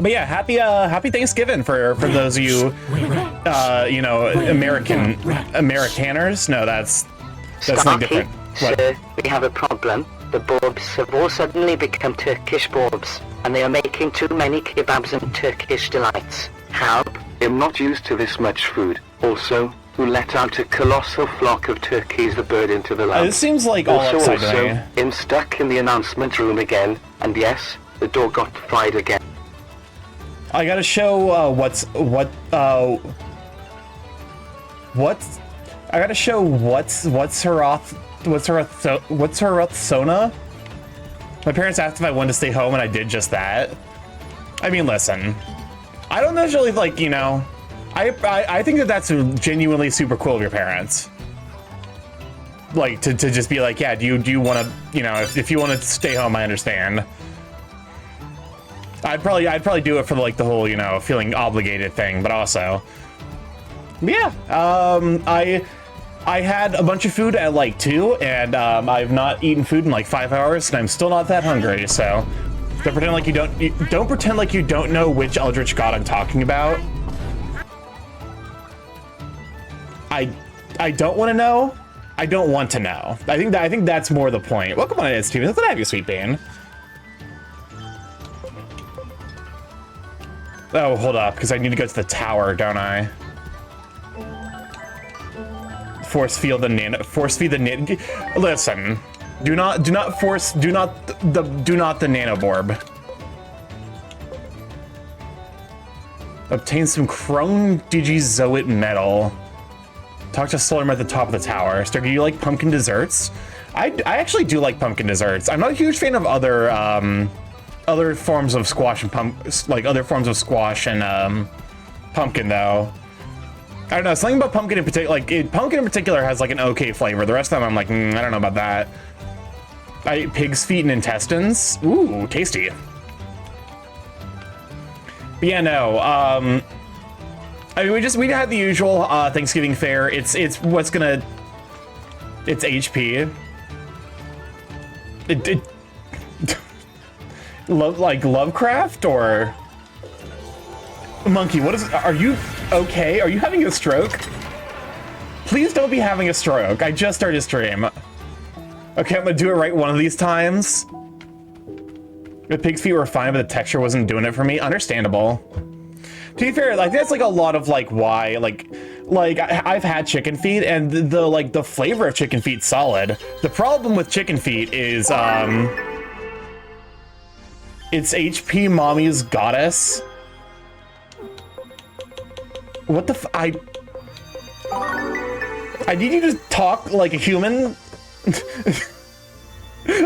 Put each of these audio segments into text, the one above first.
But yeah, happy Thanksgiving for those of you, you know, Americaners. No, that's something different. Sir, we have a problem. The Borbs have all suddenly become Turkish Borbs, and they are making too many kebabs and Turkish delights. Help! I'm not used to this much food. Also, who let out a colossal flock of turkeys the bird into the land? This seems like all upside down. I'm stuck in the announcement room again, and yes, the door got fried again. I gotta show what's Sona. My parents asked if I wanted to stay home, and I did just that. I mean, listen, I don't necessarily like, you know, I think that that's genuinely super cool of your parents. Like to just be like, yeah, do you want to, you know, if you want to stay home, I understand. I'd probably do it for like the whole, you know, feeling obligated thing, but also, yeah, I had a bunch of food at like 2, and I've not eaten food in like 5 hours, and I'm still not that hungry. So don't pretend like don't pretend like you don't know which Eldritch God I'm talking about. I don't want to know. I don't want to know. I think that's more the point. Welcome on in, Steven. Let's have you, Sweet Bean. Oh, hold up, because I need to go to the tower, don't I? Force feed the nano. Listen, do not the nanoborb. Obtain some chrome digizoid metal. Talk to Solarm at the top of the tower. Stark, do you like pumpkin desserts? I actually do like pumpkin desserts. I'm not a huge fan of other forms of squash and other forms of squash and pumpkin though. I don't know, something about pumpkin in particular, pumpkin in particular has like an okay flavor. The rest of them I'm like, I don't know about that. I ate pig's feet and intestines. Ooh, tasty. But yeah, no, I mean, we had the usual Thanksgiving fare. It's HP. Like Lovecraft or Monkey? Are you okay? Are you having a stroke? Please don't be having a stroke. I just started stream. Okay, I'm gonna do it right one of these times. The pig's feet were fine, but the texture wasn't doing it for me. Understandable. To be fair, like that's like a lot of like why like I've had chicken feet and the flavor of chicken feet's solid. The problem with chicken feet is it's HP Mommy's Goddess. What the I need you to talk like a human.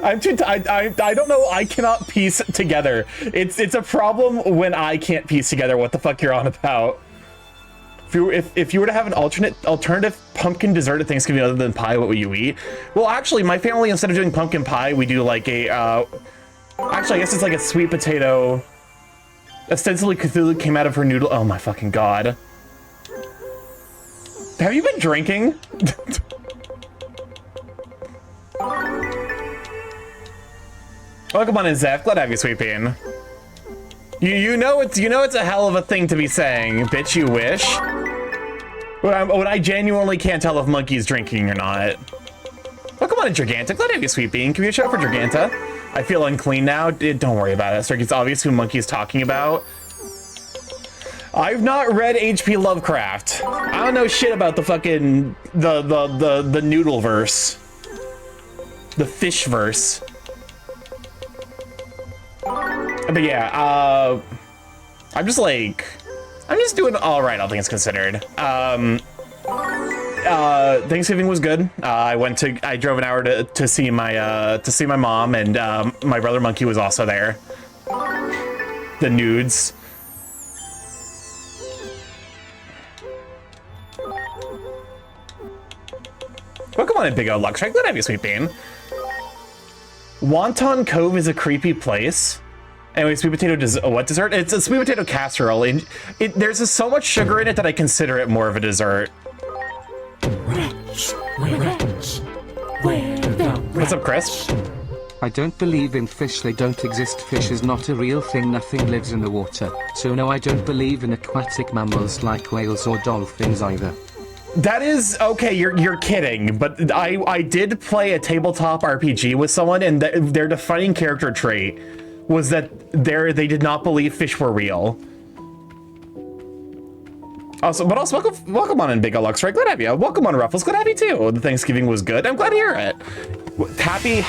I don't know, I cannot piece together. It's a problem when I can't piece together what the fuck you're on about. If you were to have an alternative pumpkin dessert at Thanksgiving other than pie, what would you eat? Well, actually, my family, instead of doing pumpkin pie, we do like a, actually, I guess it's like a sweet potato. Ostensibly, Cthulhu came out of her noodle. Oh my fucking god. Have you been drinking? Welcome on in, Zeph. Glad to have you, Sweet Bean. You know it's a hell of a thing to be saying, bitch. You wish. When I genuinely can't tell if Monkey's drinking or not. Welcome on in, Giganta. Glad to have you, Sweet Bean. Can we shout for Giganta? I feel unclean now. Don't worry about it. It's obvious who Monkey's talking about. I've not read H.P. Lovecraft. I don't know shit about the fucking the noodle verse, the fish verse. But yeah, I'm just doing all right, all things considered. Thanksgiving was good. I drove an hour to see my mom, and my brother Monkey was also there. The nudes. Welcome on in, Big O Luxray. Glad to have you, Sweet Bean. Wonton Cove is a creepy place. Anyway, sweet potato what dessert? It's a sweet potato casserole, and there's just so much sugar in it that I consider it more of a dessert. What's up, Chris? I don't believe in fish, they don't exist. Fish is not a real thing, nothing lives in the water. So no, I don't believe in aquatic mammals like whales or dolphins either. That is okay. You're kidding, but I did play a tabletop RPG with someone, and their defining character trait was that they did not believe fish were real. Also, welcome on in, Big Lux, right? Glad to have you. Welcome on, Ruffles. Glad to have you too. The Thanksgiving was good. I'm glad to hear it. Happy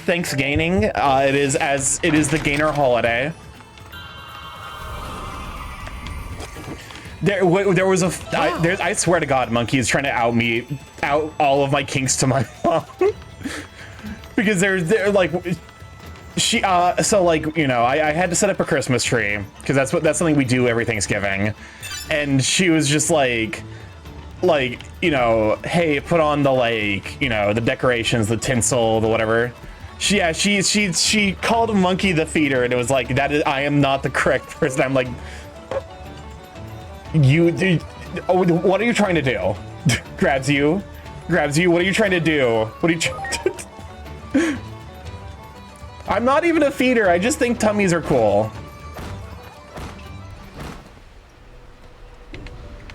Thanksgiving. It is the Gainer holiday. There was a I swear to God, Monkey is trying to out all of my kinks to my mom. Because they're like she so like, you know, I had to set up a Christmas tree because that's something we do every Thanksgiving, and she was just like, you know, hey, put on the, like, you know, the decorations, the tinsel, the whatever. She called Monkey the feeder, and it was like, I am not the correct person. I'm like, what are you trying to do? grabs you. What are you trying to do? What are you trying to do? I'm not even a feeder. I just think tummies are cool.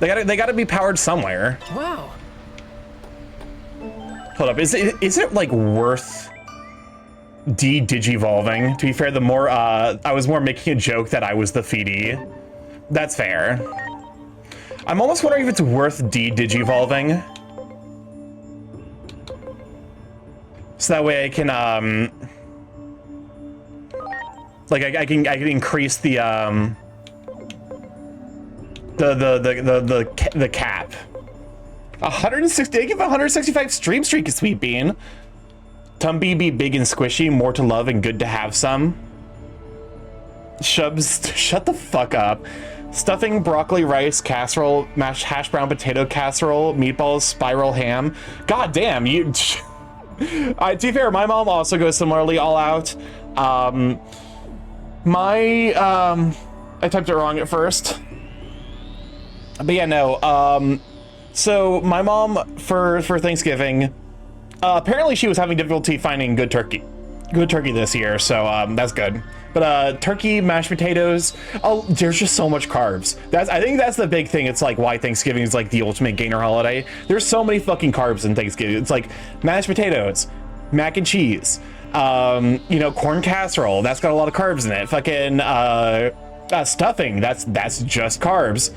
They gotta be powered somewhere. Wow. Hold up, is it like worth digivolving? To be fair, the more I was more making a joke that I was the feedy. That's fair. I'm almost wondering if it's worth digivolving. So that way I can like I can increase the cap. 160. They give 165 stream streak, Sweet Bean. Tumby be big and squishy, more to love and good to have some. Shubs, shut the fuck up. Stuffing, broccoli, rice, casserole, mashed hash brown potato casserole, meatballs, spiral ham. God damn, you. To be fair, my mom also goes similarly all out. I typed it wrong at first. But yeah, no. So my mom for Thanksgiving, apparently she was having difficulty finding good turkey this year, so that's good. But turkey, mashed potatoes. Oh, there's just so much carbs. I think that's the big thing. It's like why Thanksgiving is like the ultimate gainer holiday. There's so many fucking carbs in Thanksgiving. It's like mashed potatoes, mac and cheese, you know, corn casserole. That's got a lot of carbs in it. Fucking stuffing. That's just carbs.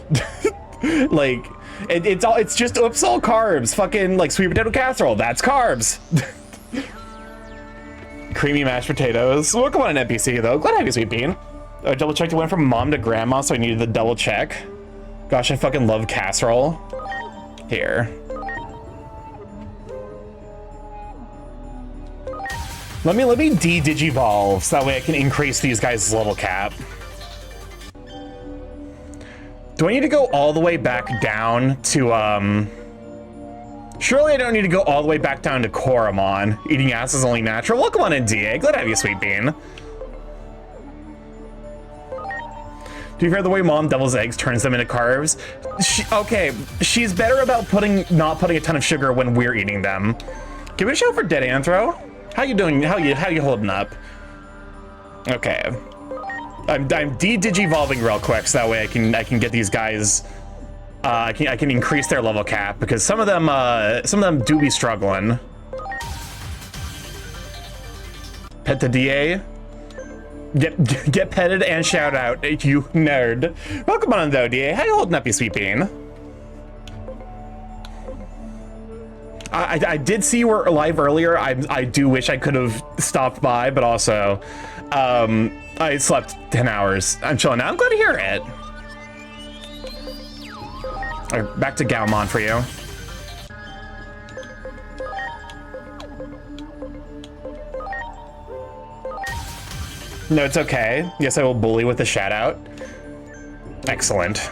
Like it's just oops all carbs. Fucking like sweet potato casserole. That's carbs. Creamy mashed potatoes. Welcome on an NPC though. Glad to have you, Sweet Bean. I double checked. It went from mom to grandma, so I needed the double check. Gosh, I fucking love casserole. Here. Let me digivolve so that way I can increase these guys' level cap. Do I need to go all the way back down to surely I don't need to go all the way back down to Koromon. Eating ass is only natural. Welcome on in, DA. Glad to have you, Sweet Bean. To be fair, the way mom doubles eggs turns them into carbs. Okay, she's better about not putting a ton of sugar when we're eating them. Give it a show for Dead Anthro. How you doing? How you holding up? Okay. I'm digivolving real quick so that way I can get these guys. I can increase their level cap because some of them do be struggling. Pet the DA. Get petted and shout out, you nerd. Welcome on though, DA. How you holding up, you Sweet Bean? I did see you were live earlier. I do wish I could have stopped by, but also I slept 10 hours. I'm chilling now. I'm glad to hear it. All right, back to Gaomon for you. No, it's okay. Yes, I will bully with the shout out. Excellent.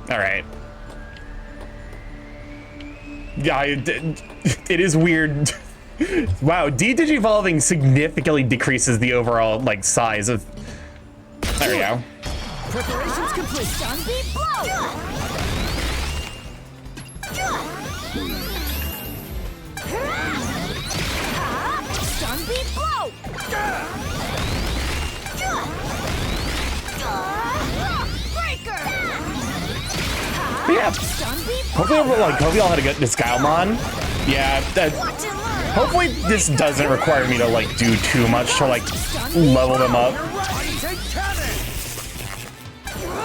All right. Yeah, it is weird. Wow, digivolving significantly decreases the overall like size of. There we go. Preparations complete. Sunbeam blow. Sunbeam Beat blow! Breaker! But yeah, hopefully y'all had a good Disgailmon. Yeah, Watch and learn! hopefully this doesn't require me to like do too much to like level them up.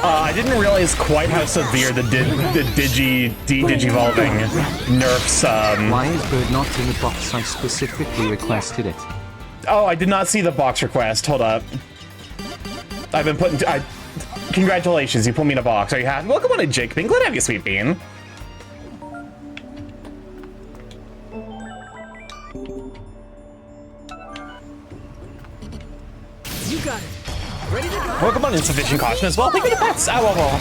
I didn't realize quite how severe the digivolving nerfs. Why is Bird not in the box? I specifically requested it. Oh, I did not see the box request. Hold up. I've been put into. Congratulations, you put me in a box. Are you happy? Welcome on to Jake Bean. Glad to have you, Sweet Bean. You got it. Ready to go? Welcome on Insufficient Caution as well. Thank you for the pets. Ow, ow, ow.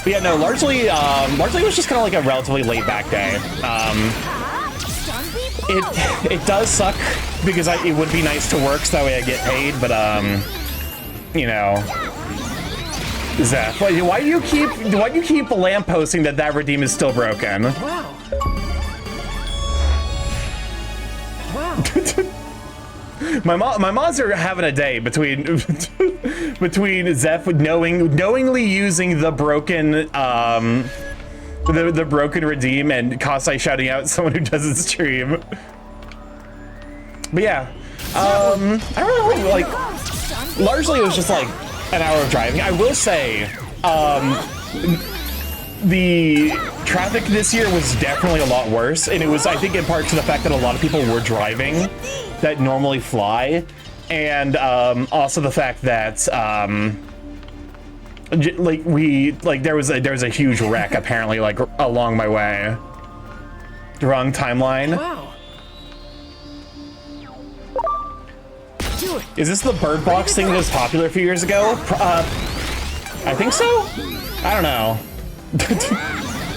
But yeah, no, largely it was just kind of like a relatively laid back day. Stun beat blow! It does suck because it would be nice to work so that way I get paid, but you know, Zeph, why do you keep lampposting that redeem is still broken? Wow. Wow. My mods are having a day between Zeph knowingly using the broken the broken redeem and Kasai shouting out someone who doesn't stream. But yeah, I don't know, like largely it was just like an hour of driving. I will say, the traffic this year was definitely a lot worse, and it was, I think, in part to the fact that a lot of people were driving that normally fly, and also the fact that there was a huge wreck apparently like along my way. The wrong timeline. Wow. Do it. Is this the bird box thing that was popular a few years ago? I think so. I don't know.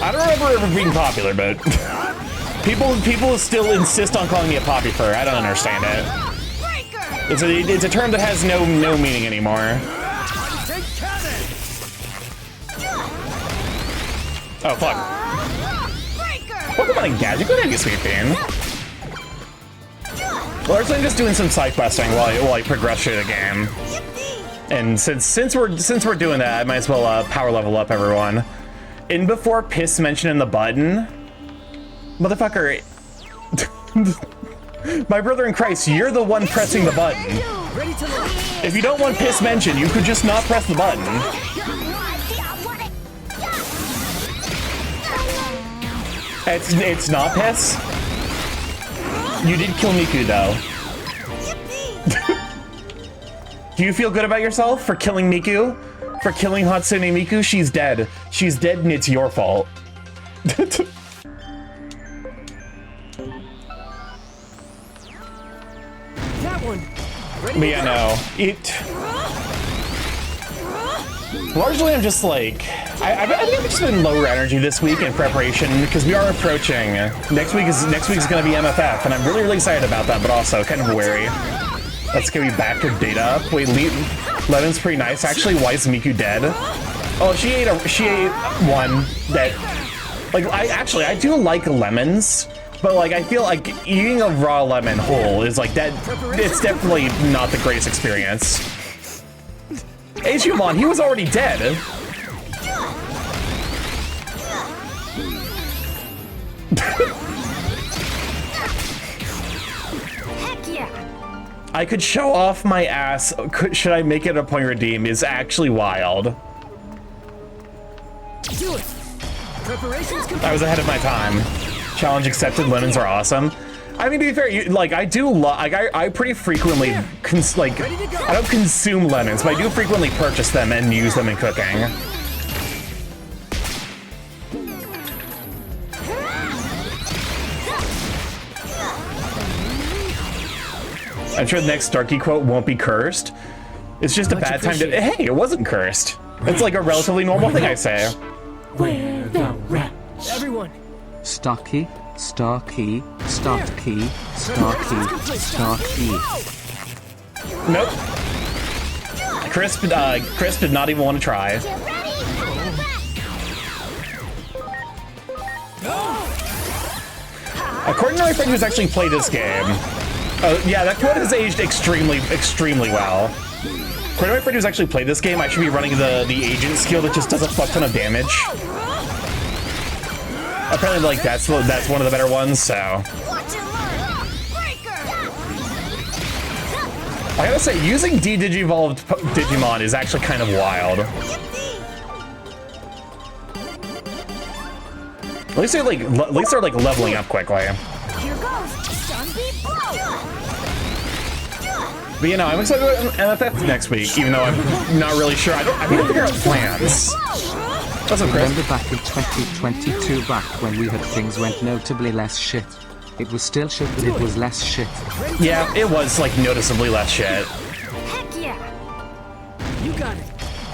I don't remember it ever being popular, but people still insist on calling me a poppy fur. I don't understand it. It's a term that has no meaning anymore. Oh fuck. Welcome on, Gadget. Go ahead, you sweet bean. Largely, I'm just doing some side questing while I progress through the game. And since we're doing that, I might as well power level up everyone. In before piss mentioned in the button, motherfucker. My brother in Christ, you're the one pressing the button. If you don't want piss mentioned, you could just not press the button. It's not piss. You did kill Miku though. Do you feel good about yourself for killing Miku? For killing Hatsune Miku? She's dead. She's dead and it's your fault. That one. But yeah, no. Largely, I'm just like... I think I've just been lower energy this week in preparation because we are approaching. Next week is going to be MFF, and I'm really excited about that, but also kind of wary. Let's get me back to data up. Wait, Lemon's pretty nice. Actually, why is Miku dead? Oh, she ate one that... Like, I do like lemons, but like, I feel like eating a raw lemon whole is like that... It's definitely not the greatest experience. Digimon, he was already dead. Heck yeah. I could show off my ass. Should I make it a point redeem? Is actually wild. Do it. Preparations complete. I was ahead of my time. Challenge accepted. Lemons are awesome. I mean, to be fair, I do like I pretty frequently I don't consume lemons, but I do frequently purchase them and use them in cooking. I'm sure the next Starky quote won't be cursed. It's just a bad time to. Hey, it wasn't cursed. It's like a relatively normal thing I say. Where the rats? Everyone. Starky. Nope. Crisp did not even want to try. According to my friend who's actually played this game, Yeah, that quote has aged extremely well. According to my friend who's actually played this game, I should be running the agent skill that just does a fuck ton of damage. Apparently, like, that's one of the better ones, so. I gotta say, using de-digivolved Digimon is actually kind of wild. At least they're like leveling up quickly. Here goes. But you know, I'm excited about MFF next week, even though I'm not really sure. I need to figure out plans. What's up, Chris? Remember back in 2022, back when we had things went notably less shit. It was still shit, but it was less shit. Yeah, it was like noticeably less shit. Heck yeah. You got it.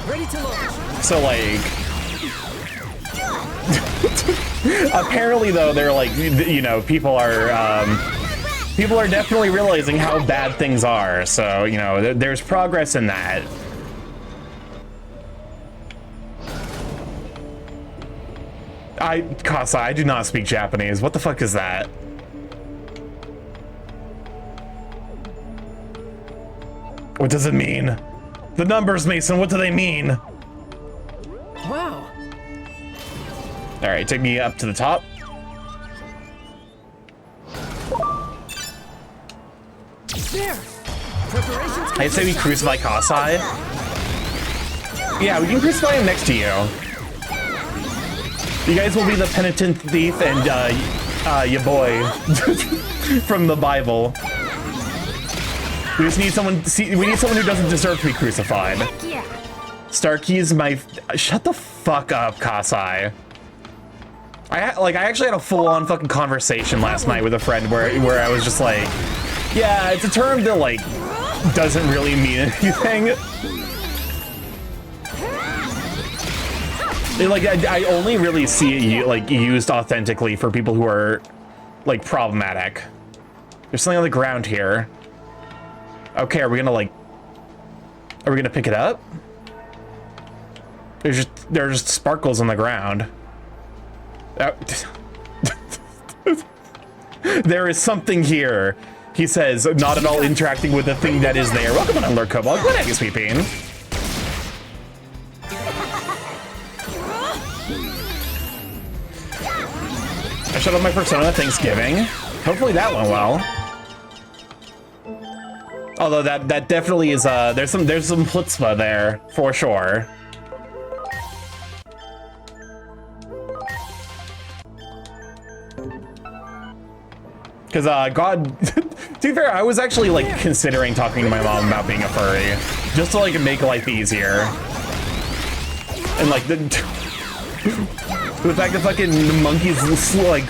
Ready to launch. So like, apparently though, they're like, you know, people are definitely realizing how bad things are. So, you know, there's progress in that. Kasa, I do not speak Japanese. What the fuck is that? What does it mean? The numbers, Mason, what do they mean? Wow. All right, take me up to the top. There. Preparations. I'd say we crucify Kasai. Yeah, we can crucify him next to you. You guys will be the penitent thief and your boy from the Bible. We just need someone. We need someone who doesn't deserve to be crucified. Heck yeah. Starky's my. Shut the fuck up, Kasai. I actually had a full-on fucking conversation last night with a friend where I was just like, yeah, it's a term that like doesn't really mean anything. Like I only really see it like used authentically for people who are like problematic. There's something on the ground here. Okay, are we gonna pick it up? There's just sparkles on the ground. There is something here. He says, not at all interacting with the thing that is there. Welcome on, Lord Cobalt. Good you, sweet bean. I shut off my persona at Thanksgiving. Hopefully that went well. Although that definitely is there's some chutzpah there for sure. Because God, to be fair, I was actually like considering talking to my mom about being a furry, just to like make life easier. And like the fact that fucking monkeys like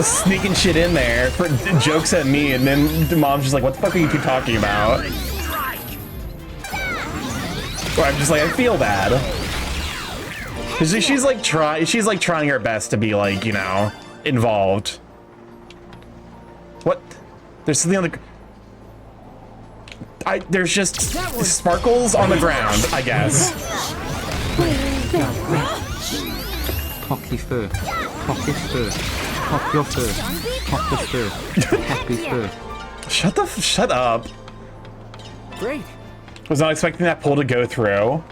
sneaking shit in there for jokes at me, and then the mom's just like, "What the fuck are you two talking about?" Or I'm just like, I feel bad. Cause she's like trying her best to be like, you know, involved. What? There's something on the. There's just sparkles on the ground, I guess. Pocky fur, pocket fur, pop your fur, pop the fur, happy fur. Shut up. Great. Was not expecting that poll to go through.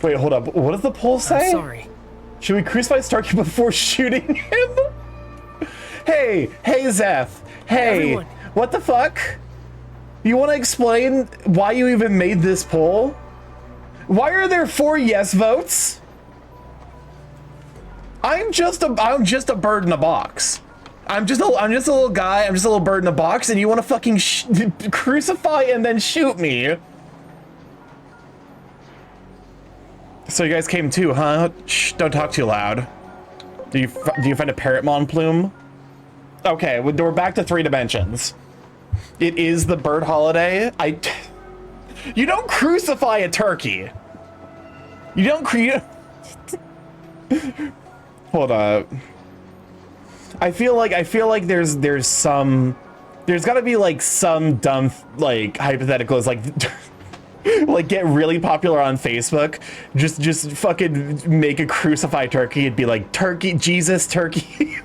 Wait, hold up. What does the poll say? I'm sorry. Should we crucify Starky before shooting him? Hey, Zeph. Hey, Everyone. What the fuck? You want to explain why you even made this poll? Why are there 4 yes votes? I'm just a bird in a box. I'm just a little guy. I'm just a little bird in a box, and you want to fucking crucify and then shoot me? So you guys came too, huh? Shh, don't talk too loud. Do you find a parrotmon plume? Okay, we're back to 3 dimensions. It is the bird holiday. You don't crucify a turkey. You don't Hold up. I feel like there's gotta be like some dumb like hypotheticals like get really popular on Facebook. Just fucking make a crucified turkey. It'd be like turkey, Jesus turkey.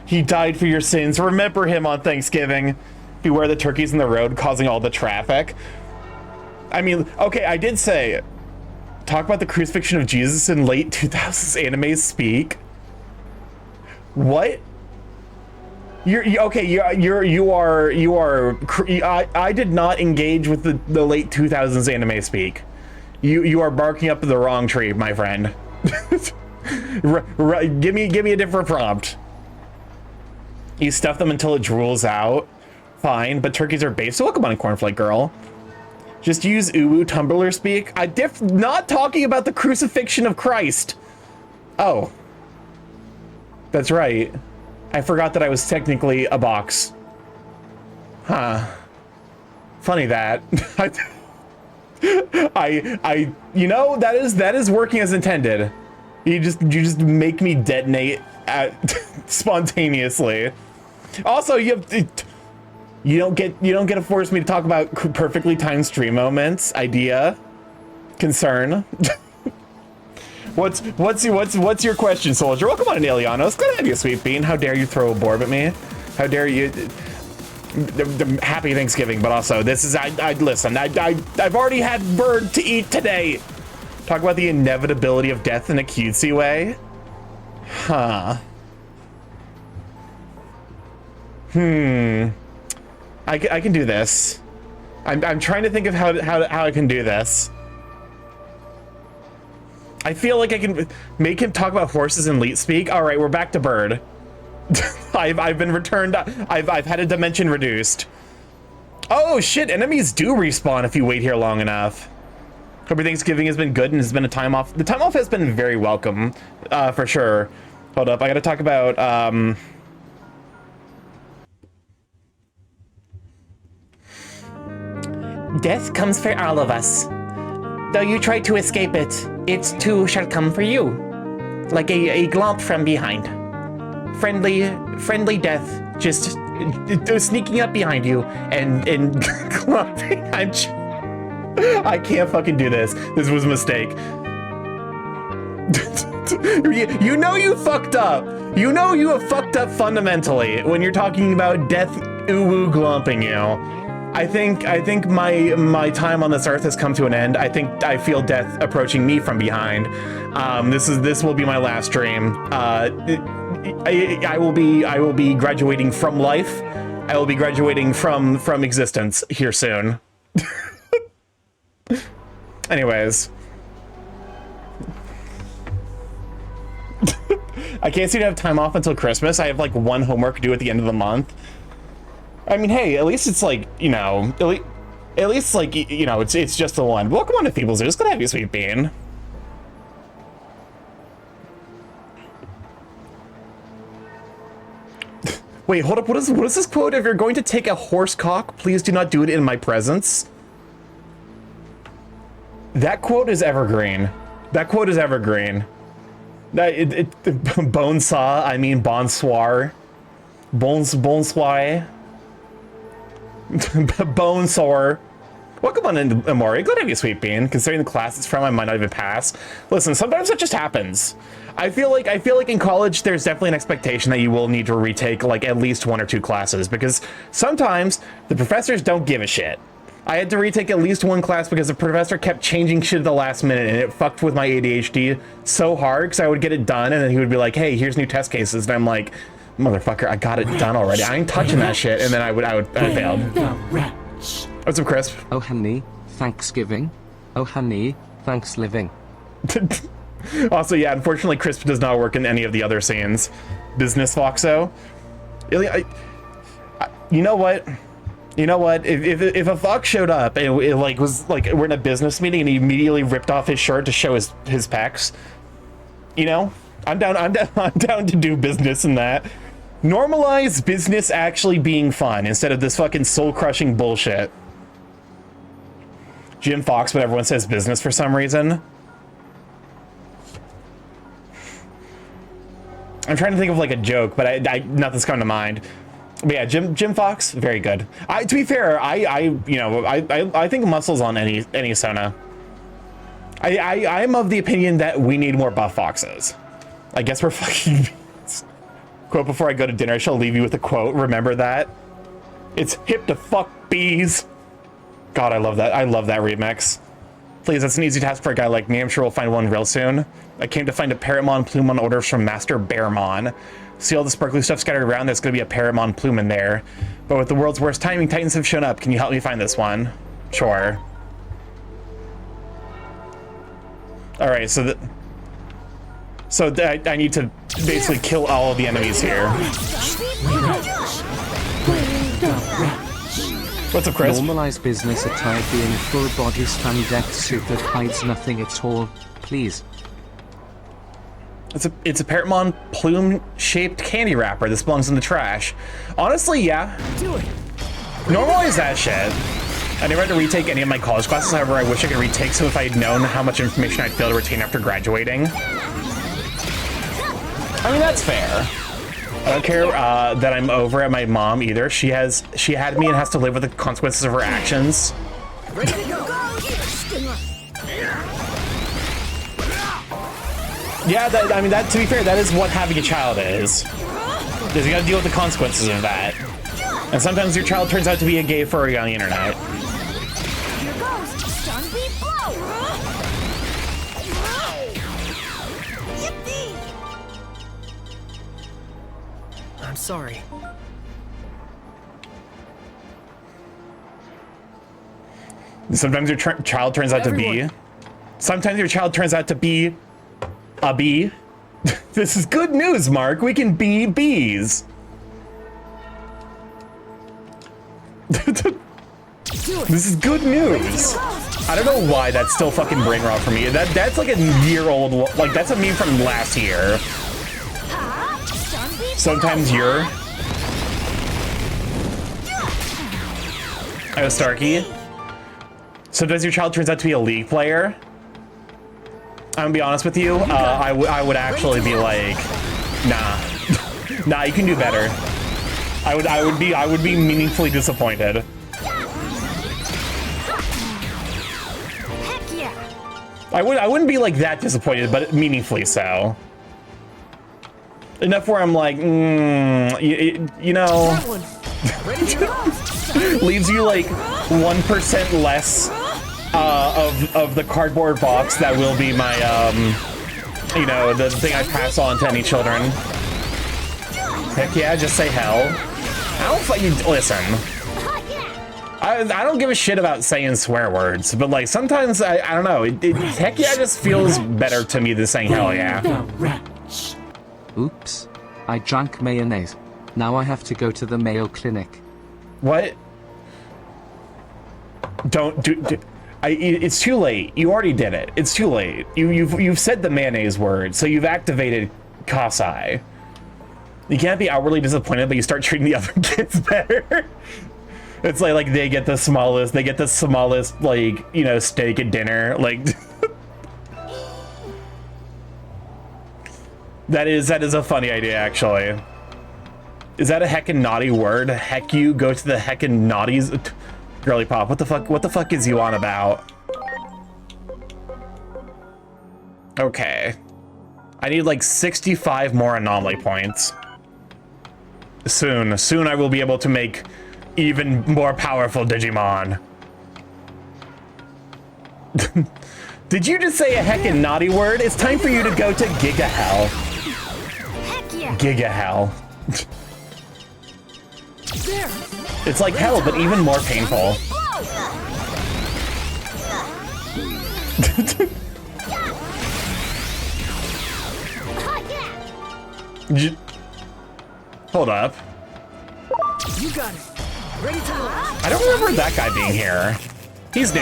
He died for your sins. Remember him on Thanksgiving. Beware the turkeys in the road causing all the traffic. I mean, okay, I did say, talk about the crucifixion of Jesus in late 2000s anime speak. What? I did not engage with the late 2000s anime speak. You are barking up the wrong tree, my friend. Give me a different prompt. You stuff them until it drools out. Fine, but turkeys are based. So welcome on Cornflake Girl. Just use uwu Tumblr speak. Not talking about the crucifixion of Christ. Oh. That's right. I forgot that I was technically a box. Huh. Funny that. You know, that is working as intended. You just make me detonate spontaneously. Also, you don't get to force me to talk about perfectly timed stream moments. Idea, concern. What's your question, soldier? Welcome on, Alianos. Good to have you, sweet bean. How dare you throw a borb at me? How dare you? Happy Thanksgiving, but also this is listen. I've already had bird to eat today. Talk about the inevitability of death in a cutesy way. Huh. I can do this. I'm trying to think of how I can do this. I feel like I can make him talk about horses in leet speak. All right, we're back to bird. I've been returned. I've had a dimension reduced. Oh shit! Enemies do respawn if you wait here long enough. Hope your Thanksgiving has been good and has been a time off. The time off has been very welcome, for sure. Hold up, I gotta talk about death comes for all of us. Though you try to escape it, it too shall come for you. Like a glomp from behind. Friendly death, just sneaking up behind you and glomping. I can't fucking do this. This was a mistake. You know you fucked up. You know you have fucked up fundamentally when you're talking about death uwu glomping you. I think my time on this earth has come to an end. I feel death approaching me from behind. This will be my last stream. I will be graduating from life. I will be graduating from existence here soon. Anyways. I can't seem to have time off until Christmas. I have like one homework due at the end of the month. I mean, hey, at least it's like, you know, at least like, you know, it's just the one. Welcome on to Feebles. It's gonna have you, sweet bean. Wait, hold up. What is this quote? If you're going to take a horse cock, please do not do it in my presence. That quote is evergreen. That quote is evergreen. Bonesaw, I mean bonsoir. Bonsoir. Bone sore. Welcome on in, Amori. Glad to have you, sweet bean. Considering the class it's from, I might not even pass. Listen, sometimes it just happens. I feel like in college there's definitely an expectation that you will need to retake like at least 1 or 2 classes because sometimes the professors don't give a shit. I had to retake at least 1 class because the professor kept changing shit at the last minute and it fucked with my ADHD so hard because I would get it done and then he would be like, hey, here's new test cases, and I'm like, motherfucker, I got it done already. I ain't touching that shit. And then I failed. What's up, Crisp? Oh honey, Thanksgiving. Oh honey, thanks living. Also, yeah, unfortunately, Crisp does not work in any of the other scenes. Business Foxo. You know what? You know what? If a fox showed up and it like was like we're in a business meeting and he immediately ripped off his shirt to show his pecs, you know, I'm down to do business in that. Normalize business actually being fun instead of this fucking soul-crushing bullshit. Jim Fox, but everyone says business for some reason. I'm trying to think of like a joke, but nothing's coming to mind. But yeah, Jim Fox, very good. To be fair, I think muscles on any Sona. I'm of the opinion that we need more buff foxes. I guess we're fucking. Quote before I go to dinner, I shall leave you with a quote. Remember that? It's hip to fuck bees. God, I love that. I love that remix. Please, that's an easy task for a guy like me. I'm sure we'll find one real soon. I came to find a Parrotmon plume on orders from Master Bearmon. See all the sparkly stuff scattered around? There's going to be a Parrotmon plume in there. But with the world's worst timing, Titans have shown up. Can you help me find this one? Sure. Alright, so I need to basically kill all of the enemies here. What's up, Chris? Normalize business attire being a full body spandex suit that hides nothing at all, please. It's a Parrotmon plume-shaped candy wrapper. This belongs in the trash. Honestly, yeah. Do it. Normalize that shit. I never had to retake any of my college classes, however, I wish I could retake some if I had known how much information I'd fail to retain after graduating. I mean, that's fair. I don't care that I'm over at my mom either. She had me and has to live with the consequences of her actions. Ready to go. Yeah, I mean, to be fair, that is what having a child is. You gotta deal with the consequences of that. And sometimes your child turns out to be a gay furry on the internet. Here goes Stun Beat Blow! Yippee! I'm sorry. Sometimes your child turns out to be... Sometimes your child turns out to be... a bee. This is good news, Mark. We can be bees. This is good news. I don't know why that's still fucking brain rot for me. That's like a year-old... Like, that's a meme from last year. Sometimes you're... Oh, Starky. Sometimes your child turns out to be a League player. I'm gonna be honest with you, I would actually be like, nah. Nah, you can do better. I would be meaningfully disappointed. Heck yeah! I wouldn't be like that disappointed, but meaningfully so. Enough where I'm like, you know, That one. Ready to go. leaves you like 1% less of the cardboard box that will be my, you know, the thing I pass on to any children. Heck yeah, just say hell. I don't fucking listen. I don't give a shit about saying swear words, but like sometimes I don't know. Heck yeah just feels better to me than saying hell yeah. Oops. I drank mayonnaise. Now I have to go to the Mayo Clinic. What? Don't do. It's too late. You already did it. It's too late. You've said the mayonnaise word, so you've activated Kasai. You can't be outwardly disappointed, but you start treating the other kids better. It's like they get the smallest, like, you know, steak at dinner. Like that is a funny idea, actually. Is that a heckin' naughty word? Heck you, go to the heckin' naughties. Girly Pop, what the fuck is you on about? Okay. I need like 65 more anomaly points. Soon I will be able to make even more powerful Digimon. Did you just say a heckin' naughty word? It's time for you to go to Giga Hell. Heck yeah! Giga Hell. There. It's like hell, but even more painful. Hold up. You got it. Ready to launch. I don't remember that guy being here. He's new.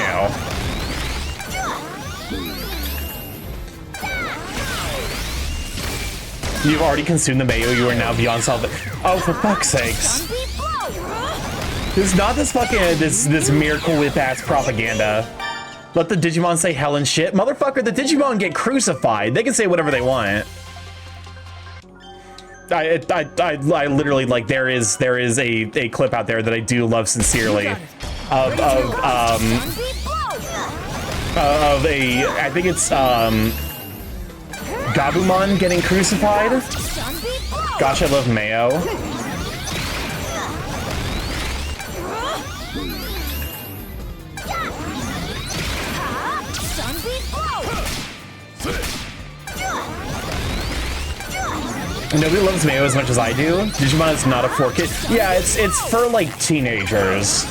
You've already consumed the mayo. You are now beyond solve. Oh, for fuck's sakes! This is not this fucking this Miracle Whip ass propaganda. Let the Digimon say hell and shit, motherfucker. The Digimon get crucified. They can say whatever they want. I literally, like, there is a clip out there that I do love sincerely of a, I think it's Gabumon getting crucified. Gosh, I love mayo. Sunbeam blow. Nobody loves mayo as much as I do. Digimon is not a for kid. Yeah, it's for like teenagers,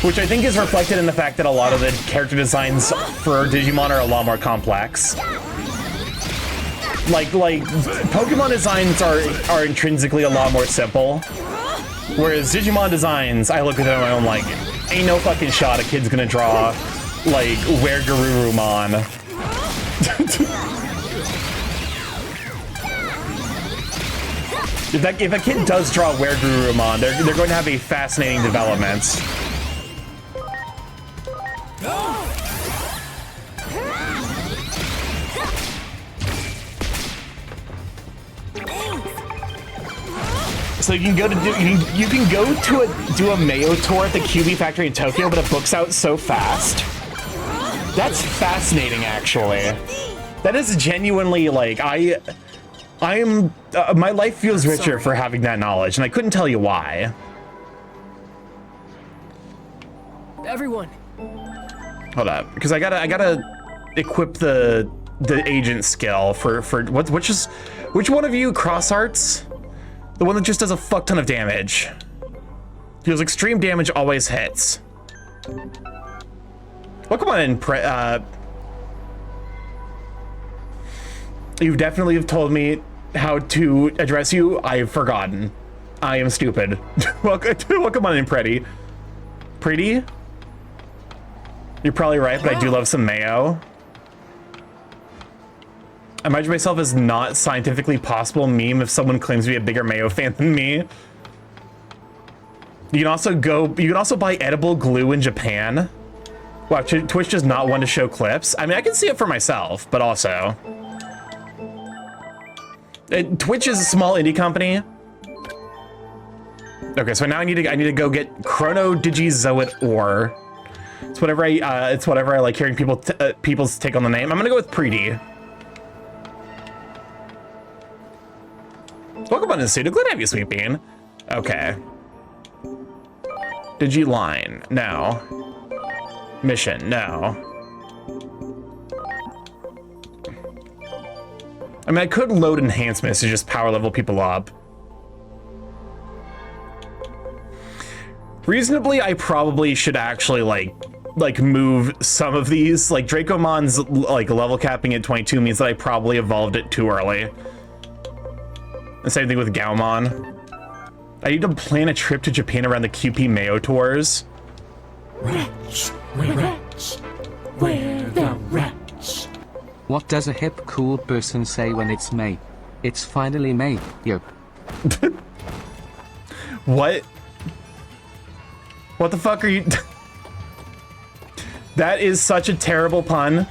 which I think is reflected in the fact that a lot of the character designs for Digimon are a lot more complex. Like Pokemon designs are intrinsically a lot more simple, whereas Digimon designs, I look at them and I'm like, ain't no fucking shot a kid's gonna draw like Where Garurumon. If a kid does draw Where Garurumon, they're going to have a fascinating development. So you can go to do a Mayo tour at the QB factory in Tokyo, but it books out so fast. That's fascinating, actually. That is genuinely like my life feels richer for having that knowledge, and I couldn't tell you why. Everyone. Hold up, because I gotta equip the agent skill for which one of you cross arts? The one that just does a fuck ton of damage. Deals extreme damage, always hits. Well, come on in, you definitely have told me how to address you. I've forgotten. I am stupid. Welcome on in, Pretty. Pretty? You're probably right, but I do love some mayo. I imagine myself as not scientifically possible meme if someone claims to be a bigger mayo fan than me. You can also buy edible glue in Japan. Wow, Twitch does not want to show clips. I mean, I can see it for myself, but also Twitch is a small indie company. Okay, so now I need to go get Chrono Digizoid Ore. It's whatever I like hearing people's take on the name. I'm gonna go with Preety. Welcome on to the studio. Glad to have you, Sweet Bean. Okay. Digiline, no. Mission, no. I mean, I could load enhancements to just power level people up. Reasonably, I probably should actually like move some of these. Like Dracomon's like level capping at 22 means that I probably evolved it too early. The same thing with Gaomon. I need to plan a trip to Japan around the QP Mayo tours. Wretch, wretch, where the wretch? What does a hip cool person say when it's May? It's finally May, yo. What? What the fuck are you? That is such a terrible pun.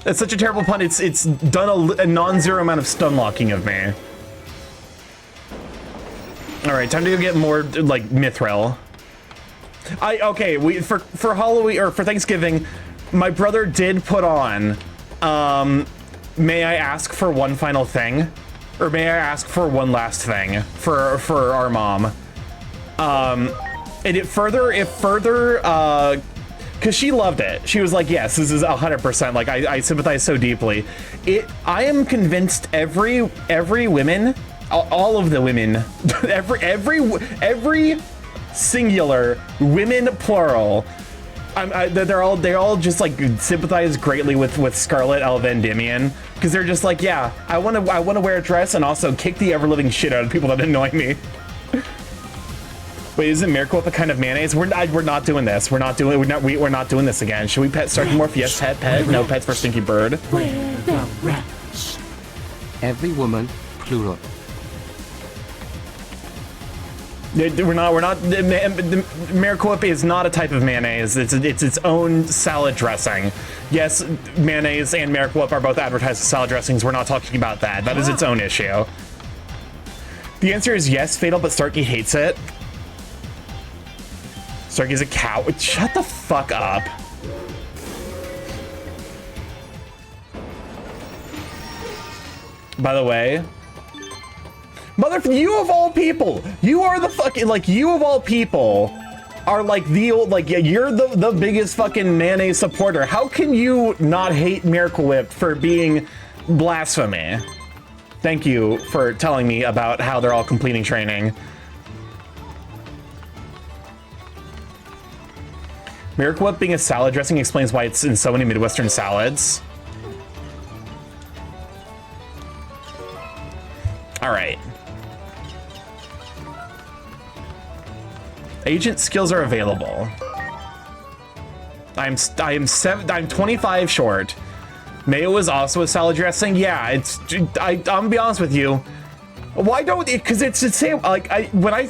That's such a terrible pun. It's done a non-zero amount of stun locking of me. All right, time to go get more like Mithril. Okay, for Halloween or for Thanksgiving, my brother did put on. May I ask for one final thing, or may I ask for one last thing for our mom? And it further, because she loved it. She was like, yes, this is 100%. Like I sympathize so deeply. I am convinced every women. All of the women, every singular women plural, they all just like sympathize greatly with Scarlet Elvendimian because they're just like, yeah, I want to wear a dress and also kick the ever living shit out of people that annoy me. Wait, isn't Miracle a kind of mayonnaise? We're not doing this. We're not doing this again. Should we pet StarkyMorph? Yes, pet. No pets for Stinky Bird. Where the wretch? Every woman, plural. We're not. Miracle Whip is not a type of mayonnaise. It's its own salad dressing. Yes, mayonnaise and Miracle Whip are both advertised as salad dressings. We're not talking about that. That is its own issue. The answer is yes, Fatal, but Starky hates it. Starky's a cow. Shut the fuck up. By the way, you of all people, you are the fucking, like, you of all people are like the old, like, you're the biggest fucking mayonnaise supporter. How can you not hate Miracle Whip for being blasphemy? Thank you for telling me about how they're all completing training. Miracle Whip being a salad dressing explains why it's in so many Midwestern salads. All right. Agent skills are available. I'm 25 short. Mayo is also a salad dressing. Yeah, it's. I'm gonna be honest with you. Why don't? Because it's the same. Like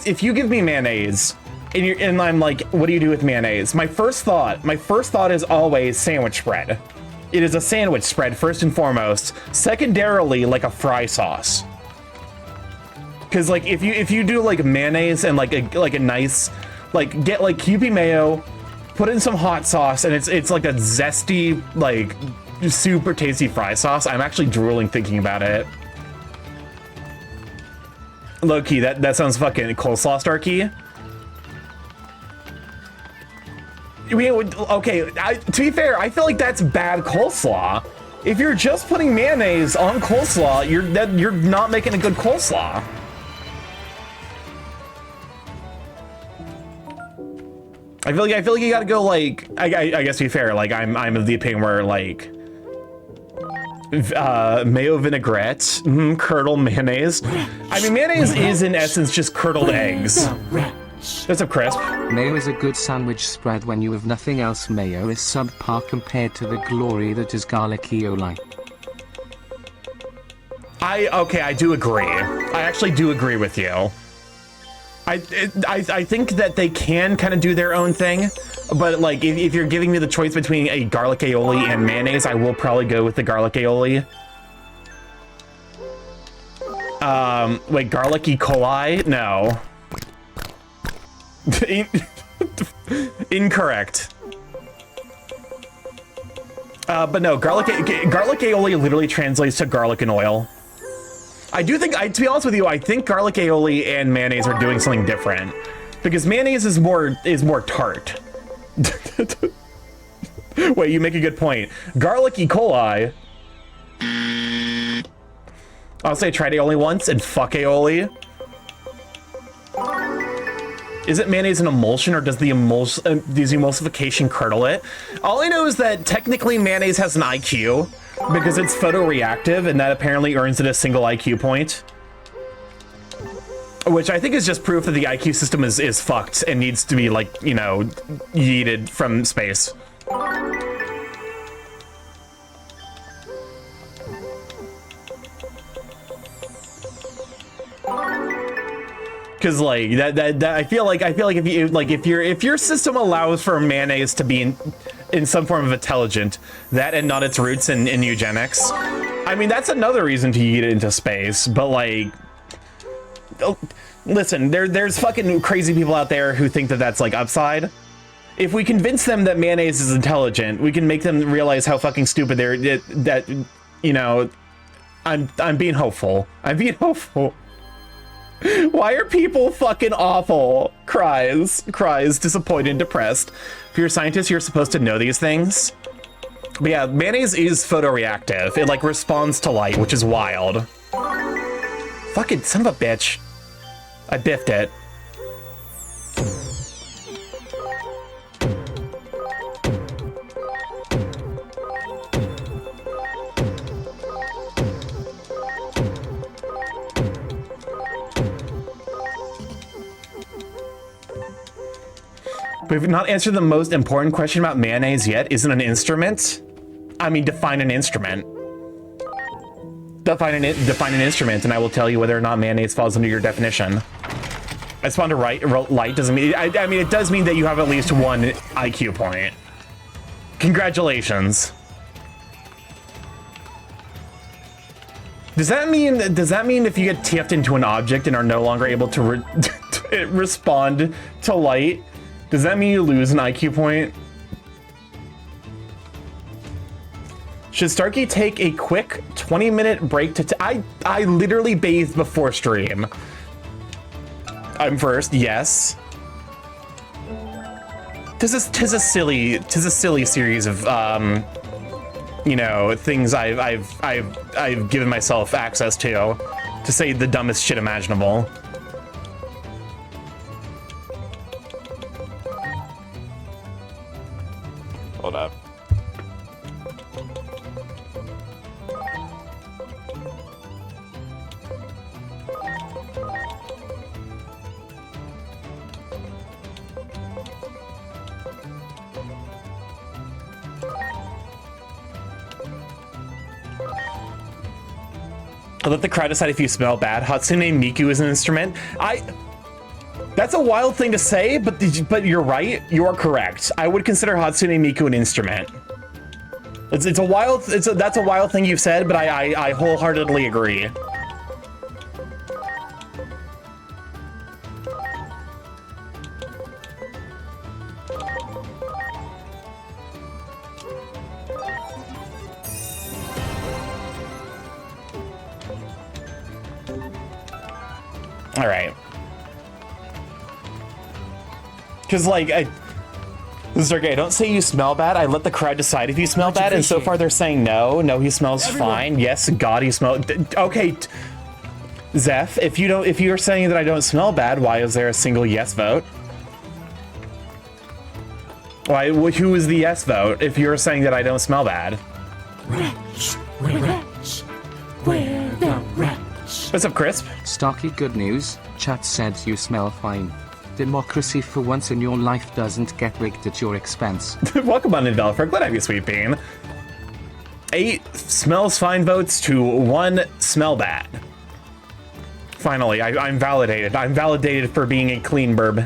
if you give me mayonnaise, and I'm like, what do you do with mayonnaise? My first thought is always sandwich spread. It is a sandwich spread first and foremost. Secondarily, like a fry sauce. Because like if you do like mayonnaise and like a nice, like get like Kewpie mayo, put in some hot sauce, and it's like a zesty, like super tasty fry sauce. I'm actually drooling thinking about it. Low key, that sounds fucking coleslaw, Starky. Okay, to be fair, I feel like that's bad coleslaw. If you're just putting mayonnaise on coleslaw, you're not making a good coleslaw. I feel like you gotta go like I guess to be fair, like I'm of the opinion where like mayo vinaigrette, curdle mayonnaise. I mean, mayonnaise is in essence just curdled eggs. That's a crisp. Mayo is a good sandwich spread when you have nothing else. Mayo is subpar compared to the glory that is garlic aioli. I do agree. I actually do agree with you. I think that they can kind of do their own thing, but like if you're giving me the choice between a garlic aioli and mayonnaise, I will probably go with the garlic aioli. Wait, garlic E. coli? No. Incorrect. But no, garlic aioli literally translates to garlic and oil. I do think, to be honest with you, I think garlic aioli and mayonnaise are doing something different, because mayonnaise is more tart. Wait, you make a good point. Garlic E. coli. I'll say tried aioli once and fuck aioli. Is it mayonnaise an emulsion, or does the emulsification curdle it? All I know is that technically mayonnaise has an IQ because it's photoreactive, and that apparently earns it a single IQ point. Which I think is just proof that the IQ system is fucked and needs to be, like, you know, yeeted from space. Because like that I feel like if your system allows for mayonnaise to be in some form of intelligent, that and not its roots in eugenics, I mean that's another reason to yeet it into space. But like, listen, there's fucking crazy people out there who think that that's like upside. If we convince them that mayonnaise is intelligent, we can make them realize how fucking stupid they're. That you know, I'm being hopeful. I'm being hopeful. Why are people fucking awful? Cries, disappointed, depressed. If you're a scientist, you're supposed to know these things. But yeah, mayonnaise is photoreactive. It like responds to light, which is wild. Fucking son of a bitch. I biffed it. We've not answered the most important question about mayonnaise yet. Is it an instrument? I mean, define an instrument. Define an instrument, and I will tell you whether or not mayonnaise falls under your definition. I spawned to light doesn't mean. I mean, it does mean that you have at least one IQ point. Congratulations. Does that mean if you get TF'd into an object and are no longer able to respond to light? Does that mean you lose an IQ point? Should Starky take a quick 20-minute break to I literally bathed before stream. I'm first, yes. Tis a silly series of you know, things I've given myself access to say the dumbest shit imaginable. Hold up. I'll let the crowd decide if you smell bad. Hatsune Miku is an instrument. That's a wild thing to say, but you're right. You are correct. I would consider Hatsune Miku an instrument. That's a wild thing you've said, but I wholeheartedly agree. All right. Because, like, this is okay. Don't say you smell bad. I let the crowd decide if you smell bad, and so far they're saying no. No, he smells fine. Yes, God, he smells. Okay, Zeph, if you're saying that I don't smell bad, why is there a single yes vote? Why? Who is the yes vote if you're saying that I don't smell bad? Wretch, wretch, where the wretch? What's up, Crisp? Starky, good news. Chat said you smell fine. Democracy for once in your life doesn't get rigged at your expense. Welcome on, Developer. Glad to have you, Sweet Bean. 8 smells fine votes to 1 smell bad. Finally, I'm validated. I'm validated for being a clean burb.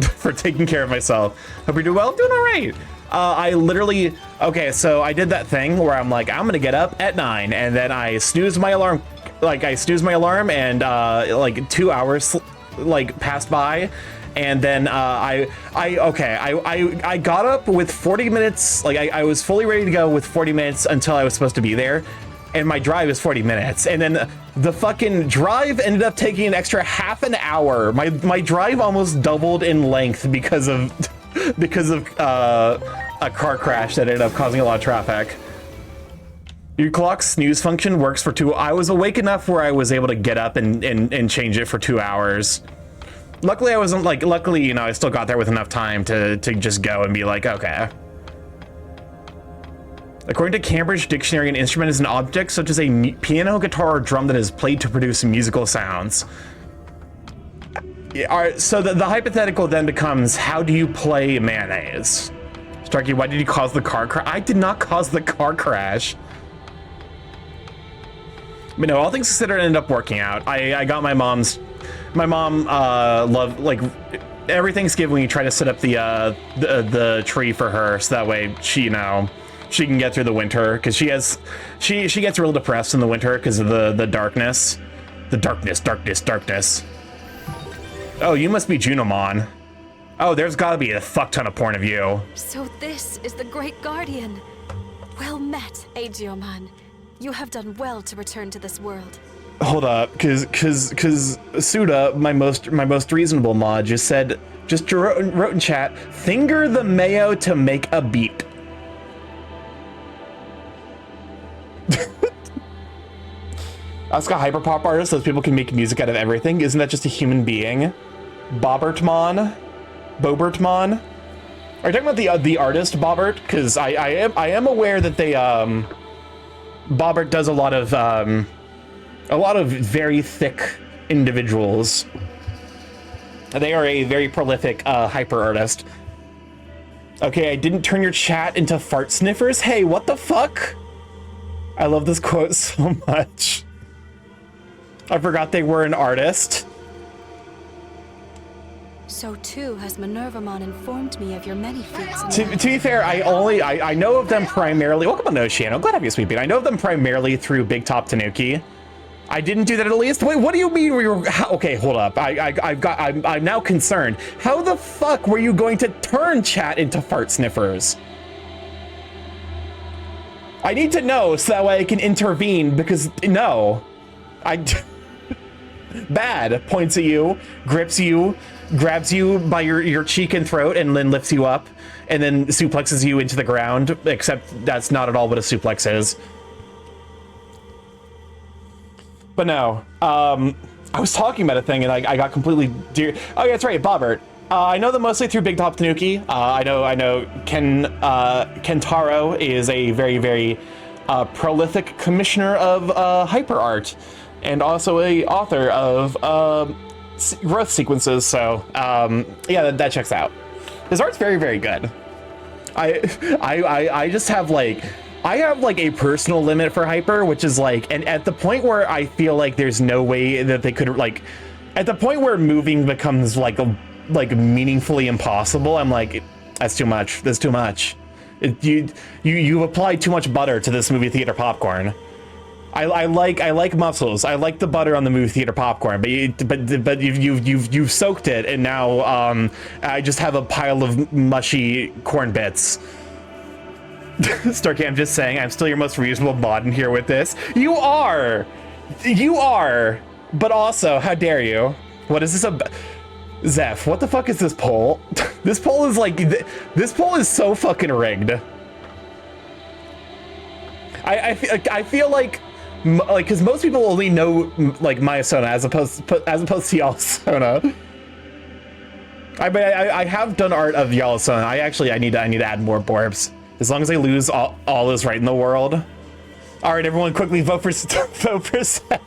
For taking care of myself. Hope you're doing well. Doing all right. I literally... Okay, so I did that thing where I'm like, I'm going to get up at 9, and then I snoozed my alarm. Like, I snoozed my alarm, and like 2 hours like passed by. And then I got up with 40 minutes, like I was fully ready to go with 40 minutes until I was supposed to be there. And my drive is 40 minutes. And then the fucking drive ended up taking an extra half an hour. My drive almost doubled in length because of a car crash that ended up causing a lot of traffic. Your clock's snooze function works for 2. I was awake enough where I was able to get up and change it for 2 hours. Luckily, I wasn't like, you know, I still got there with enough time to just go and be like, okay. According to Cambridge Dictionary, an instrument is an object such as a piano, guitar, or drum that is played to produce musical sounds. So the hypothetical then becomes, how do you play mayonnaise? Starky, why did you cause the car crash? I did not cause the car crash. But no, all things considered, ended up working out. I got my mom loved, like, every Thanksgiving we try to set up the tree for her, so that way she, you know, she can get through the winter, because she gets real depressed in the winter because of the darkness. The darkness. Oh, you must be Junimon. Oh, there's gotta be a fuck ton of porn of you. So this is the Great Guardian. Well met, Aegyoman. You have done well to return to this world. Hold up, cause Suda, my most reasonable mod, just wrote in chat, finger the mayo to make a beat. Ask a hyperpop artist so people can make music out of everything. Isn't that just a human being? Bobertmon? Are you talking about the artist Bobbert? Because I am aware that they Bobbert does a lot of very thick individuals. They are a very prolific hyper artist. Okay, I didn't turn your chat into fart sniffers. Hey, what the fuck? I love this quote so much. I forgot they were an artist. So too has Minervamon informed me of your many feats. To be fair, I know of them primarily. Welcome on Oceano. Glad to have you, Sweet Bean. I know of them primarily through Big Top Tanuki. I didn't do that at least. Wait, what do you mean? Okay, hold up. I'm now concerned. How the fuck were you going to turn chat into fart sniffers? I need to know so that way I can intervene, because no. Bad. Points at you, grips you, grabs you by your cheek and throat, and then lifts you up, and then suplexes you into the ground, except that's not at all what a suplex is. But no, I was talking about a thing and I got completely Oh yeah, that's right, Bobbert. I know them mostly through Big Top Tanuki. I know Kentaro is a very, very prolific commissioner of hyper art, and also a author of growth sequences. So yeah, that checks out. His art's very, very good. I just have I have a personal limit for hyper, which is and at the point where I feel like there's no way that they could at the point where moving becomes meaningfully impossible, I'm like, that's too much. That's too much. You've applied too much butter to this movie theater popcorn. I like muscles. I like the butter on the movie theater popcorn, but you've soaked it, and now I just have a pile of mushy corn bits. Starky, I'm just saying, I'm still your most reasonable mod in here with this. You are, but also, how dare you? What is this about? Zeph, what the fuck is this poll? This poll is this poll is so fucking rigged. I feel because most people only know Myosona as opposed to Yalisona. I have done art of Yalisona. I need to add more Borbs. As long as I lose all is right in the world. All right, everyone, quickly vote for Seth.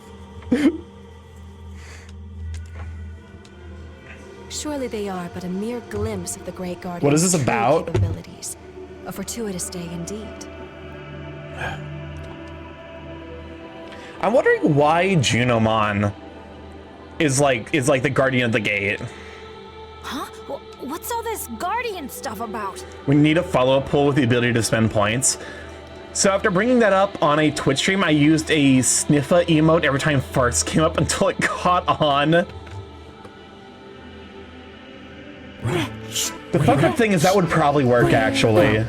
Surely they are but a mere glimpse of the Great Guardian's What is this true about? capabilities. A fortuitous day indeed. I'm wondering why Junomon is the guardian of the gate. Huh? What's all this guardian stuff about? We need a follow-up poll with the ability to spend points. So after bringing that up on a Twitch stream, I used a sniffa emote every time farts came up until it caught on. The fucked up thing is that would probably work, actually.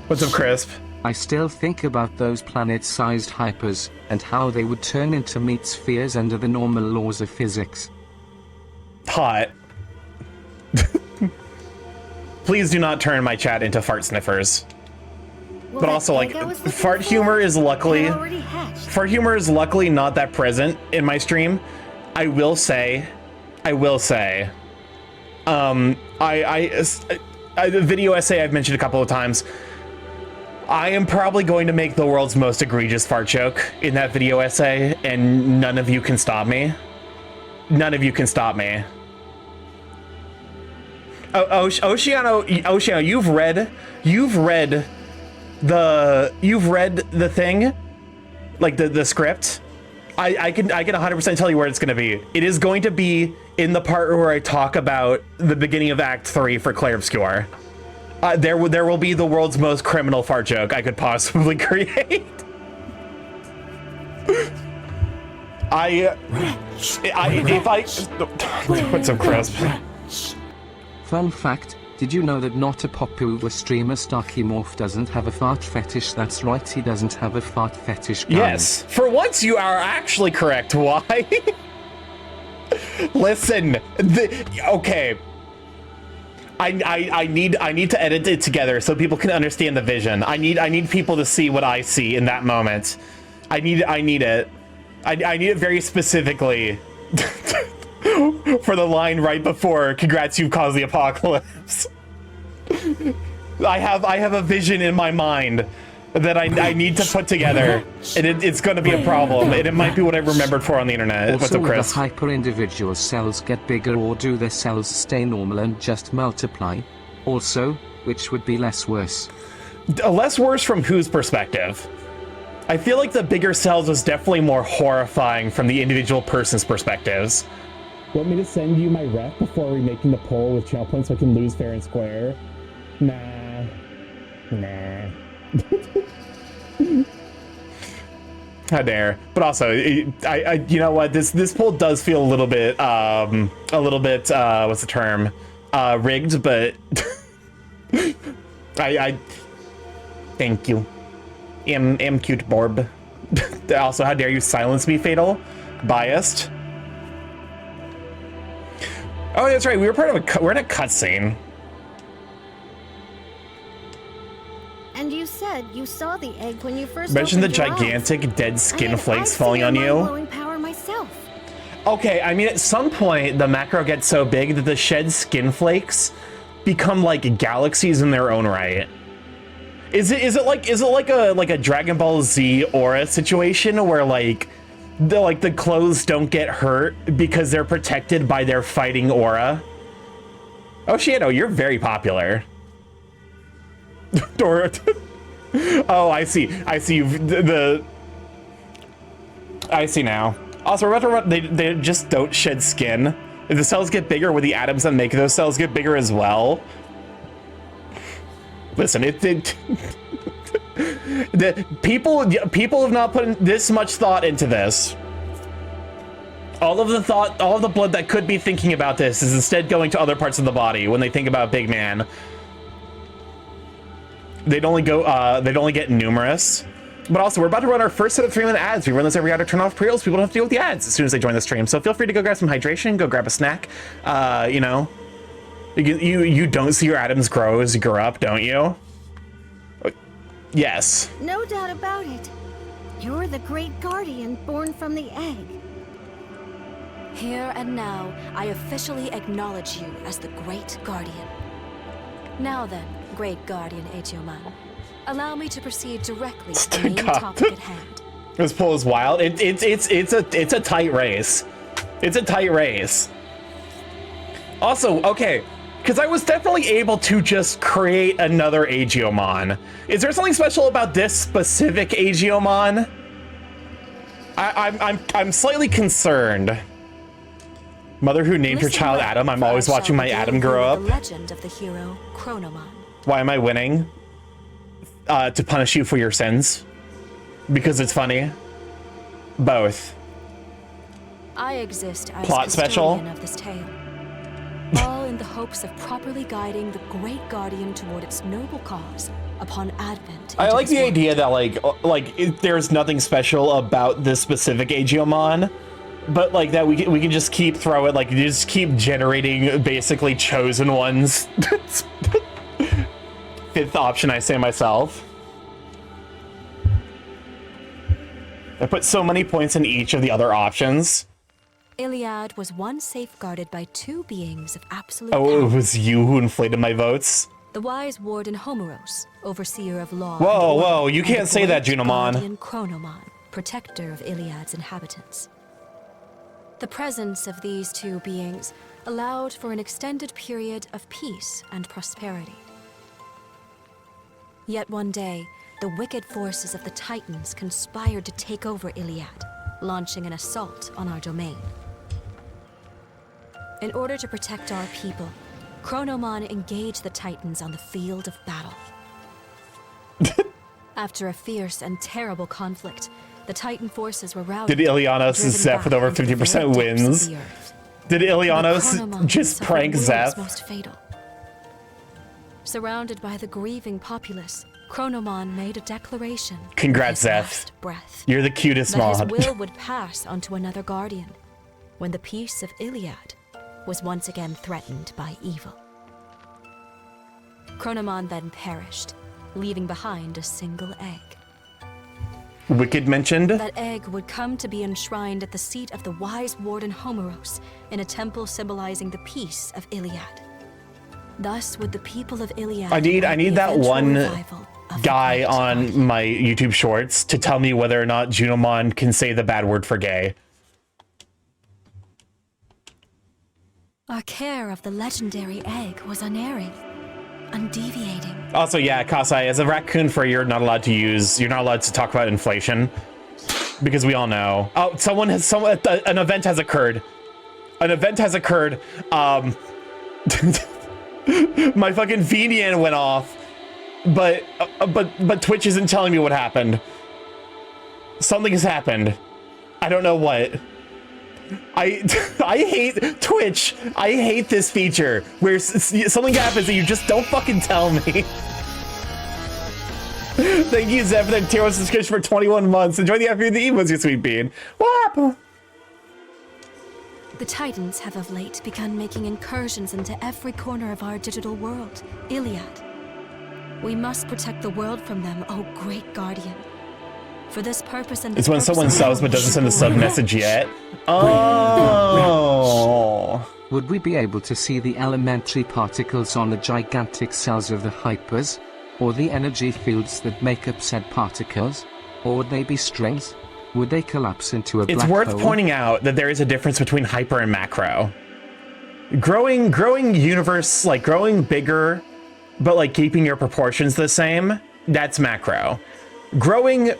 What's up, Crisp? I still think about those planet-sized hypers, and how they would turn into meat spheres under the normal laws of physics. Hot. Please do not turn my chat into fart sniffers. But also, fart humor is luckily not that present in my stream. I will say, the video essay I've mentioned a couple of times, I am probably going to make the world's most egregious fart joke in that video essay, and none of you can stop me. None of you can stop me. Oh, Oceano, you've read the thing, the script. I can 100% tell you where it's going to be. It is going to be in the part where I talk about the beginning of Act 3 for Clair Obscure. There will be the world's most criminal fart joke I could possibly create. What's up, Crisp? Fun fact, did you know that not a popular streamer StarkyMorph doesn't have a fart fetish? That's right, he doesn't have a fart fetish, guys. Yes, for once you are actually correct. Why? Listen, okay. I need to edit it together so people can understand the vision. I need people to see what I see in that moment. I need it very specifically for the line right before "Congrats, you've caused the apocalypse." I have a vision in my mind that I need to put together, and it's going to be a problem, and it might be what I remembered for on the internet. Also, what's up, Chris? do the hyper-individual cells get bigger, or do their cells stay normal and just multiply? Also, which would be less worse? Less worse from whose perspective? I feel like the bigger cells is definitely more horrifying from the individual person's perspectives. Want me to send you my rep before remaking the poll with channel points so I can lose fair and square? Nah. How dare. But also, I you know what, this poll does feel a little bit what's the term, rigged, but I thank you. am cute Borb. Also, how dare you silence me, Fatal? Biased. Oh, that's right. We were part of we're in a cutscene. And you said you saw the egg when you first Imagine the opened your eyes. gigantic dead skin flakes I've falling seen on your you. mind-blowing power myself. Okay, I mean, at some point, the macro gets so big that the shed skin flakes become like galaxies in their own right. Is it like a Dragon Ball Z aura situation where like the clothes don't get hurt because they're protected by their fighting aura? Oh shit! Oh, you're very popular. Oh, I see. I see. I see now. Also, we're about to run. They just don't shed skin. If the cells get bigger, would the atoms that make those cells get bigger as well? Listen, the people have not put this much thought into this. All of the blood that could be thinking about this is instead going to other parts of the body when they think about Big Man. They'd only get numerous. But also, we're about to run our first set of 3-minute ads. We run this every hour to turn off pre-rolls. People don't have to deal with the ads as soon as they join the stream. So feel free to go grab some hydration, go grab a snack. You know, you don't see your atoms grow as you grow up, don't you? Yes. No doubt about it. You're the great guardian born from the egg. Here and now, I officially acknowledge you as the Great Guardian. Now then, Great Guardian Aegyoman, allow me to proceed directly to the main topic at hand. This poll is wild. It's a tight race. It's a tight race. Also, okay, because I was definitely able to just create another Aegyoman. Is there something special about this specific Aegyoman? I'm slightly concerned. Mother who named her child Adam. I'm always watching my Adam grow up. The legend of the hero Chronomon. Why am I winning? To punish you for your sins? Because it's funny? Both. I exist as Plot special? custodian of this tale. All in the hopes of properly guiding the Great Guardian toward its noble cause upon advent. I like the world. idea that there's nothing special about this specific Aegyoman, but like that we can just keep throwing, like you just keep generating basically chosen ones. Fifth option, I say myself. I put so many points in each of the other options. Iliad was once safeguarded by two beings of absolute Oh, power. it was you who inflated my votes? The wise warden Homeros, overseer of law. Whoa, and order, whoa, you and can't the say that, great Junomon. guardian Chronomon, protector of Iliad's inhabitants. The presence of these two beings allowed for an extended period of peace and prosperity. Yet one day, the wicked forces of the Titans conspired to take over Iliad, launching an assault on our domain. In order to protect our people, Chronomon engaged the Titans on the field of battle. After a fierce and terrible conflict, the Titan forces were routed. Did Ilianos driven Zeph with back over into the 50% very depths of wins? the earth. Did The Ilianos Chronomon just suffered prank wounds Zeph? most fatal. Surrounded by the grieving populace, Chronomon made a declaration. Congrats, with his Zeph. last breath, You're the cutest that mod. his will would pass onto another guardian when the peace of Iliad was once again threatened by evil. Chronomon then perished, leaving behind a single egg. Wicked mentioned? That egg would come to be enshrined at the seat of the wise warden Homeros in a temple symbolizing the peace of Iliad. Thus would the people of Iliad. I need that eventual one revival of the guy Great on Guardian. my YouTube shorts to tell me whether or not Junomon can say the bad word for gay. Our care of the legendary egg was unerring, undeviating. Also, yeah, Kasai, as a raccoon fur, you're not allowed to talk about inflation. Because we all know. Oh, an event has occurred. An event has occurred. My fucking VNN went off. But Twitch isn't telling me what happened. Something has happened. I don't know what. I hate Twitch. I hate this feature where something happens and you just don't fucking tell me. Thank you, Zeb, for the tier 1 subscription for 21 months. Enjoy the afternoon the evenings, you sweet bean. What? The Titans have of late begun making incursions into every corner of our digital world, Iliad. We must protect the world from them, oh great guardian. For this purpose and it's when someone subs but doesn't send a sub message yet. Oh. Would we be able to see the elementary particles on the gigantic cells of the hypers? Or the energy fields that make up said particles? Or would they be strings? Would they collapse into a black hole? It's worth pointing out that there is a difference between hyper and macro. Growing universe, like growing bigger, but like keeping your proportions the same, that's macro. Growing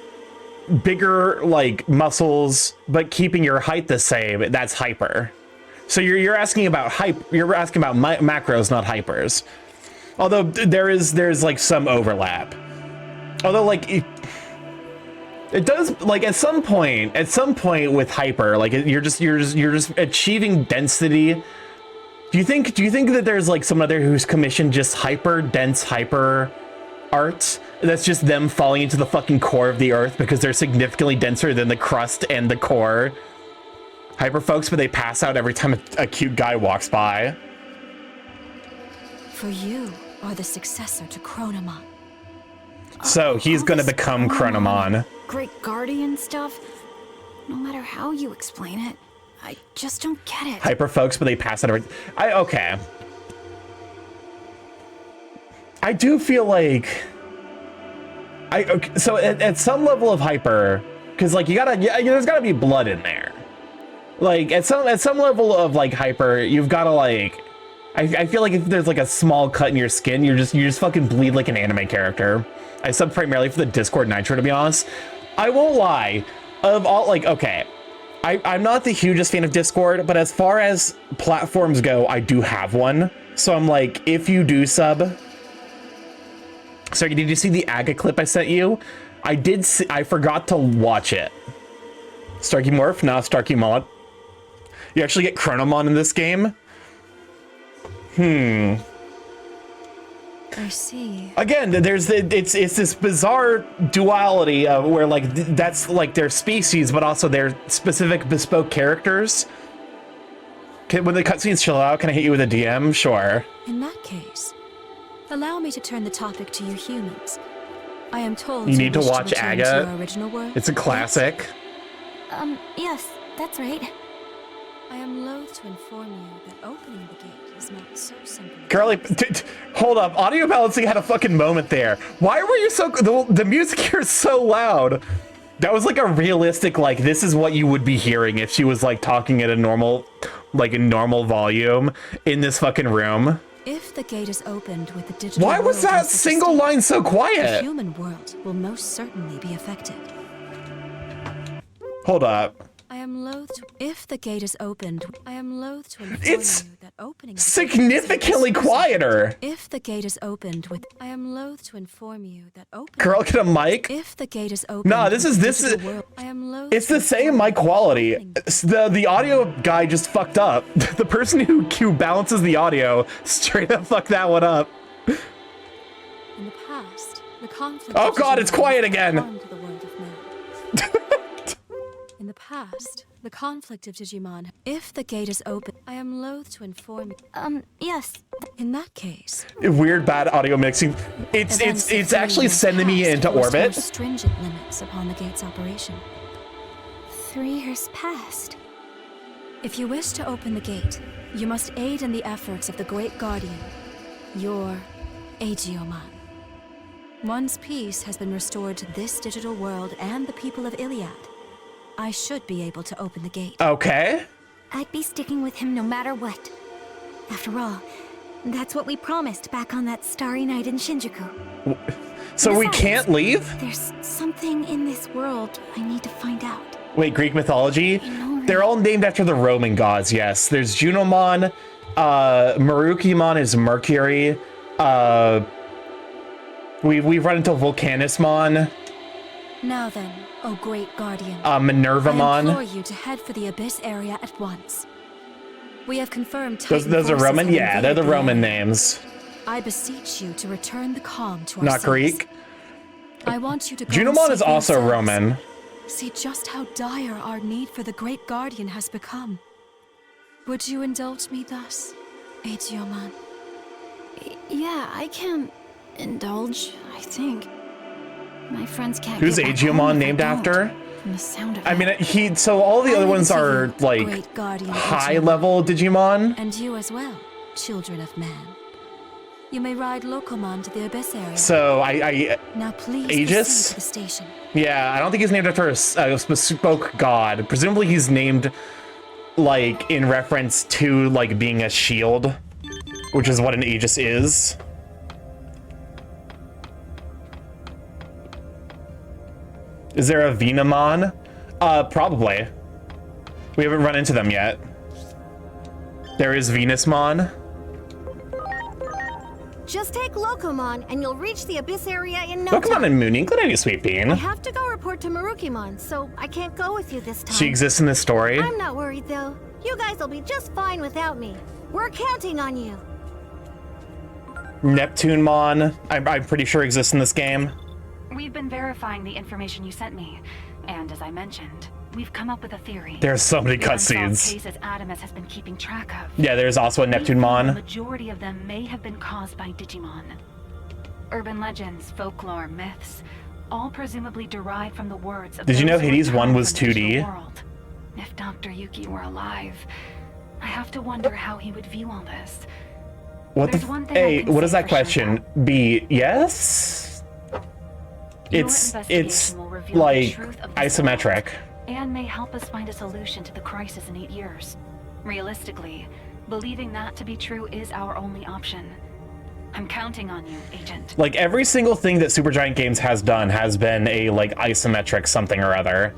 bigger like muscles, but keeping your height the same, that's hyper. So you're asking about you're asking about macros, not hypers. Although there's like some overlap. Although like it does, like at some point with hyper, like you're just achieving density. Do you think that there's like someone out there who's commissioned just hyper dense hyper art that's just them falling into the fucking core of the earth because they're significantly denser than the crust and the core hyper folks, but they pass out every time a cute guy walks by? For you are the successor to Chronomon. So he's gonna become Chronomon. Great guardian stuff. No matter how you explain it, I just don't get it. Hyper folks, but they pass out every... okay. I do feel like... so at some level of hyper, because like there's gotta be blood in there. Like at some level of like hyper, you've gotta like... I feel like if there's like a small cut in your skin, you just fucking bleed like an anime character. I sub primarily for the Discord Nitro, to be honest. I won't lie. Of all, like, okay, I'm not the hugest fan of Discord, but as far as platforms go, I do have one. So I'm like, if you do sub... Sorry, did you see the Aga clip I sent you? I did see, I forgot to watch it. StarkyMorph, not StarkyMon. You actually get Chronomon in this game? I see. Again, there's it's this bizarre duality of where like that's like their species, but also their specific bespoke characters. When the cutscenes chill out, can I hit you with a DM? Sure. In that case, allow me to turn the topic to you humans. I am told you need to watch return to Aga. your original world. It's a classic. Yes, that's right. I am loath to inform you that opening the gate is not so simple. Girlie, hold up. Audio balancing had a fucking moment there. Why were you so... The music here is so loud. That was like a realistic, like, this is what you would be hearing if she was like talking at a normal, like a normal volume in this fucking room. If the gate is opened with the digital Why was world that as the single state, line so the quiet? human world will most certainly be affected. Hold up. I am loath to... If the gate is opened, I am loath to inform It's you that opening... significantly quieter. If the gate is opened with... I am loath to inform you that opening... Girl, get a mic. If the gate is opened... Nah, this is... World, I am loath It's the same mic quality. The audio guy just fucked up. The person who balances the audio straight up fucked that one up. In the past, the conflict... Oh god, it's quiet again. In the past, the conflict of Digimon. If the gate is open, I am loath to inform you. Yes. In that case, Weird bad audio mixing. It's actually sending me into orbit. Stringent limits upon the gate's operation. 3 years passed. If you wish to open the gate, you must aid in the efforts of the Great Guardian, your Aegeomon. Once peace has been restored to this digital world and the people of Iliad, I should be able to open the gate. Okay. I'd be sticking with him no matter what. After all, that's what we promised back on that starry night in Shinjuku. So we Besides, can't leave? There's something in this world I need to find out. Wait, Greek mythology? They're all named after the Roman gods, yes. There's Junomon, Marukimon is Mercury, we've run into Vulcanismon. Now then, O Great Guardian, Minervamon. I implore you to head for the Abyss area at once. We have confirmed Those are Roman? Yeah, they're the Roman names. I beseech you to return the calm to our Not souls. Greek. I want you to go Junimon and is see for also yourselves. Roman. See just how dire our need for the Great Guardian has become. Would you indulge me thus, Aegyoman? Yeah, I can indulge, I think. My friends can't. Who's get back home Aegyoman if I named don't. after? From the sound of I it. mean, so all the other ones to are you, like Great Guardian high Aegyoman. level Digimon. And you as well, children of man. You may ride Locomon to the Abyss area. So I Now please Aegis? proceed to the station. yeah, I don't think he's named after a bespoke god. Presumably he's named like in reference to like being a shield, which is what an Aegis is. Is there a Venamon? Probably. We haven't run into them yet. There is Venusmon. Just take Locomon and you'll reach the Abyss area in no Locomon time. and Mooning, good idea, Sweet Bean. I have to go report to Marukimon, so I can't go with you this time. She exists in this story. I'm not worried though. You guys will be just fine without me. We're counting on you. Neptunemon, I'm pretty sure exists in this game. We've been verifying the information you sent me, and as I mentioned, we've come up with a theory. There's so many The unsolved cutscenes. cases Adamus has been keeping track of. Yeah, there's also a We think Neptunemon. The majority of them may have been caused by Digimon. Urban legends, folklore, myths, all presumably derived from the words of Did you those know who Hades 1 returned was from the 2D? digital world. If Dr. Yuki were alive, I have to wonder how he would view all this. What the There's one thing I hey, can what say is that for sure, question? B, yes? Your It's investigation will reveal the like truth of this isometric. world and may help us find a solution to the crisis in 8 years. Realistically, believing that to be true is our only option. I'm counting on you, Agent. Like every single thing that Supergiant Games has done has been a like isometric something or other.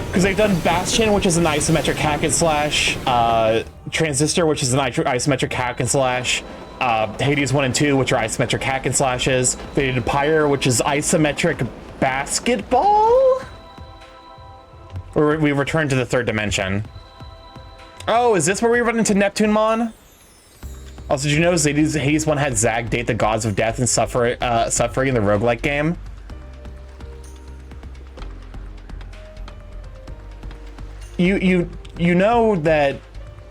Because they've done Bastion, which is an isometric hack and slash, Transistor, which is an isometric hack and slash, Hades 1 and 2, which are isometric hack and slashes. They did Pyre, which is isometric basketball? Or we returned to the third dimension. Oh, is this where we run into Neptunemon? Also, did you notice Hades 1 had Zag date the gods of death and suffering in the roguelike game? You know that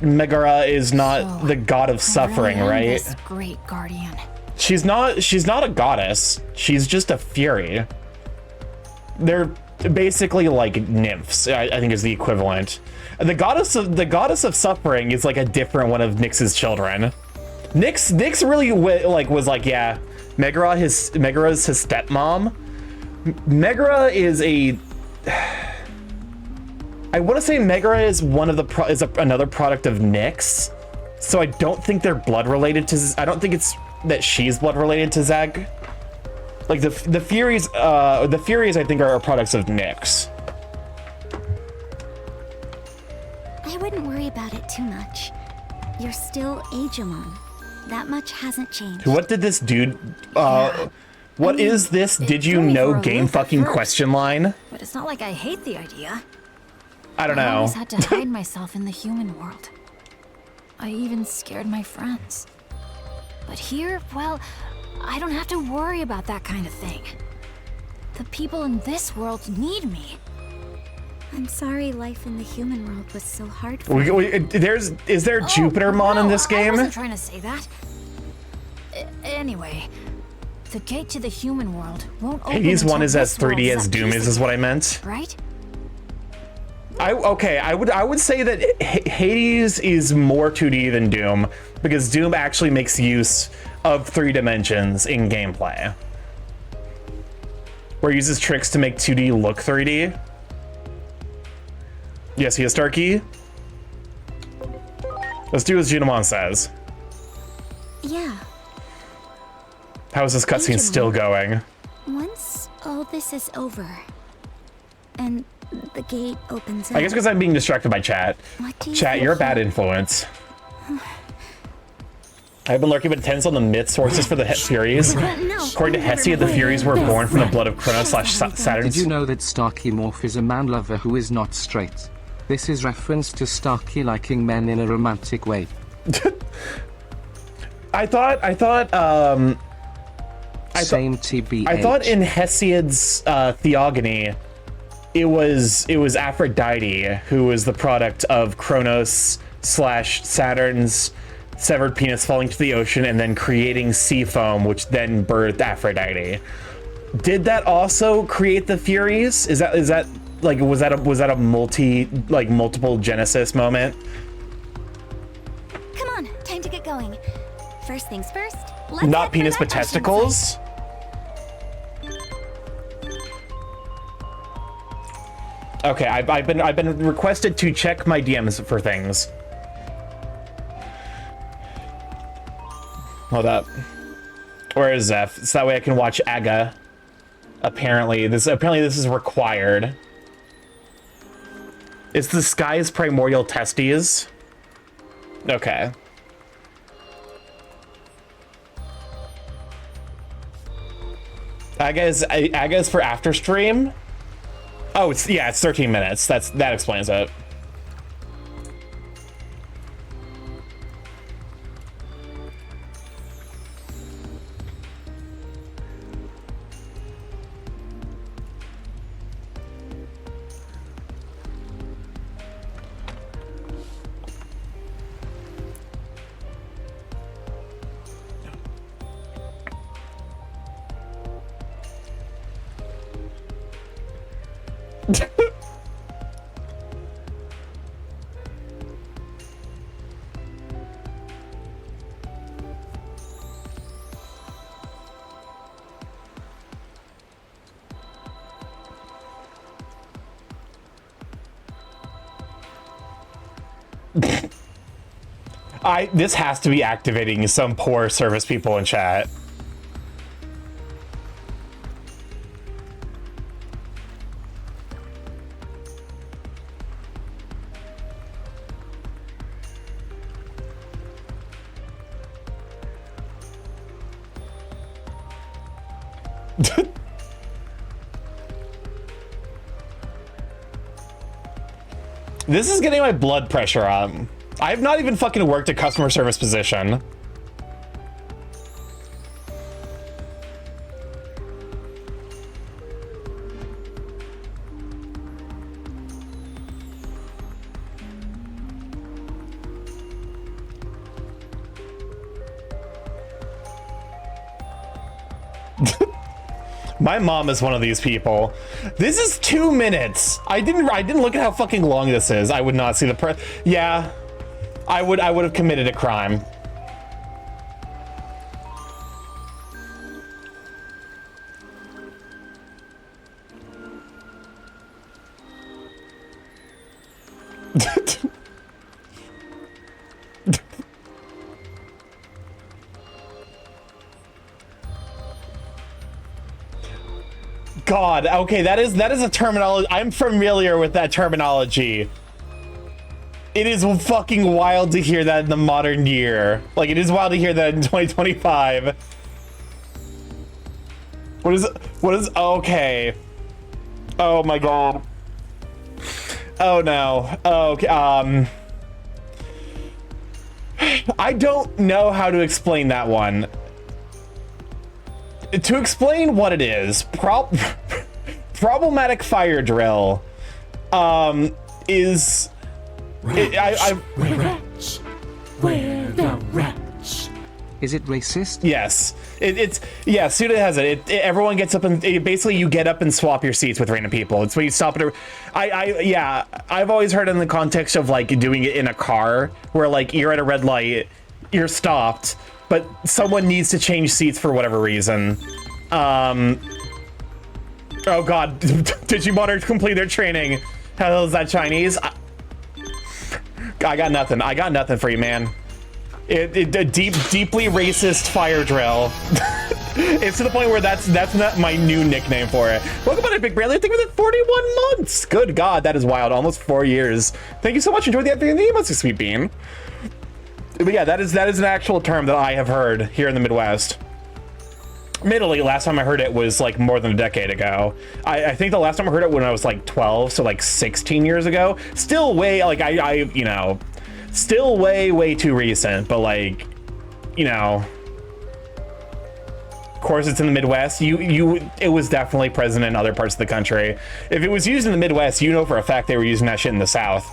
Megara is not the god of suffering, right? This great guardian. She's not a goddess. She's just a fury. They're basically like nymphs, I think is the equivalent. The goddess of suffering is like a different one of Nyx's children. Nyx really was like, yeah, Megara's his stepmom. Megara is a I want to say Megara is one of the another product of Nyx, so I don't think they're blood related to. I don't think it's that she's blood related to Zag. Like the Furies, I think are products of Nyx. I wouldn't worry about it too much. You're still Aegyoman. That much hasn't changed. What did this dude? What is this? Did you threw me know for a game loop at fucking first. question line? But it's not like I hate the idea. I don't I know. always had to hide myself in the human world. I even scared my friends. But here, well, I don't have to worry about that kind of thing. The people in this world need me. I'm sorry life in the human world was so hard for you. Is there Jupitermon in this I game? wasn't trying to say that. Anyway, the gate to the human world won't open Hades until 1 is as this world 3D as at Doom peace is what I again, meant. right? I would say that Hades is more 2D than Doom because Doom actually makes use of 3 dimensions in gameplay, where it uses tricks to make 2D look 3D. Yes, he is Starky. Let's do as Junimon says. Yeah. How is this cutscene still going? Once all this is over, and the gate opens up. I guess because I'm being distracted by chat. What do you Chat, think you're a bad influence. I've been lurking but tens on the myth sources for the Furies. No. According to Hestia, the Furies were born from the blood of Kronos/Saturn. Did you know that StarkyMorph is a man lover who is not straight? This is reference to Starky liking men in a romantic way. I thought Same TBH. I thought in Hesiod's theogony, it was Aphrodite who was the product of Kronos / Saturn's severed penis falling to the ocean and then creating sea foam, which then birthed Aphrodite. Did that also create the Furies? Is that like was that a multiple Genesis moment? Come on, time to get going. First things first. Let's Not penis but testicles. Okay, I've been requested to check my DMs for things. Hold up. Where is Zeph? So that way I can watch Aga. Apparently this is required. It's the sky's primordial testes. Okay. Aga is for after stream. Oh, it's 13 minutes. That explains it. This has to be activating some poor service people in chat. This is getting my blood pressure up. I have not even fucking worked a customer service position. My mom is one of these people. This is 2 minutes. I didn't look at how fucking long this is. I would not see the yeah. I would have committed a crime. God, okay, that is a terminology. I'm familiar with that terminology. It is fucking wild to hear that in the modern year. Like, it is wild to hear that in 2025. What is, okay. Oh my God. Oh no. Okay, I don't know how to explain that one. To explain what it is, problematic fire drill, is... Where the rats? Is it racist? Yes. Yeah, Suda has it. Everyone gets up and basically you get up and swap your seats with random people. It's when you stop at yeah, I've always heard in the context of like doing it in a car where like you're at a red light, you're stopped, but someone needs to change seats for whatever reason. Oh God, Digimon complete their training. How the hell is that Chinese? I got nothing. I got nothing for you, man. A deeply racist fire drill. It's to the point where that's not my new nickname for it. Welcome on, Big Bradley. I think it was 41 months. Good God, that is wild. Almost 4 years. Thank you so much. Enjoy the emotes, Sweet Bean. But yeah, that is an actual term that I have heard here in the Midwest. Admittedly, last time I heard it was like more than a decade ago. I think the last time I heard it when I was like 12, so like 16 years ago. Still way, like you know, still way too recent, but like, you know, course it's in the Midwest. It was definitely present in other parts of the country. If it was used in the Midwest, you know for a fact they were using that shit in the South.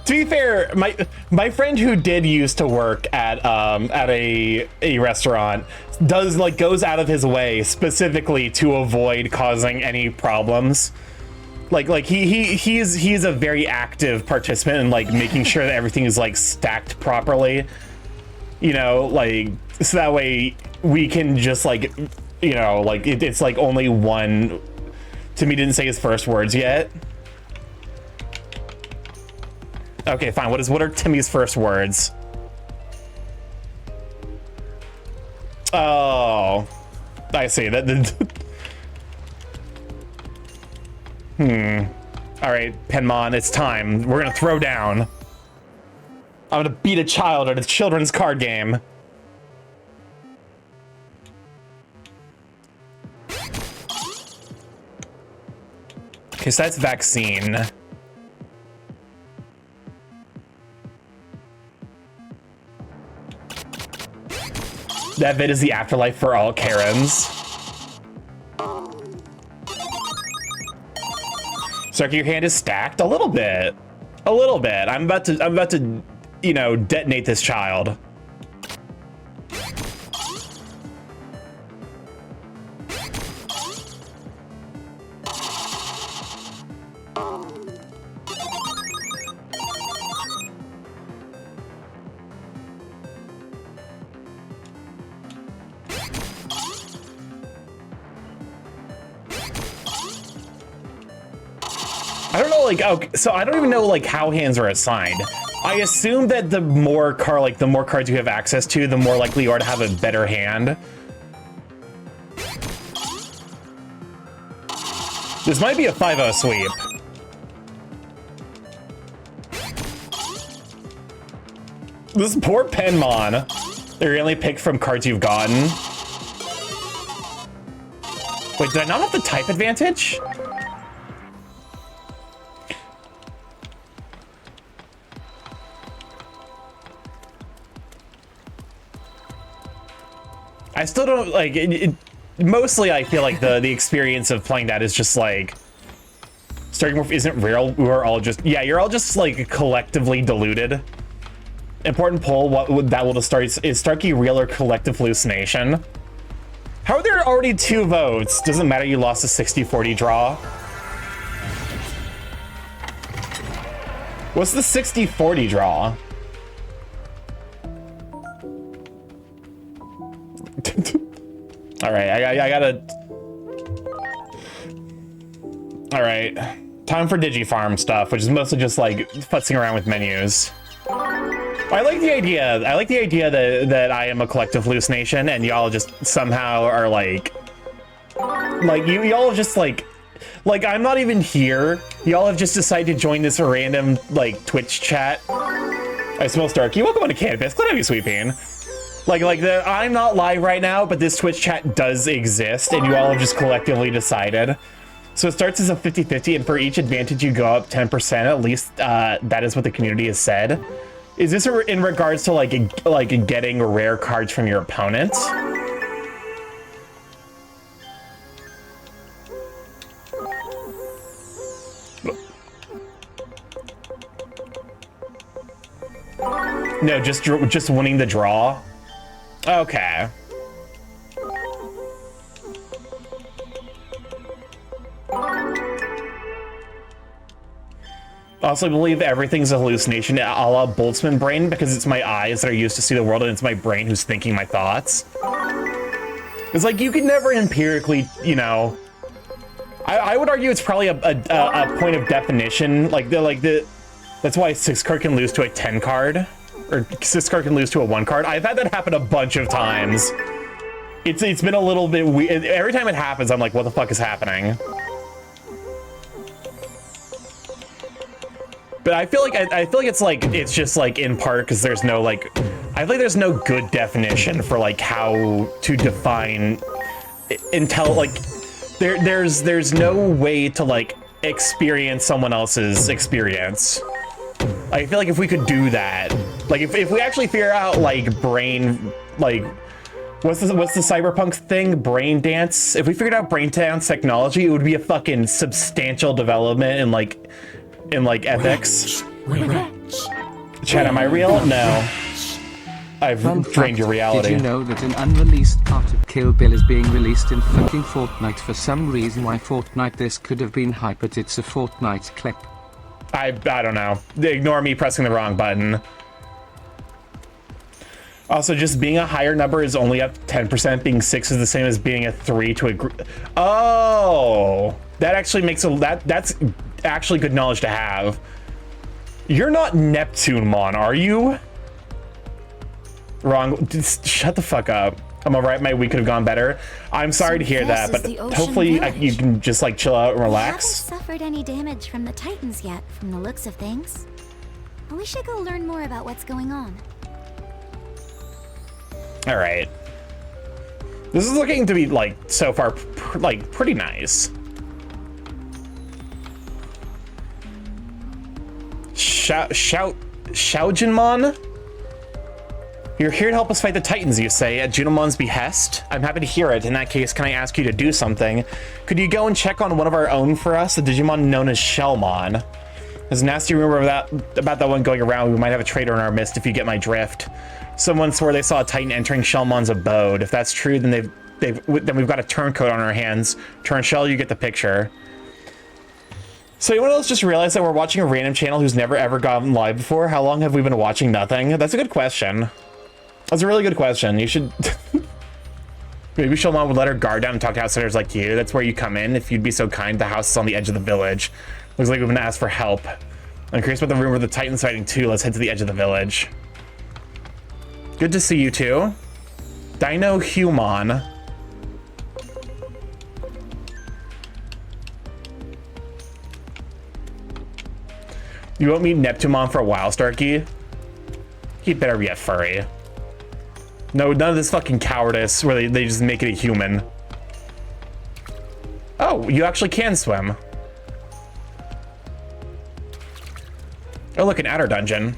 To be fair, my friend who did used to work at a restaurant goes out of his way specifically to avoid causing any problems. He's a very active participant in like making sure that everything is like stacked properly. You know, like so that way we can just like, you know, like it's like only one. Timmy didn't say his first words yet. Okay, fine. What are Timmy's first words? Oh, I see that. All right, Penmon, it's time. We're gonna throw down. I'm gonna beat a child at a children's card game. Okay, so that's vaccine. That vid is the afterlife for all Karens. Starky, your hand is stacked a little bit. A little bit. I'm about to, you know, detonate this child. I don't know, like, okay, so I don't even know like how hands are assigned. I assume that the more cards you have access to, the more likely you are to have a better hand. This might be a 5-0 sweep. This poor Penmon. They only pick from cards you've gotten. Wait, did I not have the type advantage? I still don't like it. Mostly, I feel like the experience of playing that is just like StarkyMorph isn't real. We're all just you're all just like collectively deluded. Important poll: what that will start is Starky real or collective hallucination? How are there already 2 votes? Doesn't matter. You lost a 60-40 draw. What's the 60-40 draw? All right, I gotta. All right, time for Digifarm stuff, which is mostly just like futzing around with menus. I like the idea. I like the idea that I am a collective hallucination, and y'all just somehow are like y'all just like I'm not even here. Y'all have just decided to join this random like Twitch chat. I smell Starky. Welcome to Canvas. Glad to have you, sweeping. I'm not live right now, but this Twitch chat does exist, and you all have just collectively decided. So it starts as a 50-50, and for each advantage you go up 10%, at least that is what the community has said. Is this in regards to like getting rare cards from your opponent? No, just winning the draw. Okay. Also, I believe everything's a hallucination a la Boltzmann brain because it's my eyes that are used to see the world and it's my brain who's thinking my thoughts. It's like you can never empirically, you know. I would argue it's probably a point of definition. That's why 6 card can lose to a 10 card. Or 6 card can lose to a 1 card. I've had that happen a bunch of times. It's been a little bit weird. Every time it happens, I'm like, what the fuck is happening? But I feel like it's just like in part because there's no like, I feel like there's no good definition for like how to define there's no way to like experience someone else's experience. I feel like if we could do that, like if we actually figure out like brain, like what's the cyberpunk thing, brain dance, if we figured out brain dance technology, it would be a fucking substantial development in like ethics. Chat, am I real? No, I've drained your reality. Did you know that an unreleased part of Kill Bill is being released in fucking Fortnite for some reason? Why Fortnite? This could have been hype, but it's a Fortnite clip. I don't know. Ignore me pressing the wrong button. Also, just being a higher number is only up 10%. Being 6 is the same as being a 3 to a group. Oh, that actually makes that's actually good knowledge to have. You're not Neptunemon, are you? Wrong. Just shut the fuck up. I'm alright. My week could have gone better. I'm sorry to hear that, but hopefully you can just like chill out and relax. We haven't suffered any damage from the Titans yet, from the looks of things. We should go learn more about what's going on. All right. This is looking to be like so far like pretty nice. Shaojinmon? You're here to help us fight the Titans, you say, at Junomon's behest? I'm happy to hear it. In that case, can I ask you to do something? Could you go and check on one of our own for us, the Digimon known as Shellmon? There's a nasty rumor about that one going around. We might have a traitor in our midst, if you get my drift. Someone swore they saw a Titan entering Shellmon's abode. If that's true, then then we've got a turncoat on our hands. Turn Shell, you get the picture. So anyone else just realized that we're watching a random channel who's never ever gone live before? How long have we been watching nothing? That's a good question. That's a really good question. You should... Maybe Shellmon would let her guard down and talk to outsiders like you. That's where you come in. If you'd be so kind, the house is on the edge of the village. Looks like we've been asked for help. I'm curious about the rumor of the Titans fighting too. Let's head to the edge of the village. Good to see you too. Dino Human. You won't meet Neptunemon for a while, Starky? He better be a furry. No, none of this fucking cowardice where they just make it a human. Oh, you actually can swim. Oh, look, an outer dungeon.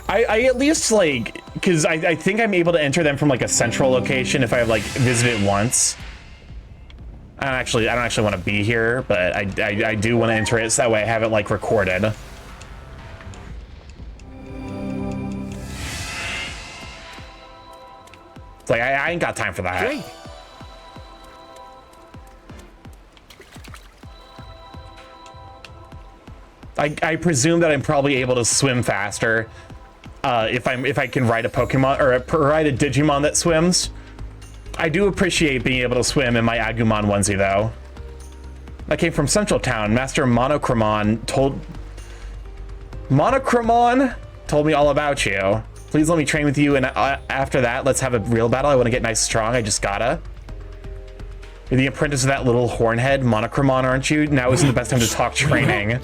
I at least, like, because I think I'm able to enter them from, like, a central location if I, like, visit it once. I don't actually want to be here, but I do want to enter it so that way I have it, like, recorded. It's like, I ain't got time for that. Great. I presume that I'm probably able to swim faster if I can ride a Pokemon or ride a Digimon that swims. I do appreciate being able to swim in my Agumon onesie though. I came from Central Town. Master Monochromon told me all about you. Please let me train with you, and after that, let's have a real battle. I want to get nice and strong. I just gotta. You're the apprentice of that little hornhead, Monochromon, aren't you? Now isn't the best time to talk training.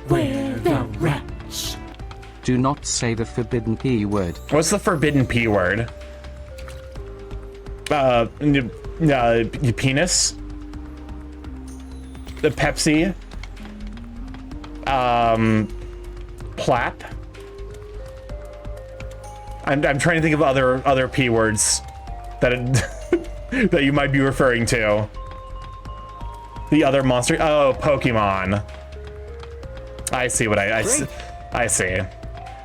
Where the rats? Do not say the forbidden P word. What's the forbidden P word? Your penis? The Pepsi? Plap? I'm trying to think of other P words that that you might be referring to. The other monster. Oh, Pokemon. I see what I see.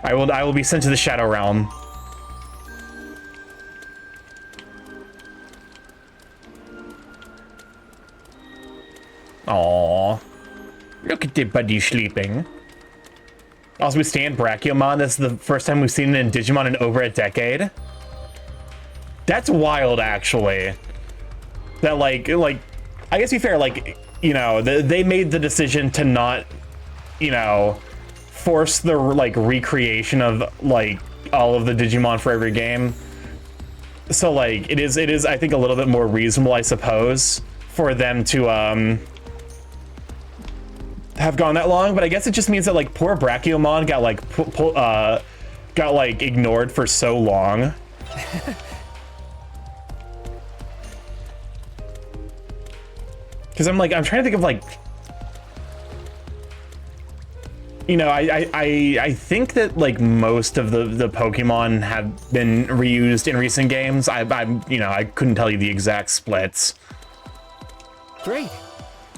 I will be sent to the Shadow Realm. Aww. Look at the buddy sleeping. Also, we stand Brachiomon. This is the first time we've seen it in Digimon in over a decade. That's wild, actually. That, like, I guess to be fair, like, you know, they made the decision to not, you know, force the, like, recreation of, like, all of the Digimon for every game. So, like, it is, I think, a little bit more reasonable, I suppose, for them to, have gone that long, but I guess it just means that like poor Brachiomon got like ignored for so long. Because I'm trying to think of like, you know, I think that like most of the Pokemon have been reused in recent games. You know, I couldn't tell you the exact splits. Great.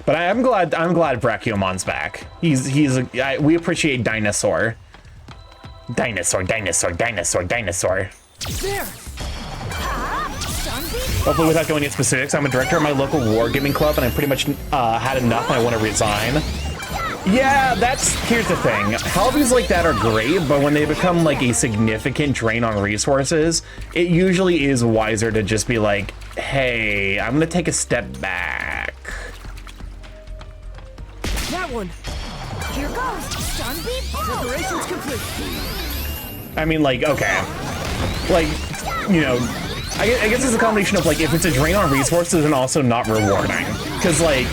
But I'm glad Brachiomon's back. We appreciate Dinosaur. Dinosaur. There. Hopefully without going into specifics, I'm a director of my local wargaming club and I pretty much had enough and I want to resign. Yeah, here's the thing. Hobbies like that are great, but when they become like a significant drain on resources, it usually is wiser to just be like, hey, I'm gonna take a step back. That one. Here goes. Sunbeam blow. Preparations complete. I mean, like, okay. Like, you know, I guess it's a combination of like, if it's a drain on resources and also not rewarding. Because like,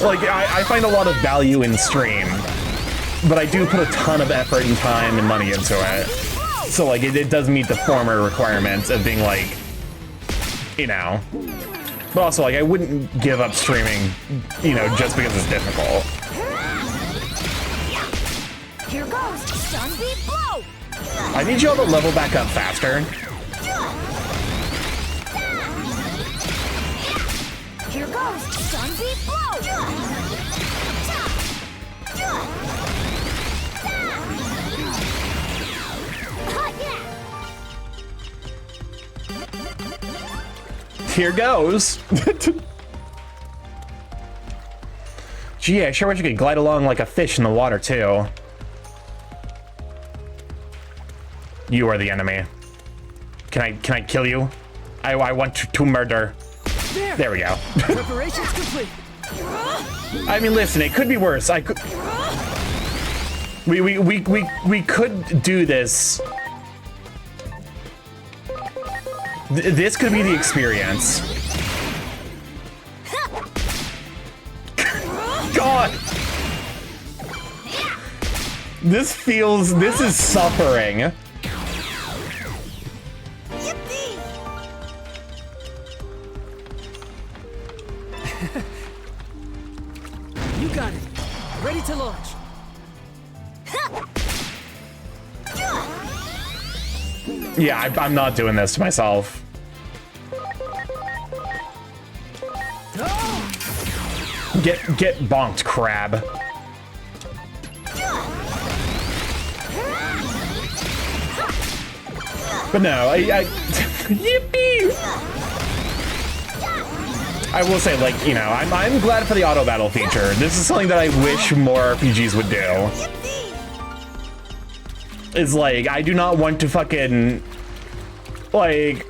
like I find a lot of value in stream, but I do put a ton of effort and time and money into it. So like, it does meet the former requirements of being like, you know, but also like, I wouldn't give up streaming, you know, just because it's difficult. Here goes. Sunbeam blow. I need you all to level back up faster. Here goes. Sunbeam blow. Here goes. Gee, I sure wish I could glide along like a fish in the water too. You are the enemy. Can I kill you? I want to murder. There we go. Preparations complete. I mean, listen, it could be worse. We could do this. This could be the experience. God. This is suffering. You got it. Ready to launch. Yeah, I'm not doing this to myself. Get bonked, crab. But no, I yippee! I will say, like, you know, I'm glad for the auto battle feature. This is something that I wish more RPGs would do. It's like, I do not want to fucking, like,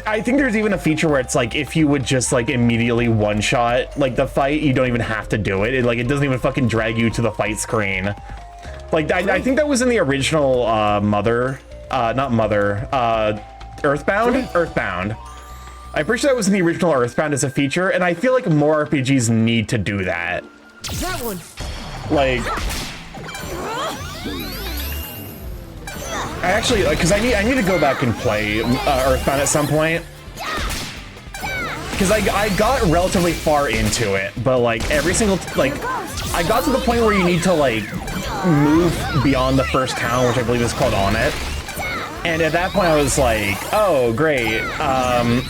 I think there's even a feature where it's like, if you would just like immediately one-shot like the fight, you don't even have to do it. It doesn't even fucking drag you to the fight screen. Like, I think that was in the original Earthbound. I'm pretty sure that was in the original Earthbound as a feature, and I feel like more RPGs need to do that. That one. Like, I actually, because I need to go back and play Earthbound at some point. Because I got relatively far into it, but like every single, like, I got to the point where you need to like move beyond the first town, which I believe is called On It. And at that point I was like, oh great, I'm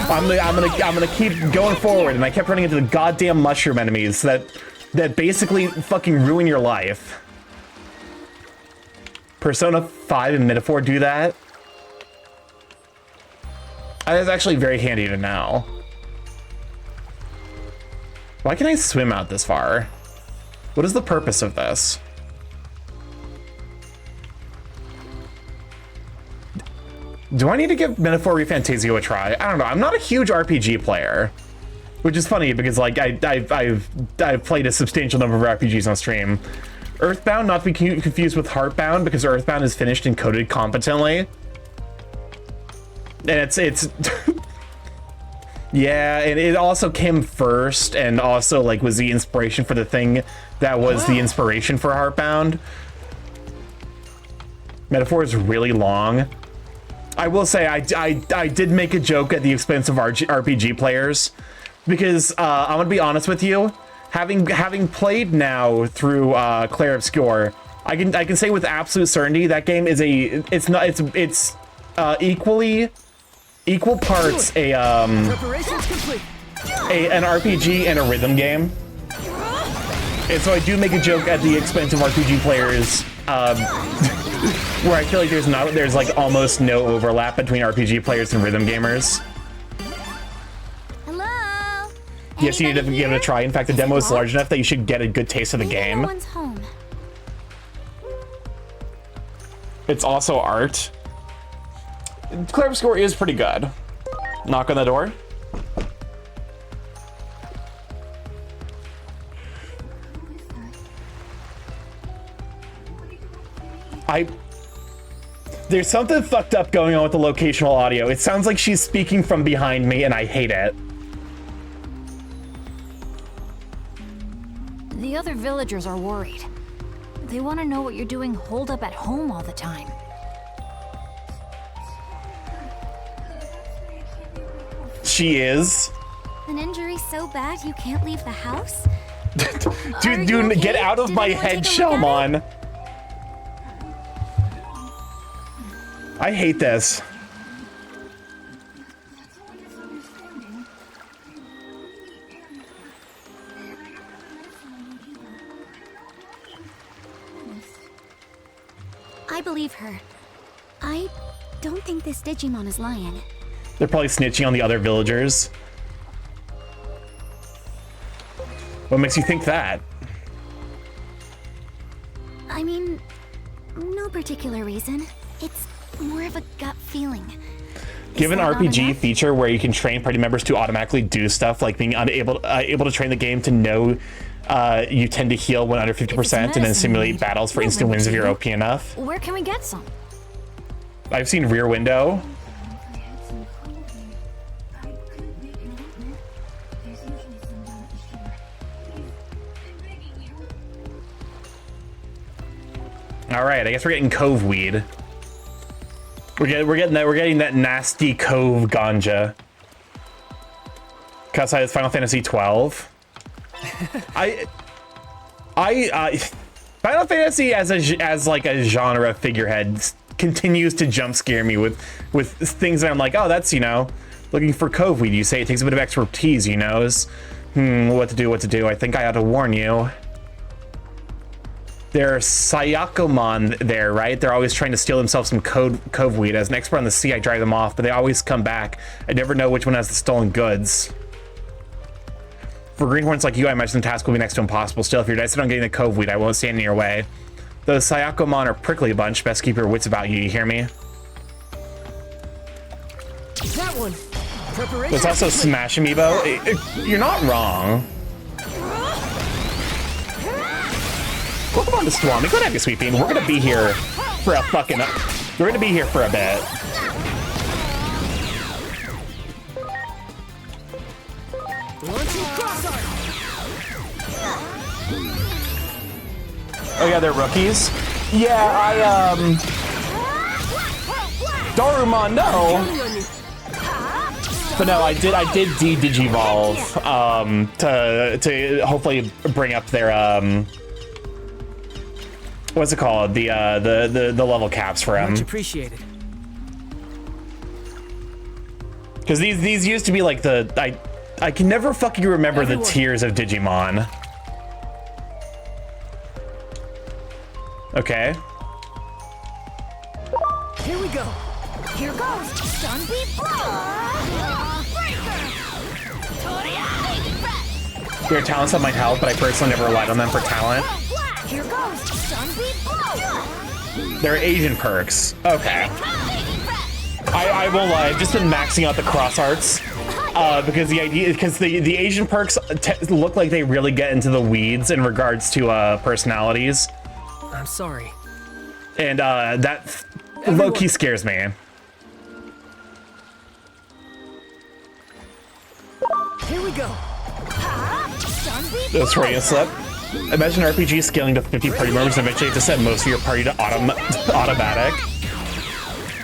gonna keep going forward, and I kept running into the goddamn mushroom enemies that basically fucking ruin your life. Persona 5 and Metaphor do that. That is actually very handy to know. Why can I swim out this far? What is the purpose of this? Do I need to give Metaphor ReFantazio a try? I don't know. I'm not a huge RPG player, which is funny because like I've played a substantial number of RPGs on stream. Earthbound, not to be confused with Heartbound, because Earthbound is finished and coded competently. And it's Yeah, and it also came first, and also like was the inspiration for the thing that was the inspiration for Heartbound. Metaphor is really long. I will say I did make a joke at the expense of RPG players, because I'm gonna be honest with you, having played now through Clair Obscur, I can say with absolute certainty that game is it's equal parts an RPG and a rhythm game. And so I do make a joke at the expense of RPG players, where I feel like there's like almost no overlap between RPG players and rhythm gamers. Hello? Yes, you need to give it a try. In fact, the demo is large enough that you should get a good taste of the game. No one's home. It's also art. Clair Obscur is pretty good. Knock on the door. There's something fucked up going on with the locational audio. It sounds like she's speaking from behind me, and I hate it. The other villagers are worried. They want to know what you're doing holed up at home all the time. She is. An injury so bad you can't leave the house? Dude, get out of my head, Shelmon. I hate this. I believe her. I don't think this Digimon is lying. They're probably snitching on the other villagers. What makes you think that? I mean, no particular reason. It's more of a gut feeling. Give an RPG feature where you can train party members to automatically do stuff, like being able to train the game to know you tend to heal when under 50% and then simulate battles for instant wins if you're OP enough. Where can we get some? I've seen Rear Window. All right, I guess we're getting Cove Weed. We're getting that nasty Cove ganja. Cause it's Final Fantasy 12. Final Fantasy as like a genre figurehead continues to jump scare me with things that I'm like, oh, that's, you know, looking for Cove Weed. You say it takes a bit of expertise, you know, what to do. I think I ought to warn you. There's Sayakomon there, right? They're always trying to steal themselves some Cove Weed. As an expert on the sea, I drive them off, but they always come back. I never know which one has the stolen goods. For greenhorns like you, I imagine the task will be next to impossible. Still, if you're decided on getting the Cove Weed, I won't stand in your way. Those Sayakomon are prickly a bunch. Best keep your wits about you, you hear me? That one. Preparation. There's also Smash Amiibo. You're not wrong. Welcome on to Swami. Go to have you, Sweet Bean. We're gonna be here for a fucking... We're gonna be here for a bit. Oh yeah, they're rookies? Yeah, Darumon, no! But no, I did de-digivolve, to hopefully bring up their, what's it called? The level caps for him. Much appreciated. Because these used to be like I can never fucking remember the tiers of Digimon. Okay. Here we go. Here goes Sunbeam There are talents that might help, but I personally never relied on them for talent. Here goes Sunbeam Blow. They're Asian perks. Okay. I won't lie, I've just been maxing out the cross arts. Because the Asian perks look like they really get into the weeds in regards to personalities. I'm sorry. And that low-key scares me. Here we go. That's Freudian slip. Imagine RPG scaling to 50 party members and eventually you have to set most of your party to automatic.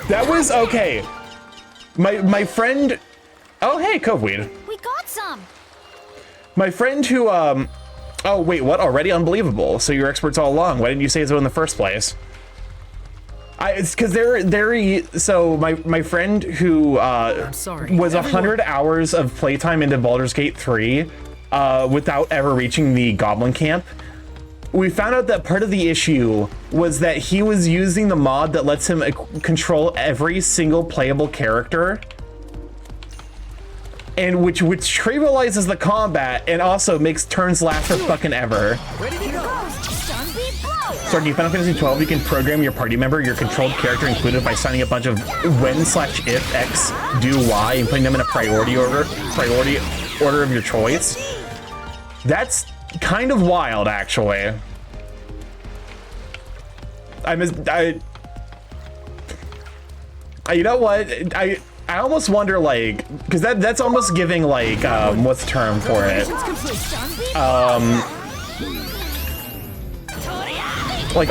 That was okay. My friend... Oh, hey, Coveweed. We got some. My friend who, Oh, wait, what? Already? Unbelievable. So you're experts all along. Why didn't you say so in the first place? It's because so my friend who, was 100 hours of playtime into Baldur's Gate 3, without ever reaching the Goblin Camp. We found out that part of the issue was that he was using the mod that lets him control every single playable character, and which trivializes the combat and also makes turns last for fucking ever. Ready to go. Starky, Final Fantasy 12, you can program your party member, your controlled character included, by signing a bunch of when/if X do Y and putting them in a priority order of your choice. That's kind of wild, actually. You know what? I almost wonder, like, because that's almost giving, like, what's the term for it? Like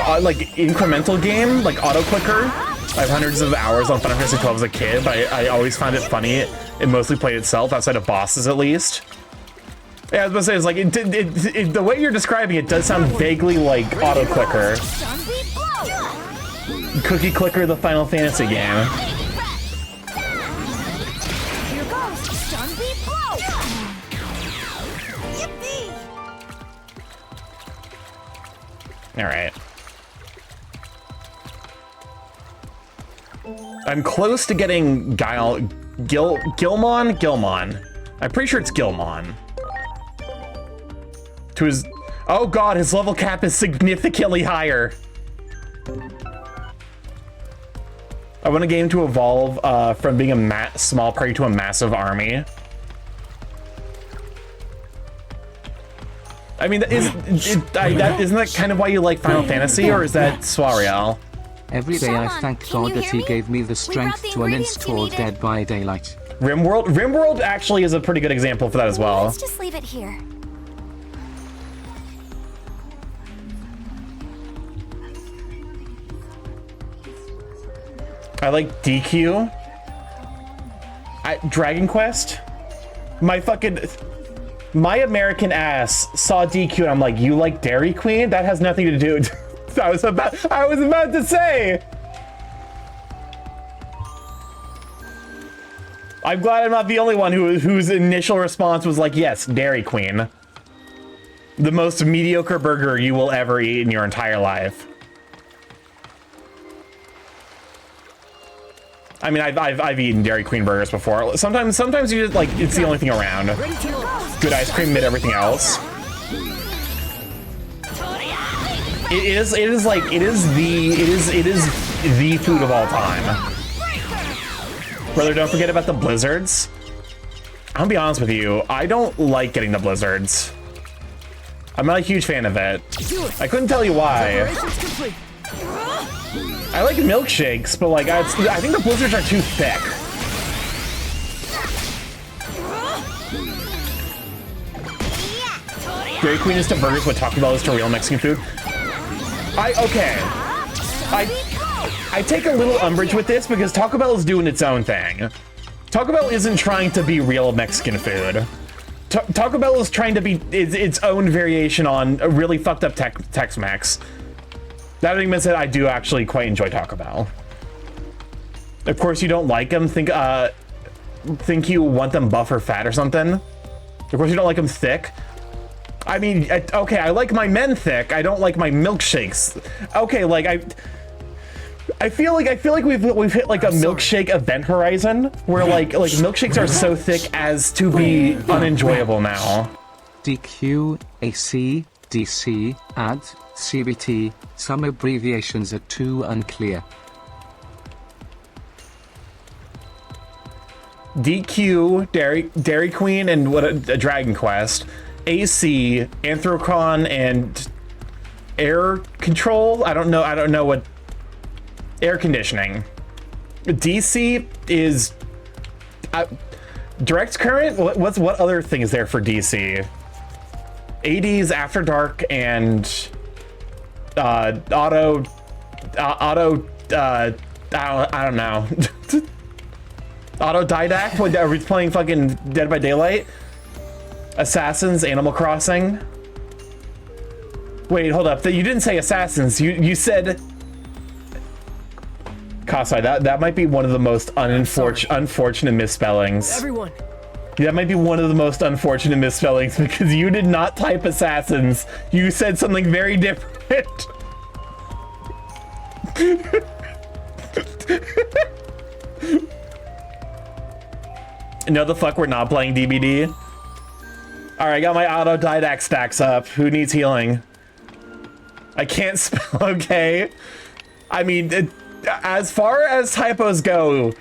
incremental game, like auto clicker. I have hundreds of hours on Final Fantasy 12 as a kid, but I always found it funny. It mostly played itself, outside of bosses at least. Yeah, I was about to say, it's like, the way you're describing it does sound vaguely like auto clicker. Cookie Clicker, the Final Fantasy game. All right. I'm close to getting Gilmon. I'm pretty sure it's Gilmon. To his, oh god, his level cap is significantly higher. I want a game to evolve from being a small party to a massive army. I mean, isn't that kind of why you like Final Fantasy, or is that Swariel? Every day I thank God that he gave me the strength to uninstall Dead by Daylight. Rimworld actually is a pretty good example for that as well. Let's just leave it here. I like DQ. Dragon Quest. My American ass saw DQ and I'm like, you like Dairy Queen? That has nothing to do. I was about to say. I'm glad I'm not the only one whose initial response was like, yes, Dairy Queen. The most mediocre burger you will ever eat in your entire life. I mean, I've eaten Dairy Queen burgers before. Sometimes you just like, it's the only thing around. Good ice cream amid everything else. It is the food of all time. Brother, don't forget about the blizzards. I'm gonna be honest with you, I don't like getting the blizzards. I'm not a huge fan of it. I couldn't tell you why. I like milkshakes, but like I think the blizzards are too thick. Dairy Queen is to burgers what Taco Bell is to real Mexican food. I take a little umbrage with this because Taco Bell is doing its own thing. Taco Bell isn't trying to be real Mexican food. Taco Bell is trying to be its own variation on a really fucked up Tex-Mex. That being said, I do actually quite enjoy Taco Bell. Of course, you don't like them. Think you want them buff or fat or something. Of course, you don't like them thick. I mean, okay, I like my men thick. I don't like my milkshakes. Okay, like I feel like we've hit like a milkshake event horizon where like milkshakes are so thick as to be unenjoyable now. DQ, AC, DC, AD, CBT, some abbreviations are too unclear. DQ, Dairy Queen, and what a Dragon Quest. AC, Anthrocon, and air control. I don't know what air conditioning. DC is Direct current? What other thing is there for DC? ADs, After Dark, and auto. I don't know. Autodidact? What, are we playing fucking Dead by Daylight? Assassins, Animal Crossing. Wait, hold up. You didn't say Assassins. You said. Kasai, that might be one of the most unfortunate misspellings. Everyone. That might be one of the most unfortunate misspellings because you did not type Assassins. You said something very different. No, the fuck, we're not playing DBD. All right, I got my autodidact stacks up. Who needs healing? I can't spell, okay. I mean, as far as typos go,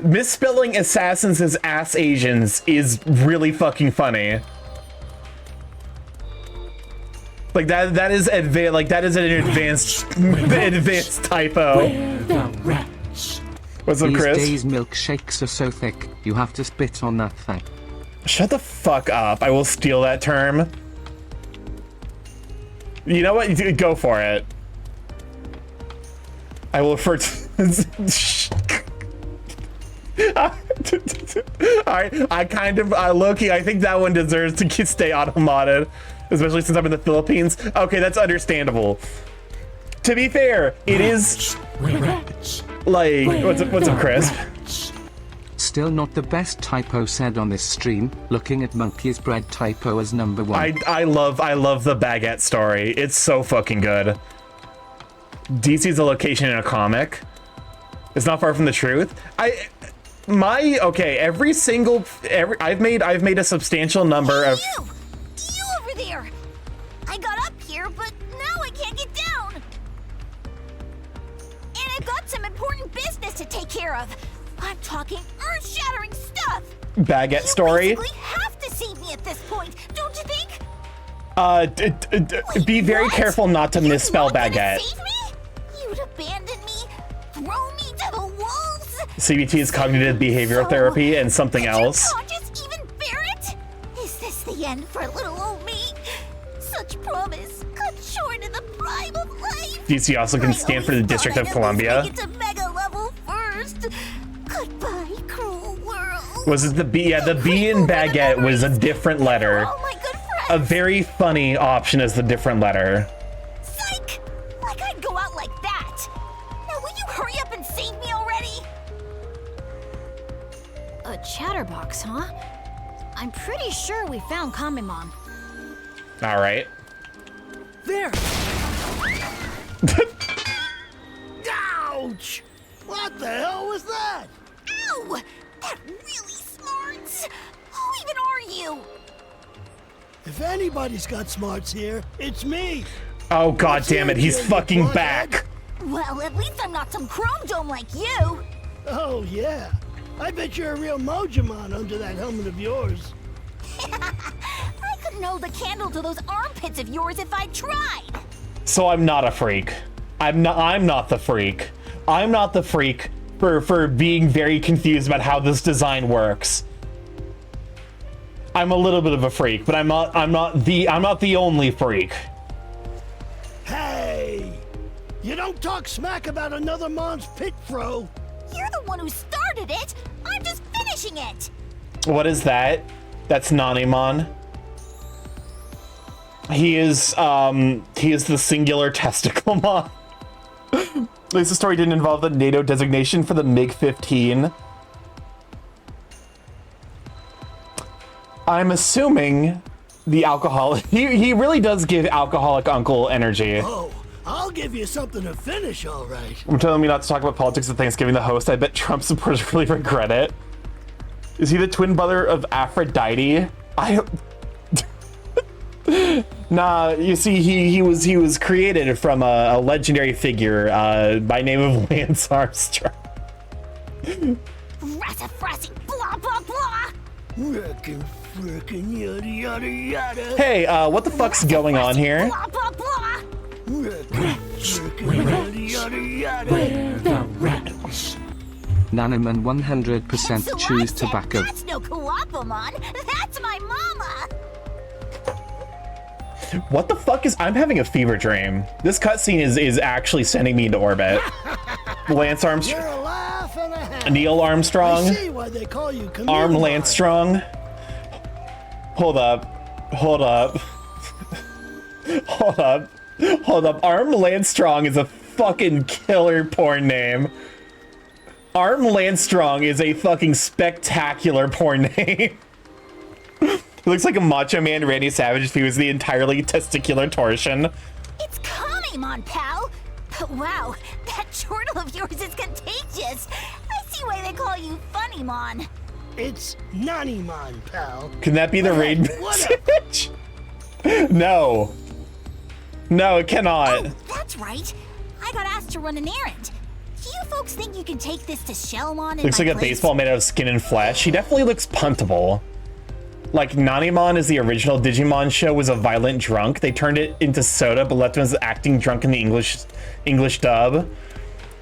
misspelling assassins as ass Asians is really fucking funny. Like that is an advanced typo. What's up, Chris? These days milkshakes are so thick, you have to spit on that thing. Shut the fuck up. I will steal that term. You know what? Go for it. I will refer to... Alright, I kind of... Loki, I think that one deserves to stay auto-modded. Especially since I'm in the Philippines. Okay, that's understandable. To be fair, it is... Like... What's up, Chris? Still not the best typo said on this stream. Looking at Monkey's Bread typo as number 1. I love the baguette story. It's so fucking good. DC's a location in a comic. It's not far from the truth. I've made a substantial number of... You over there! I got up here, but now I can't get down! And I've got some important business to take care of. I'm talking earth-shattering stuff! Baguette story? You basically have to save me at this point, don't you think? Be very careful not to misspell baguette. Save me? You'd abandon me? Throw me to the wolves? CBT is cognitive behavioral therapy and something else. Conscious even bear it? Is this the end for little old me? Such promise cut short in the prime of life. DC also can stand for the District of Columbia. Make it to mega level first. Goodbye, cruel world. Was it the B? Yeah, the B in baguette was a different letter. Oh, my good friend. A very funny option is the different letter. Psych! Like I'd go out like that. Now will you hurry up and save me already? A chatterbox, huh? I'm pretty sure we found Kamimon. All right. There! Ouch! What the hell was that? Ow! That really smarts! Who even are you? If anybody's got smarts here, it's me. Oh god damn it, he's fucking back. Well, at least I'm not some chrome dome like you. Oh yeah. I bet you're a real Mojimon under that helmet of yours. I couldn't hold a candle to those armpits of yours if I tried. So I'm not a freak. I'm not the freak. I'm not the freak for being very confused about how this design works. I'm a little bit of a freak, but I'm not the only freak. Hey! You don't talk smack about another Mon's pit throw. You're the one who started it. I'm just finishing it. What is that? That's Nanimon. He is the singular testicle mon. At least the story didn't involve the NATO designation for the MiG-15. I'm assuming the alcoholic... He really does give alcoholic uncle energy. Oh, I'll give you something to finish, all right. I'm telling me not to talk about politics at Thanksgiving, the host. I bet Trump supporters really regret it. Is he the twin brother of Aphrodite? Nah, you see, he was created from a legendary figure by name of Lance Armstrong. Rassafrassi, blah blah blah. Frickin' yada yada yada. Hey, what the fuck's going on here? Blah blah blah. Frickin' yada yada yada. Where the rats? Nanaman 100% choose tobacco. That's no Koapamon. That's my mama. What the fuck is... I'm having a fever dream. This cutscene is actually sending me into orbit. Lance Armstrong. You're a laugh and a half. Neil Armstrong. I see why they call you Arm Lance Strong. Hold up. Hold up. Hold up. Hold up. Arm Lance Strong is a fucking killer porn name. Arm Lance Strong is a fucking spectacular porn name. He looks like a Macho Man Randy Savage if he was the entirely testicular torsion. It's Kamimon, pal. Wow, that chortle of yours is contagious. I see why they call you Funnymon. It's Nanimon, pal. Can that be the raid message? No. No, it cannot. Oh, that's right. I got asked to run an errand. Do you folks think you can take this to Shellmon? Looks like a baseball made out of skin and flesh. He definitely looks puntable. Like, Nanimon is the original Digimon show was a violent drunk. They turned it into soda, but left him as acting drunk in the English dub.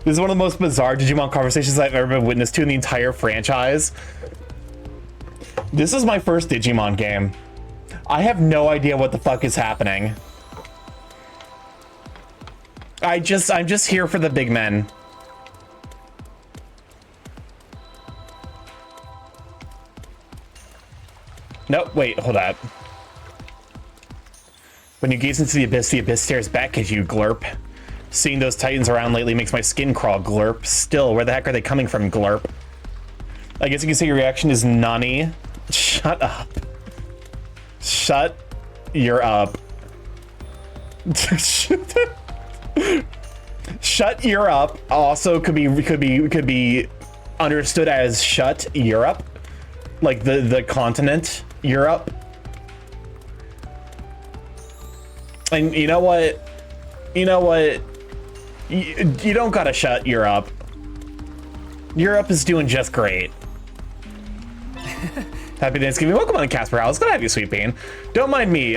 This is one of the most bizarre Digimon conversations I've ever been witness to in the entire franchise. This is my first Digimon game. I have no idea what the fuck is happening. I'm just here for the big men. No, wait, hold up. When you gaze into the abyss stares back at you, glurp. Seeing those titans around lately makes my skin crawl, glurp. Still, where the heck are they coming from, glurp? I guess you can say your reaction is nani. Shut up. Shut your up. Shut your up also could be understood as shut Europe. Like the continent, Europe. And you know what? You know what? You don't gotta shut Europe. Europe is doing just great. Happy Thanksgiving. Welcome on, Casper House. Good to have you, Sweet Bean. Don't mind me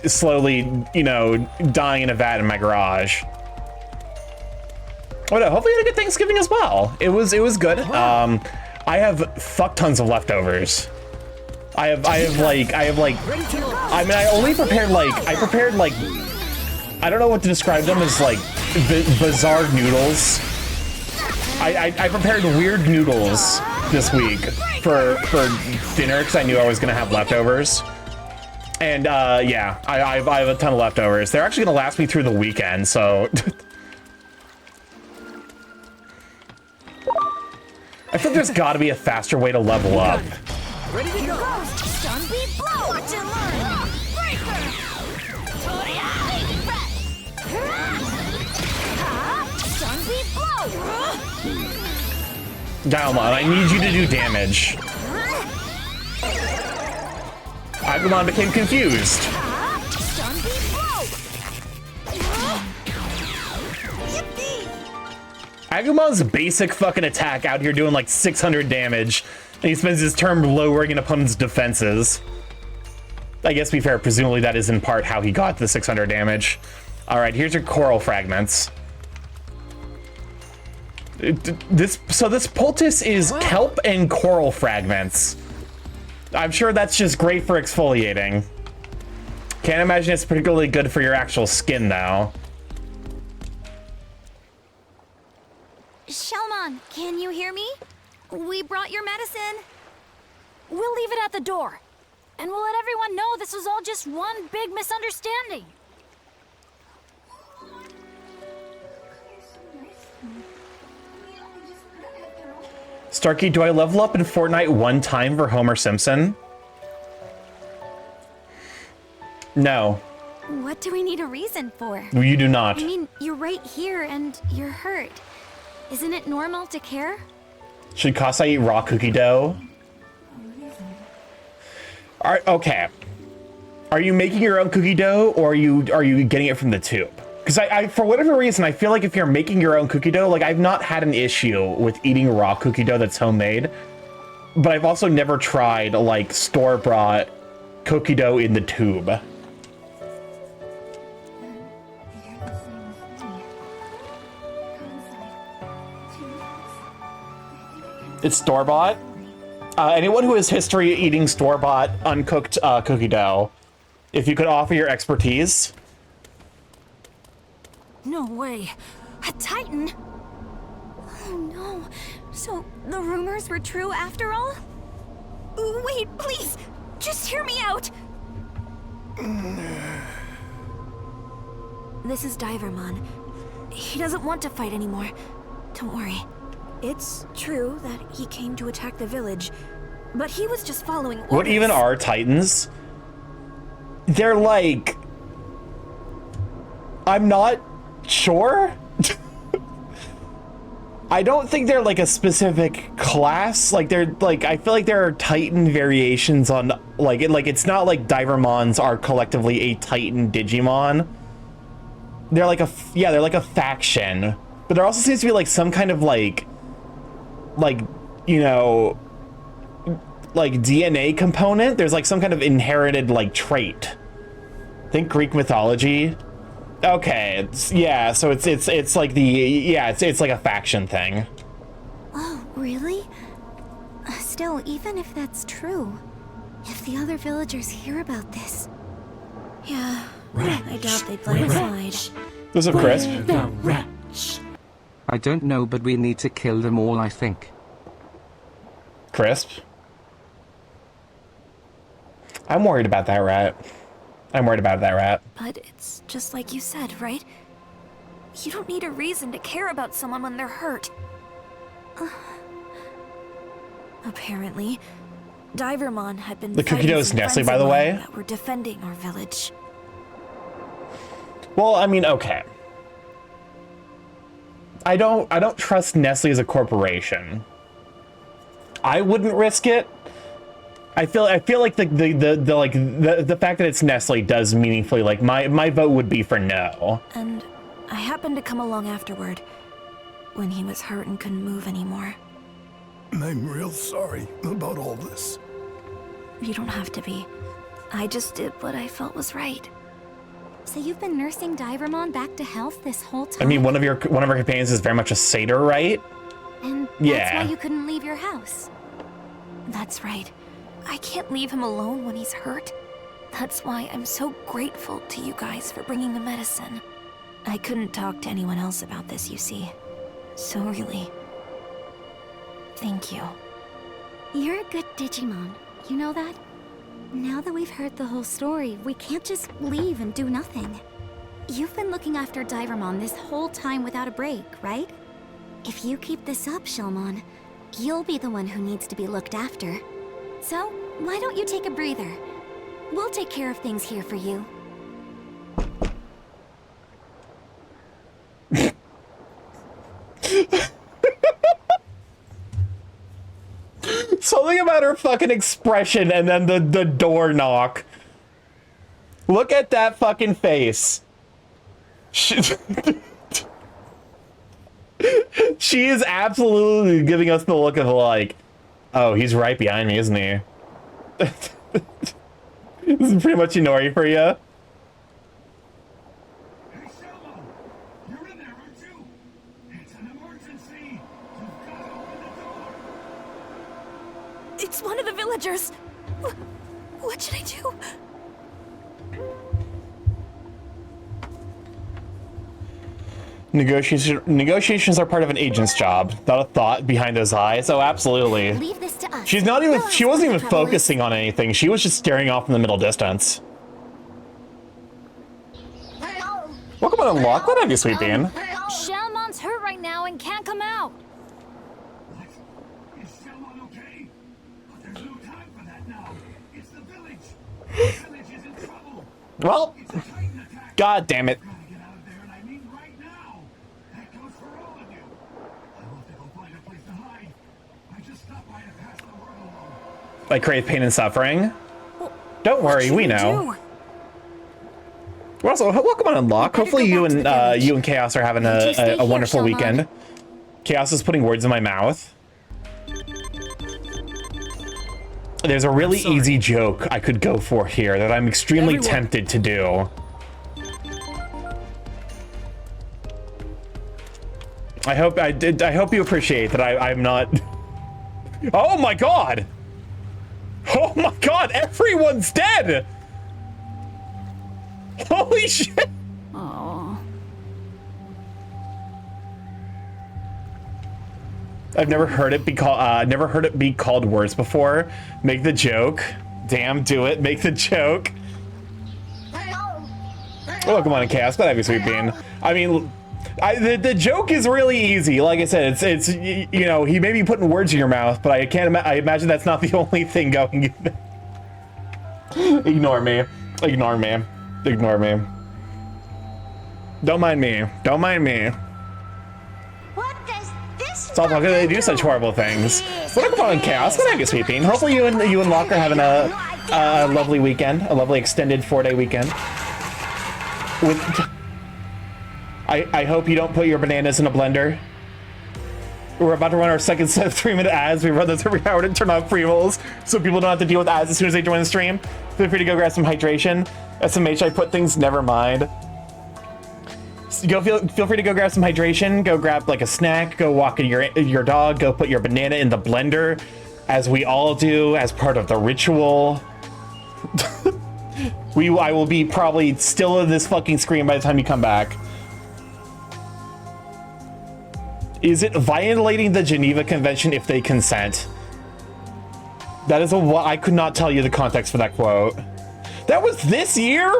slowly, you know, dying in a vat in my garage. Oh no, hopefully you had a good Thanksgiving as well. It was good. I have fuck tons of leftovers. I mean, I prepared like, I don't know what to describe them as, like, bizarre noodles. I prepared weird noodles this week for dinner because I knew I was gonna have leftovers. And yeah, I have a ton of leftovers. They're actually gonna last me through the weekend, so. I think there's gotta be a faster way to level up. Ready to go. Sunbeam blow. Watch and learn. Breaker. Sunbeam blow. Dialmon, I need you to do damage. Agumon became confused. Sunbeam blow. Agumon's basic fucking attack out here doing like 600 damage, and he spends his turn lowering an opponent's defenses. I guess to be fair, presumably that is in part how he got the 600 damage. All right, here's your coral fragments. This poultice is kelp and coral fragments. I'm sure that's just great for exfoliating. Can't imagine it's particularly good for your actual skin though. Shellmon, can you hear me? We brought your medicine. We'll leave it at the door. And we'll let everyone know this was all just one big misunderstanding. Starky, do I level up in Fortnite one time for Homer Simpson? No. What do we need a reason for? You do not. I mean, you're right here and you're hurt. Isn't it normal to care? Should Kasai eat raw cookie dough? Okay. Are you making your own cookie dough, or are you getting it from the tube? Because I for whatever reason, I feel like if you're making your own cookie dough, like I've not had an issue with eating raw cookie dough that's homemade, but I've also never tried like store-bought cookie dough in the tube. It's store-bought. Anyone who has history eating store-bought uncooked cookie dough, if you could offer your expertise. No way. A Titan? Oh no. So the rumors were true after all? Wait, please. Just hear me out. This is Divermon. He doesn't want to fight anymore. Don't worry. It's true that he came to attack the village, but he was just following orders. What even are Titans? They're like... I'm not sure? I don't think they're like a specific class. Like they're like, I feel like there are Titan variations on like it's not like Divermons are collectively a Titan Digimon. They're like they're like a faction, but there also seems to be like some kind of like you know, like DNA component. There's like some kind of inherited like trait. Think Greek mythology. Okay, yeah, so it's like it's like a faction thing. Oh, really? Still, even if that's true, if the other villagers hear about this, yeah, I doubt they'd let it slide. There's a Crisp. I don't know, but we need to kill them all, I think. Crisp. I'm worried about that rat. I'm worried about that rat. But it's just like you said, right? You don't need a reason to care about someone when they're hurt. Apparently, Divermon had been the cookie dough is Nestle, by the way. That were defending our village. Well, I mean, okay. I don't trust Nestle as a corporation. I wouldn't risk it. I feel like the fact that it's Nestle does meaningfully, like my vote would be for no. And I happened to come along afterward when he was hurt and couldn't move anymore. I'm real sorry about all this. You don't have to be. I just did what I felt was right. So you've been nursing Divermon back to health this whole time? I mean, one of our companions is very much a satyr, right? And that's yeah. why you couldn't leave your house. That's right. I can't leave him alone when he's hurt. That's why I'm so grateful to you guys for bringing the medicine. I couldn't talk to anyone else about this, you see. So really, thank you. You're a good Digimon. You know that? Now that we've heard the whole story, we can't just leave and do nothing. You've been looking after Divermon this whole time without a break, right? If you keep this up, Shellmon, you'll be the one who needs to be looked after. So, why don't you take a breather? We'll take care of things here for you. Something about her fucking expression and then the door knock. Look at that fucking face. She is absolutely giving us the look of like, oh, he's right behind me, isn't he? This is pretty much Inori for you. Hey, Selma! You're in there, aren't you? It's an emergency! You've got to open the door! It's one of the villagers! What should I do? Negotiations are part of an agent's job, not a thought behind those eyes. Oh, absolutely. Leave this to us. She wasn't even focusing on anything. She was just staring off in the middle distance. Welcome on Unlock. What have you, sweet bean? Shellmon's hurt right now and can't come out. What? Is Selma okay? But there's no time for that now. It's the village. The village is in trouble. Well, It's a Titan attack. god damn it. Gotta get out of there, and I mean right now. That goes for all of you. I'll have to go find a place to hide. I just stopped by to pass the word along. I crave pain and suffering. Don't worry, we know. We're also welcome on Unlock. Hopefully you and Chaos are having a wonderful weekend. Chaos is putting words in my mouth. There's a really easy joke I could go for here that I'm extremely tempted to do. I hope you appreciate that I'm not Oh my god! Oh my god, everyone's dead! Holy shit! Oh. I've never heard it be called worse before. Make the joke. Damn, do it. Make the joke. Welcome on, Chaos. Glad to have you, Sweet Bean. I mean, the joke is really easy. Like I said, it's you know, he may be putting words in your mouth, but I imagine that's not the only thing going. Ignore me. Ignore me. Ignore me. Don't mind me. Don't mind me. What does this It's awful. How can they do such horrible things? Welcome on, Chaos. Glad to have you, Sweet Bean. Hopefully you and Locke are having a lovely weekend, a lovely extended 4-day weekend. I hope you don't put your bananas in a blender. We're about to run our second set of 3-minute ads. We run those every hour to turn off pre-rolls so people don't have to deal with ads as soon as they join the stream. Feel free to go grab some hydration. SMH, I put things, never mind. Feel free to go grab some hydration. Go grab like a snack. Go walk your dog. Go put your banana in the blender, as we all do as part of the ritual. I will be probably still in this fucking screen by the time you come back. Is it violating the Geneva Convention if they consent? That is I could not tell you the context for that quote. That was this year?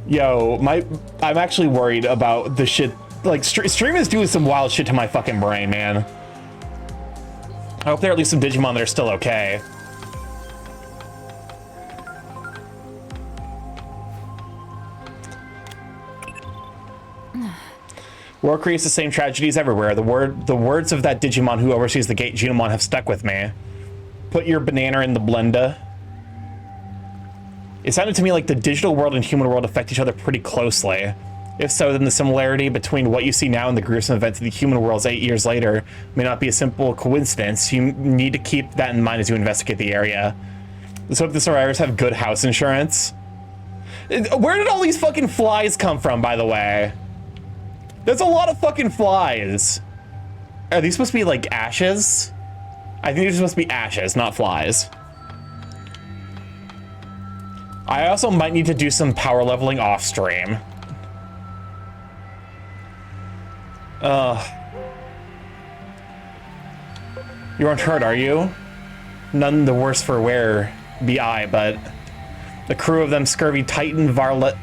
Yo, I'm actually worried about the shit. Like, stream is doing some wild shit to my fucking brain, man. I hope there are at least some Digimon that are still okay. War creates the same tragedies everywhere. The words of that Digimon who oversees the gate Genomon have stuck with me. Put your banana in the blender. It sounded to me like the digital world and human world affect each other pretty closely. If so, then the similarity between what you see now and the gruesome events of the human worlds 8 years later may not be a simple coincidence. You need to keep that in mind as you investigate the area. Let's hope the survivors have good house insurance. Where did all these fucking flies come from, by the way? There's a lot of fucking flies. Are these supposed to be like ashes? I think they're supposed to be ashes, not flies. I also might need to do some power leveling off stream. You aren't hurt, are you? None the worse for wear, BI, but the crew of them scurvy Titan Varlet.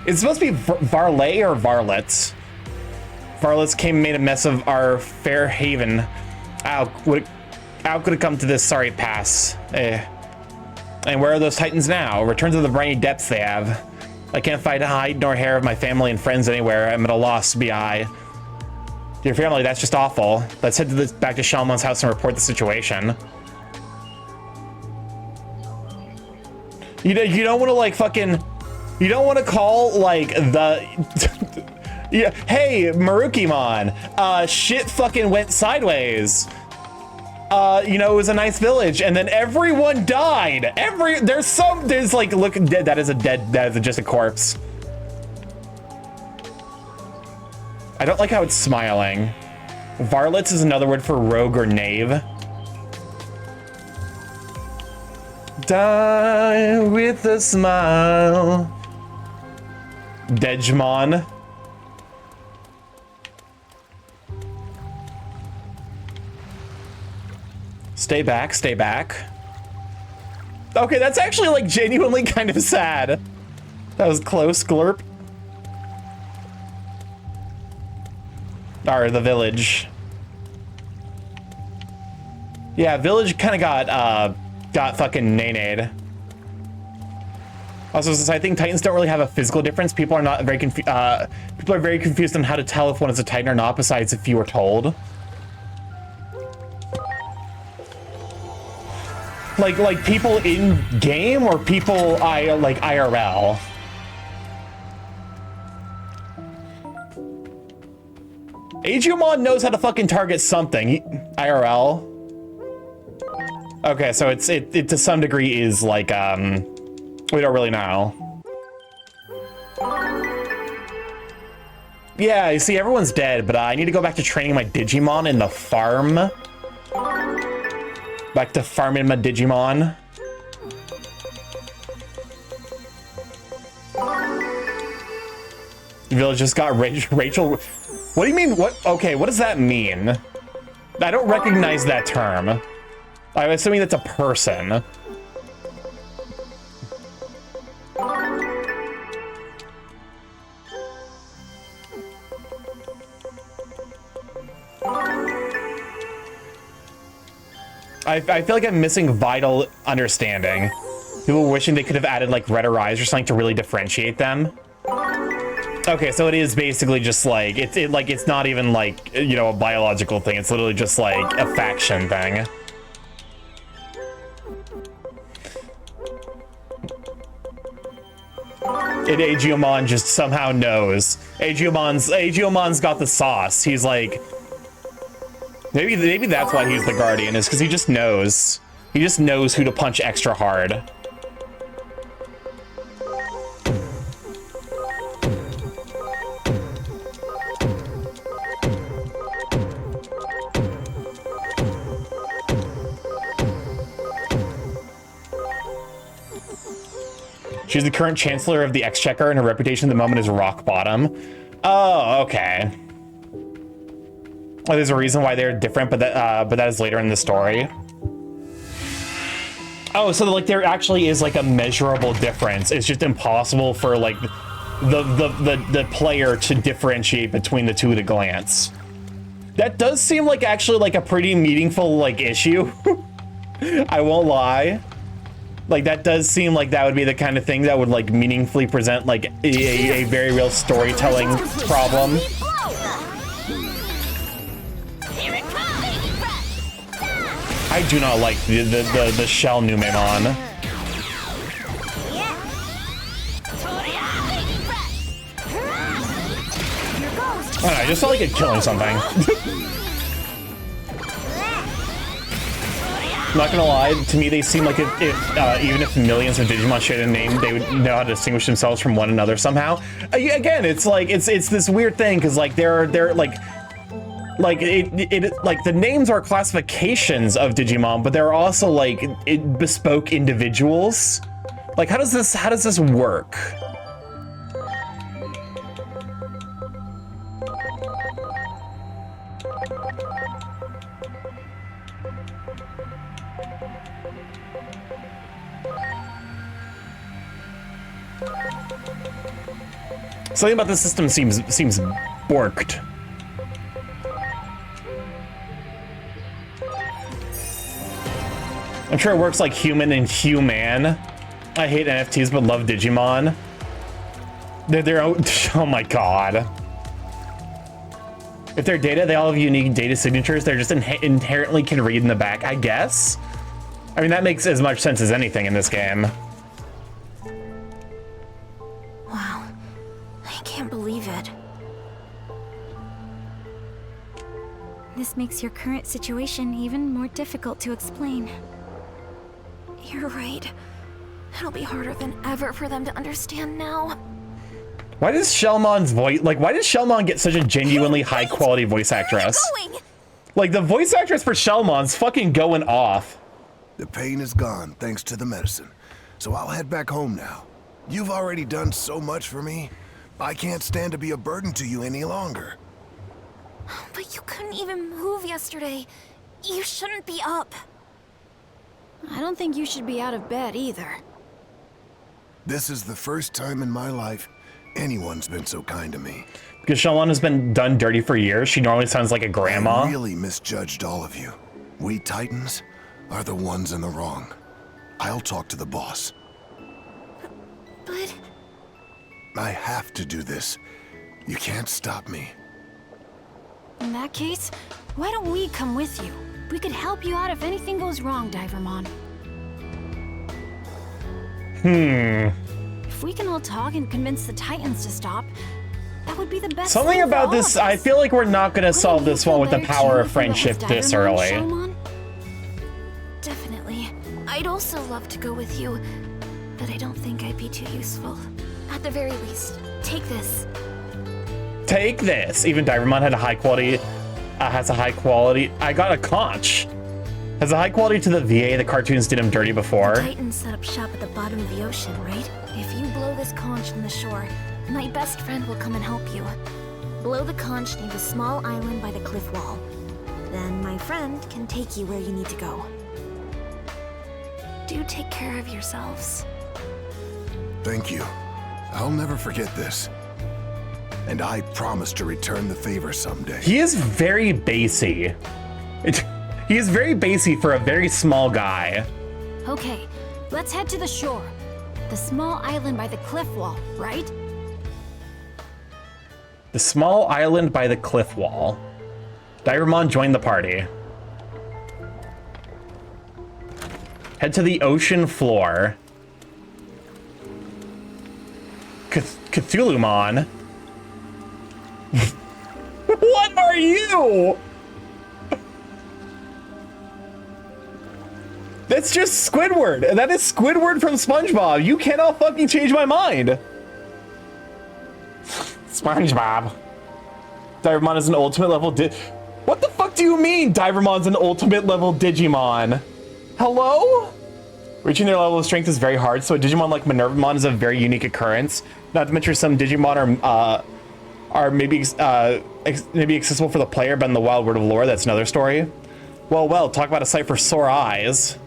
It's supposed to be Varlet or Varlets. Varlets came and made a mess of our fair haven. How could it come to this sorry pass? And where are those Titans now? Return to the briny depths they have. I can't find hide nor hair of my family and friends anywhere. I'm at a loss, BI. Your family, that's just awful. Let's head back to Shalmon's house and report the situation. You don't want to like fucking... You don't want to call like the... Yeah, hey, Marukimon, shit fucking went sideways. You know, it was a nice village, and then everyone died. There's like, look, that is just a corpse. I don't like how it's smiling. Varlets is another word for rogue or knave. Die with a smile. Digimon. Stay back, stay back. Okay, that's actually like genuinely kind of sad. That was close, glurp. Or the village. Yeah, village kind of got fucking nay-nayed. Also, since I think Titans don't really have a physical difference, people are not very people are very confused on how to tell if one is a Titan or not, besides if you were told. Like people in game or people like IRL. Digimon knows how to fucking target something. IRL. Okay, so it to some degree is like we don't really know. Yeah, you see, everyone's dead, but I need to go back to training my Digimon in the farm. Back to farming my Digimon. The village just got Rachel. What do you mean? What? Okay, what does that mean? I don't recognize that term. I'm assuming that's a person. I feel like I'm missing vital understanding. People wishing they could have added like redder eyes or something to really differentiate them. Okay, so it is basically just like it's not even like, you know, a biological thing. It's literally just like a faction thing. And Agiomon just somehow knows. Agiomon's got the sauce. He's like, maybe that's why he's the Guardian, is because he just knows. He just knows who to punch extra hard. She's the current chancellor of the Exchequer, and her reputation at the moment is rock bottom. Oh, okay. Oh, there's a reason why they're different, but that is later in the story. Oh, so like there actually is like a measurable difference. It's just impossible for like the player to differentiate between the two at a glance. That does seem like actually like a pretty meaningful like issue. I won't lie. Like that does seem like that would be the kind of thing that would like meaningfully present like a very real storytelling problem. I do not like the shell Numemon. I don't know, I just felt like it killing something. Not gonna lie, to me they seem like if even if millions of Digimon shared a name, they would know how to distinguish themselves from one another somehow. Again, it's like it's this weird thing because like they're like the names are classifications of Digimon, but they're also like bespoke individuals. Like how does this work? Something about the system seems borked. I'm sure it works like human and human. I hate NFTs but love Digimon. They're oh my god. If they're data, they all have unique data signatures. They're just inherently can read in the back, I guess. I mean, that makes as much sense as anything in this game. Wow, I can't believe it. This makes your current situation even more difficult to explain. You're right. It'll be harder than ever for them to understand now. Why does Shellmon's voice, like, why does Shellmon get such a genuinely high quality voice actress? Like, the voice actress for Shellmon's fucking going off. The pain is gone thanks to the medicine, so I'll head back home now. You've already done so much for me. I can't stand to be a burden to you any longer. But you couldn't even move yesterday. You shouldn't be up. I don't think you should be out of bed either. This is the first time in my life anyone's been so kind to me. Because Shellmon has been done dirty for years. She normally sounds like a grandma. I really misjudged all of you. We Titans are the ones in the wrong. I'll talk to the boss. But... I have to do this. You can't stop me. In that case, why don't we come with you? We could help you out if anything goes wrong, Divermon. If we can all talk and convince the Titans to stop, that would be the best Something thing for about all this, of us. I feel like we're not gonna solve this one with the power of friendship this early. Definitely. I'd also love to go with you, but I don't think I'd be too useful. At the very least, take this. Take this. Even Divermon had a high quality, has a high quality. I got a conch. Has a high quality to the VA. The cartoons did him dirty before. Titans set up shop at the bottom of the ocean, right? If you blow this conch from the shore, my best friend will come and help you. Blow the conch near the small island by the cliff wall. Then my friend can take you where you need to go. Do take care of yourselves. Thank you. I'll never forget this. And I promise to return the favor someday. He is very bassy. He is very bassy for a very small guy. Okay, let's head to the shore. The small island by the cliff wall, right? The small island by the cliff wall. Divermon joined the party. Head to the ocean floor. Cthulhumon. What are you? That's just Squidward. That is Squidward from SpongeBob. You cannot fucking change my mind. SpongeBob. Divermon is an ultimate level What the fuck do you mean Divermon's an ultimate level Digimon? Hello? Reaching their level of strength is very hard, so a Digimon like Minervamon is a very unique occurrence. Not to mention some Digimon are maybe accessible for the player, but in the wild world of lore, that's another story. Well, talk about a sight for sore eyes.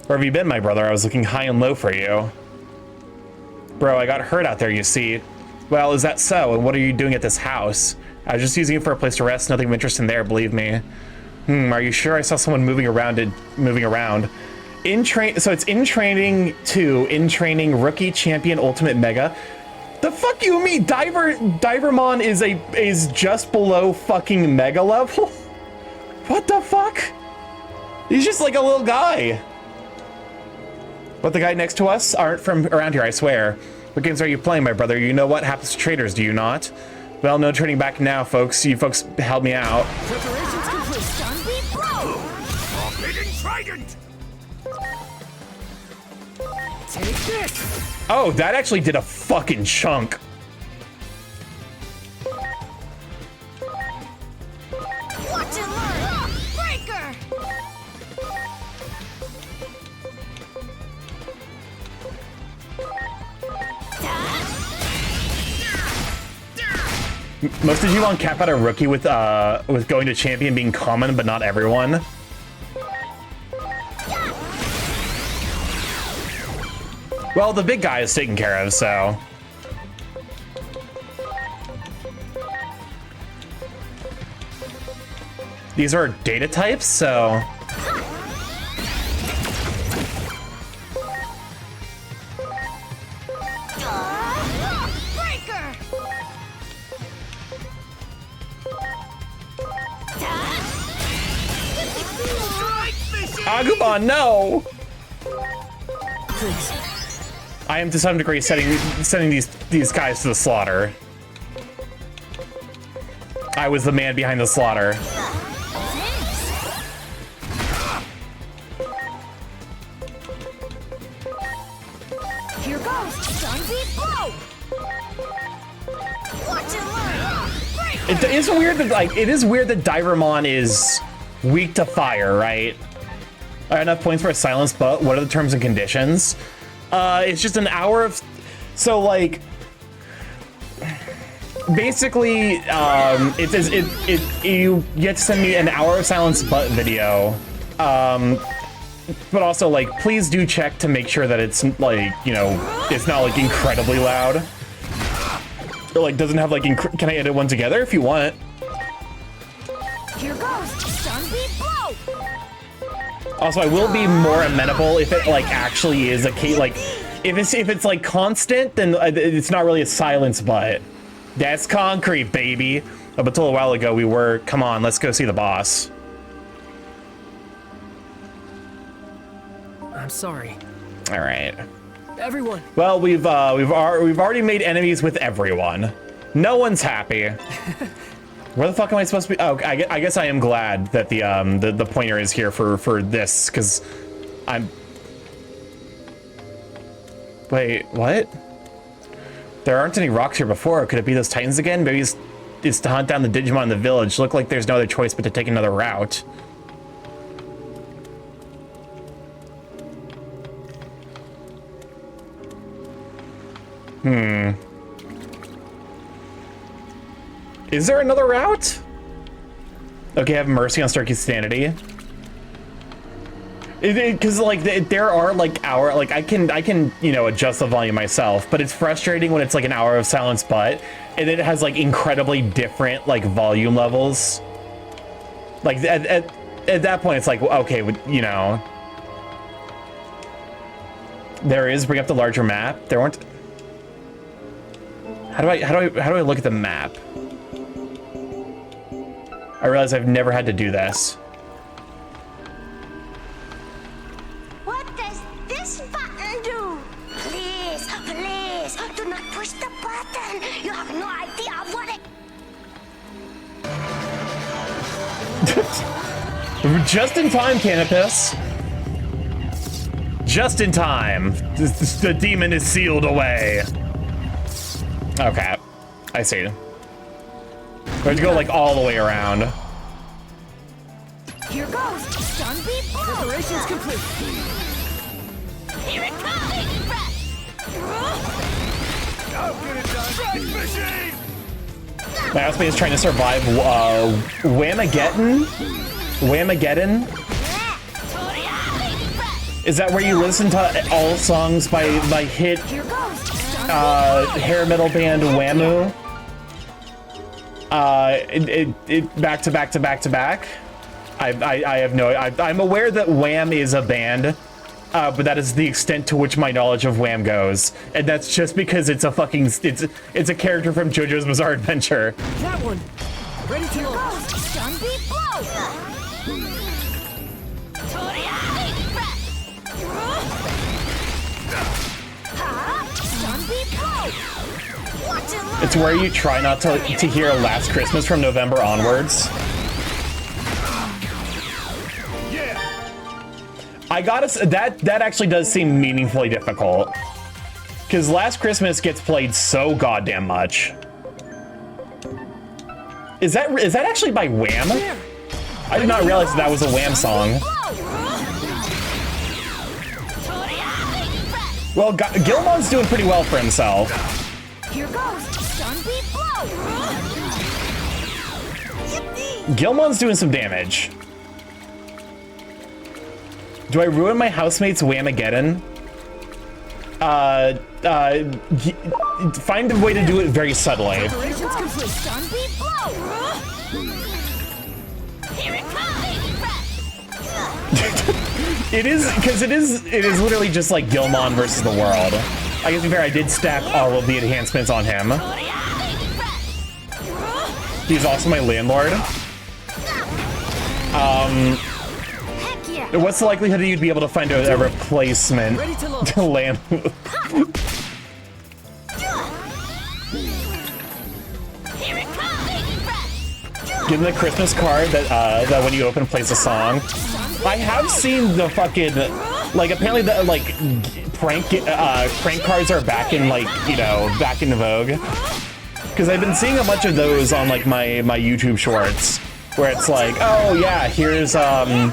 Where have you been, my brother? I was looking high and low for you. Bro, I got hurt out there, you see. Well, is that so? And what are you doing at this house? I was just using it for a place to rest. Nothing of interest in there, believe me. Are you sure? I saw someone moving around. So it's in training 2, in training rookie champion ultimate mega. The fuck you mean? Divermon is just below fucking mega level? What the fuck? He's just like a little guy. But the guy next to us aren't from around here, I swear. What games are you playing, my brother? You know what happens to traders, do you not? Well, no trading back now, folks. You folks held me out. Preparations complete. Sunbeam Pro! Forbidden Trident! Take this! Oh, that actually did a fucking chunk. Watch and learn! Breaker! Most Digimon cap out a rookie with going to champion being common, but not everyone. Well, the big guy is taken care of, so. These are data types, so. Agumon, no! Please. I am to some degree sending these guys to the slaughter. I was the man behind the slaughter. Here goes! Sunbeam Blow! Watch and learn! It is weird that Divermon is weak to fire, right? Enough points for a silence, but what are the terms and conditions? It's just an hour of, so like, basically, you get to send me an hour of silence but video, but also like, please do check to make sure that it's like, you know, it's not like incredibly loud, or like doesn't have like, can I edit one together if you want? Here goes! Sunbeam Blow! Also, I will be more amenable if it like actually is a case, like if it's like constant, then it's not really a silence, but that's concrete, baby. Up until a while ago, we were. Come on, let's go see the boss. I'm sorry. All right. Everyone. Well, we've already made enemies with everyone. No one's happy. Where the fuck am I supposed to be? Oh, I guess I am glad that the pointer is here for this, because I'm. Wait, what? There aren't any rocks here before. Could it be those Titans again? Maybe is to hunt down the Digimon in the village. Look like there's no other choice but to take another route. Is there another route? Okay, have mercy on Starky's sanity. Because like there are like I can you know adjust the volume myself, but it's frustrating when it's like an hour of silence but and it has like incredibly different like volume levels. Like at that point it's like okay, you know. There is bring up the larger map. There weren't. How do I look at the map? I realize I've never had to do this. What does this button do? Please, please, do not push the button. You have no idea what it... Just in time, Canopus. Just in time. The demon is sealed away. Okay, I see. We have to go like all the way around. Here goes. Preparations complete. Here it comes. Go get it done. Strike machine. My housemate is trying to survive Whamageddon? Whamageddon? Is that where you listen to all songs by hit hair metal band Whamu? Back to back to back to back. I have no. I'm aware that Wham is a band, but that is the extent to which my knowledge of Wham goes, and that's just because it's a fucking it's a character from JoJo's Bizarre Adventure. That one. Ready to go. Sunbeam blow. It's where you try not to hear Last Christmas from November onwards. I gotta that actually does seem meaningfully difficult, because Last Christmas gets played so goddamn much. Is that actually by Wham? I did not realize that was a Wham song. Well, Gilmon's doing pretty well for himself. Here goes. Sunbeam blow. Gilmon's doing some damage. Do I ruin my housemate's Whamageddon? Find a way to do it very subtly. Preparations complete. Sunbeam blow. Here it comes. It is because it is literally just like Gilmon versus the world. I guess to be fair, I did stack all of the enhancements on him. He's also my landlord. What's the likelihood that you'd be able to find a replacement to land? Give him the Christmas card that when you open plays a song. I have seen the fucking like apparently the like prank cards are back in like back in vogue, because I've been seeing a bunch of those on like my YouTube shorts where it's like, oh yeah, here's what's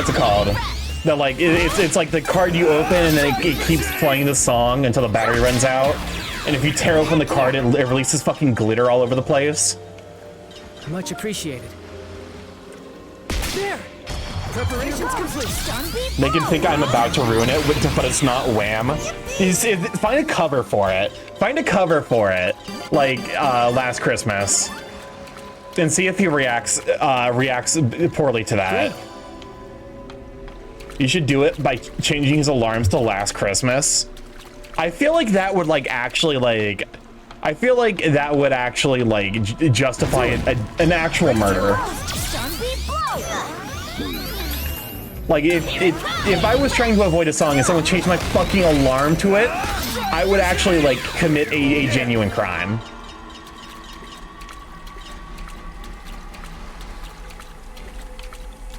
it called? That like it's like the card you open and then it keeps playing the song until the battery runs out, and if you tear open the card it releases fucking glitter all over the place. Much appreciated. There. Preparations complete. Make him think I'm about to ruin it, but it's not Wham. Find a cover for it. Find a cover for it, like Last Christmas, and see if he reacts poorly to that. Great. You should do it by changing his alarms to Last Christmas. I feel like that would like actually like. I feel like that would actually like justify an actual murder. Like if I was trying to avoid a song and someone changed my fucking alarm to it, I would actually like commit a genuine crime.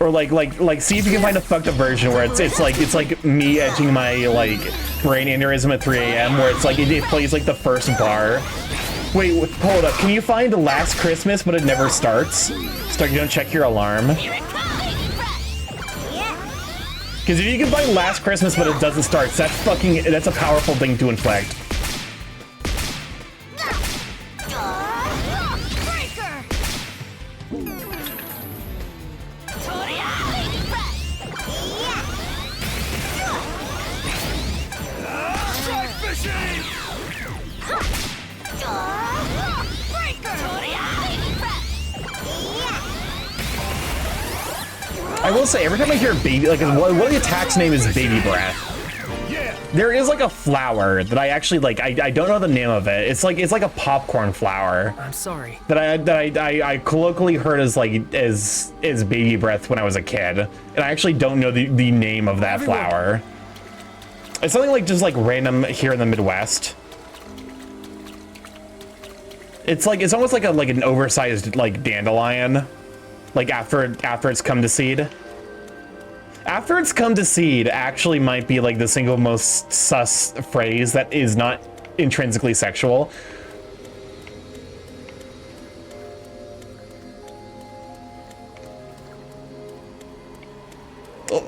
Or like see if you can find a fucked up version where it's like me edging my like brain aneurysm at 3 a.m. where it's like it plays like the first bar Wait, hold up. Can you find Last Christmas, but it never starts? Starky, don't check your alarm. Because if you can find Last Christmas, but it doesn't start, that's a powerful thing to inflict. I will say, every time I hear baby, like, one of the attack's name is Baby Breath. There is like a flower that I actually like. I don't know the name of it. It's like a popcorn flower. I'm sorry. That I colloquially heard as like as Baby Breath when I was a kid, and I actually don't know the name of that flower. It's something like just like random here in the Midwest. It's almost like an oversized like dandelion. Like after it's come to seed. After it's come to seed actually might be like the single most sus phrase that is not intrinsically sexual.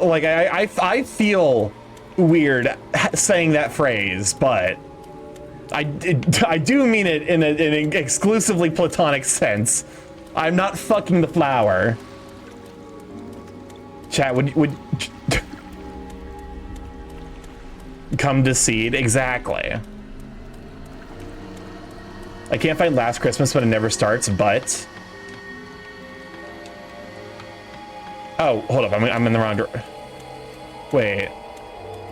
Like I feel weird saying that phrase, but I do mean it in an exclusively platonic sense. I'm not fucking the flower. Chat, would come to seed, exactly. I can't find Last Christmas, but it never starts, but... Oh, hold up, I'm in the wrong door. Wait.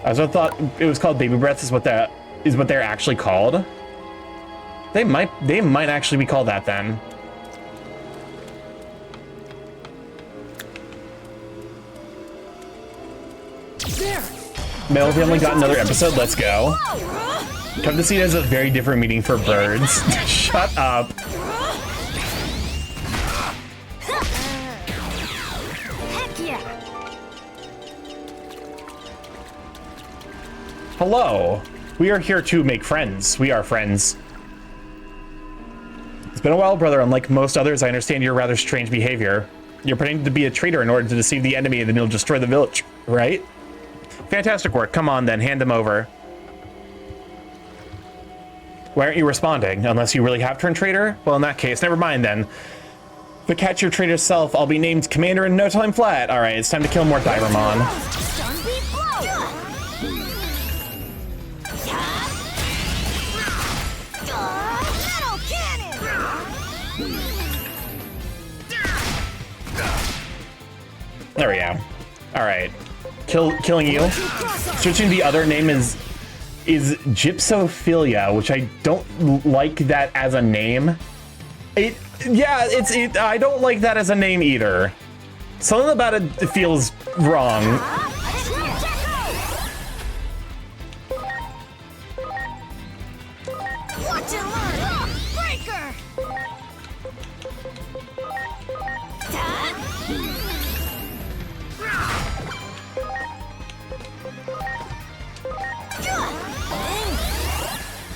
I thought it was called Baby Breath is what they're actually called. They might actually be called that then. Male Family got another episode, let's go. Come to see it has a very different meaning for birds. Shut up. Heck yeah. Hello. We are here to make friends. We are friends. It's been a while, brother. Unlike most others, I understand your rather strange behavior. You're pretending to be a traitor in order to deceive the enemy, and then you'll destroy the village, right? Fantastic work. Come on, then. Hand them over. Why aren't you responding? Unless you really have turned traitor? Well, in that case, never mind, then. If I catch your traitor self, I'll be named Commander in no time flat. All right, it's time to kill more Digimon. There we go. All right. Killing you. Switching the other name is Gypsophilia, which I don't like that as a name. I don't like that as a name either. Something about it feels wrong.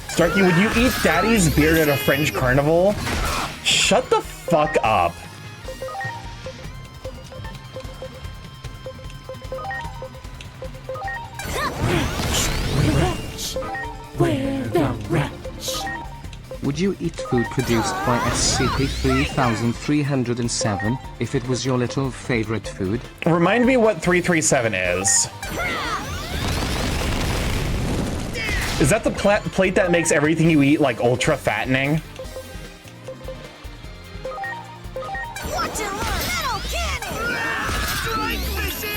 Starky, would you eat Daddy's beard at a French carnival? Shut the fuck up. Where the rats? Would you eat food produced by SCP-3307 if it was your little favorite food? Remind me what 337 is. Is that the plate that makes everything you eat like ultra fattening?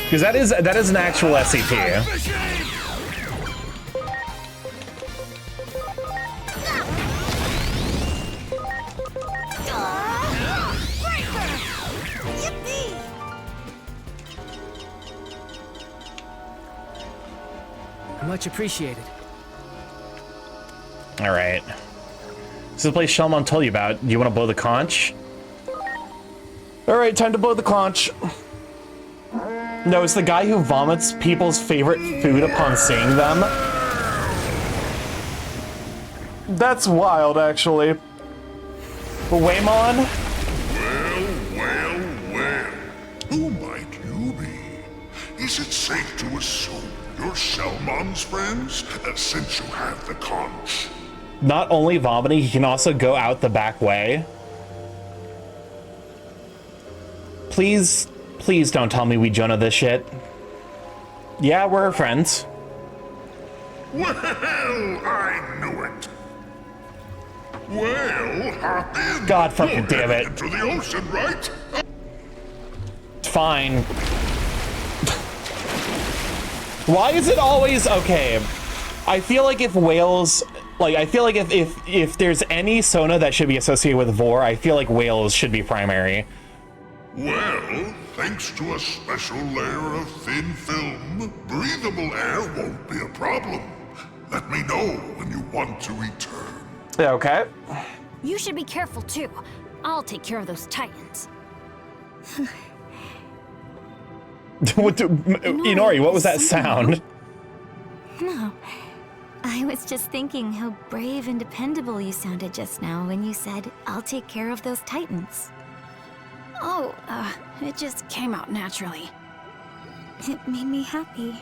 Because that is an actual SCP. Much appreciated. All right. This is the place Shelmon told you about. Do you want to blow the conch? All right, time to blow the conch. No, it's the guy who vomits people's favorite food upon seeing them. That's wild, actually. Waymon? Well. Who might you be? Is it safe to assume you're Selmon's friends, since you have the conch? Not only vomiting, he can also go out the back way. Please don't tell me we Jonah this shit. Yeah, we're friends. Well, I knew it. Well, hop in. God fucking damn it. Into the ocean, right? Fine. Why is it always okay? I feel like if whales, like, I feel like if there's any Sona that should be associated with Vor, I feel like whales should be primary. Well, thanks to a special layer of thin film, breathable air won't be a problem. Let me know when you want to return. Okay. You should be careful too. I'll take care of those titans. Inori, what was that sound? No. I was just thinking how brave and dependable you sounded just now when you said, I'll take care of those titans. Oh, it just came out naturally. It made me happy.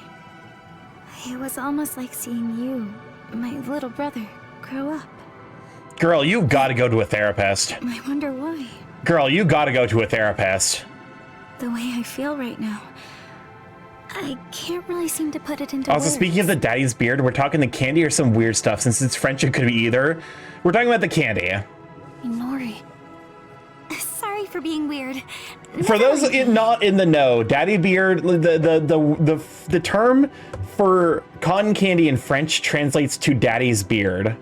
It was almost like seeing you, my little brother, grow up. Girl, you gotta go to a therapist. I wonder why. Girl, you gotta go to a therapist. The way I feel right now, I can't really seem to put it into Also, words. speaking of the daddy's beard, we're talking the candy or some weird stuff. Since it's French, it could be either. We're talking about the candy. Inori. Sorry for being weird. For those not in the know, daddy beard, the term for cotton candy in French translates to daddy's beard.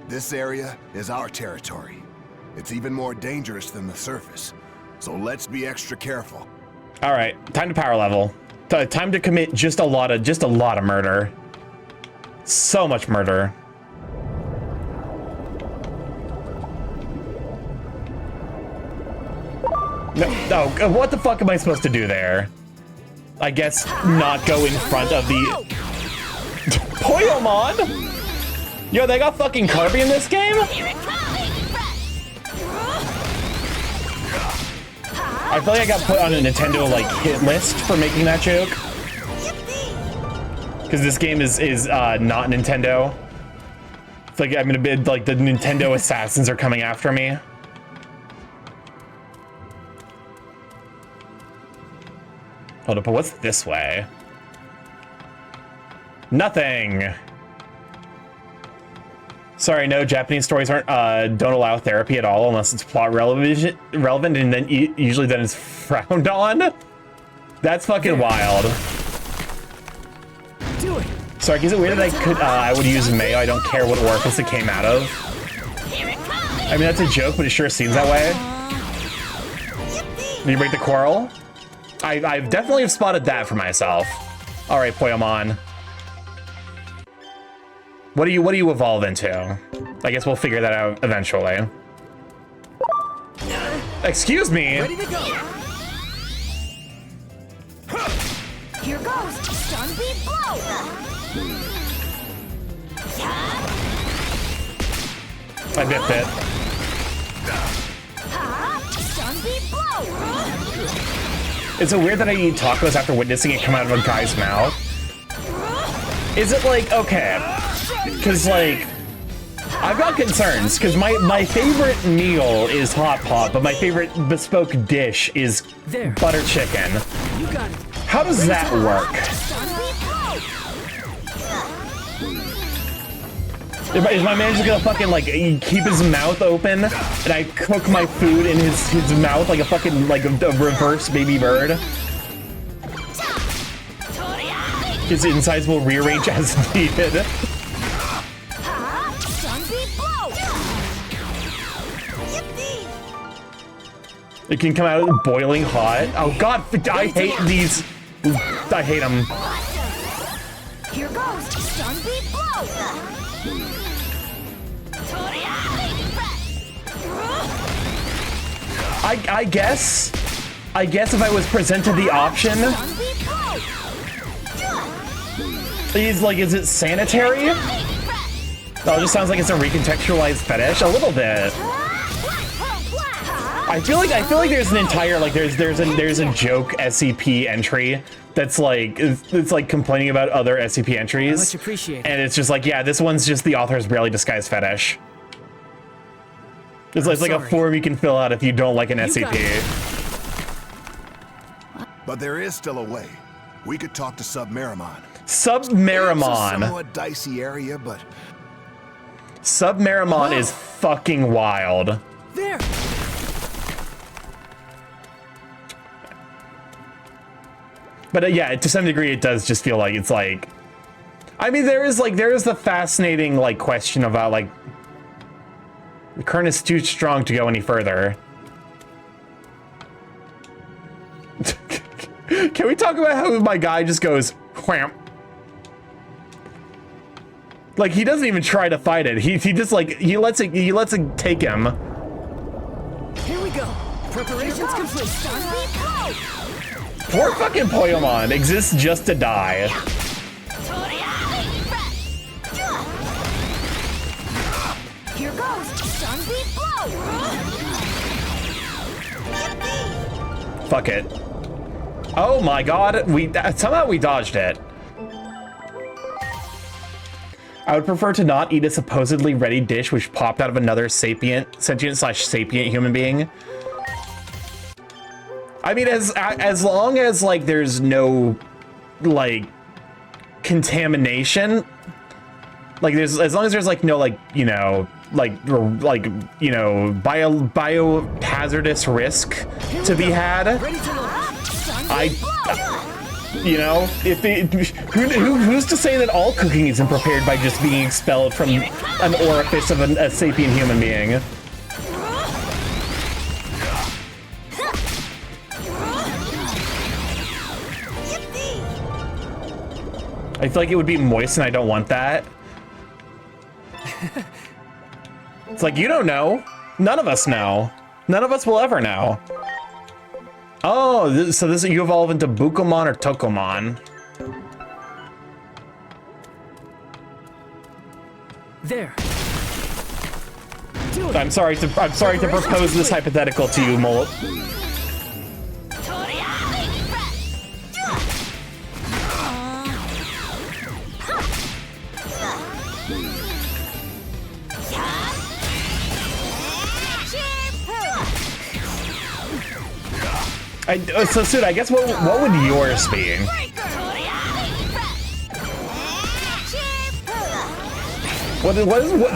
This area is our territory. It's even more dangerous than the surface. So let's be extra careful. All right, time to power level. Time to commit just a lot of murder. So much murder. No, what the fuck am I supposed to do there? I guess not go in front of the Poyomon? Yo, they got fucking Kirby in this game? I feel like I got put on a Nintendo like hit list for making that joke. Because this game is not Nintendo. It's like I'm gonna be like the Nintendo assassins are coming after me. Hold up, but what's this way? Nothing. Sorry, no, Japanese stories aren't don't allow therapy at all unless it's plot relevant, and then usually then it's frowned on. That's fucking wild. Do it. Sorry, is it weird that I would use mayo? I don't care what orifice it came out of. I mean, that's a joke, but it sure seems that way. Did you break the coral? I've definitely have spotted that for myself. All right, Poyomon. What do you evolve into? I guess we'll figure that out eventually. Excuse me. Ready to go. Here goes. Stun beat blow. I biffed it. Stun beat blow. Is it weird that I eat tacos after witnessing it come out of a guy's mouth? Is it like, okay, because like, I've got concerns, because my favorite meal is hot pot, but my favorite bespoke dish is butter chicken. You got it. How does that work? Is my man just gonna fucking like keep his mouth open and I cook my food in his mouth like a fucking like a reverse baby bird? His insides will rearrange as needed. It can come out boiling hot. Oh god, I hate these. I hate them. Here goes. Stun beat blow. I guess if I was presented the option, is it sanitary? Oh, it just sounds like it's a recontextualized fetish. A little bit. I feel like there's an entire there's a joke SCP entry that's like it's like complaining about other SCP entries. Much appreciated. And it's just like, yeah, this one's just the author's barely disguised fetish. It's like a form you can fill out if you don't like an SCP. But there is still a way. We could talk to Submerimon. Submerimon. It's a somewhat dicey area, but Submerimon is fucking wild. There. But yeah, to some degree, it does just feel like it's like. I mean, there is the fascinating like question about like the current is too strong to go any further. Can we talk about how my guy just goes wham? Like he doesn't even try to fight it. He just like he lets it take him. Here we go. Preparations complete. Poor fucking Poyomon exists just to die. Here goes. Sunbeam blow. Fuck it. Oh my god, somehow we dodged it. I would prefer to not eat a supposedly ready dish which popped out of another sentient / sapient human being. I mean, as long as like there's no like contamination, like as long as there's like no like biohazardous risk to be had. Who's to say that all cooking isn't prepared by just being expelled from an orifice of a sapient human being? I feel like it would be moist and I don't want that. It's like, you don't know. None of us know. None of us will ever know. Oh, so you evolve into Bukomon or Tokomon. There. I'm sorry to propose this hypothetical to you, Molt. So, Suit, I guess what would yours be?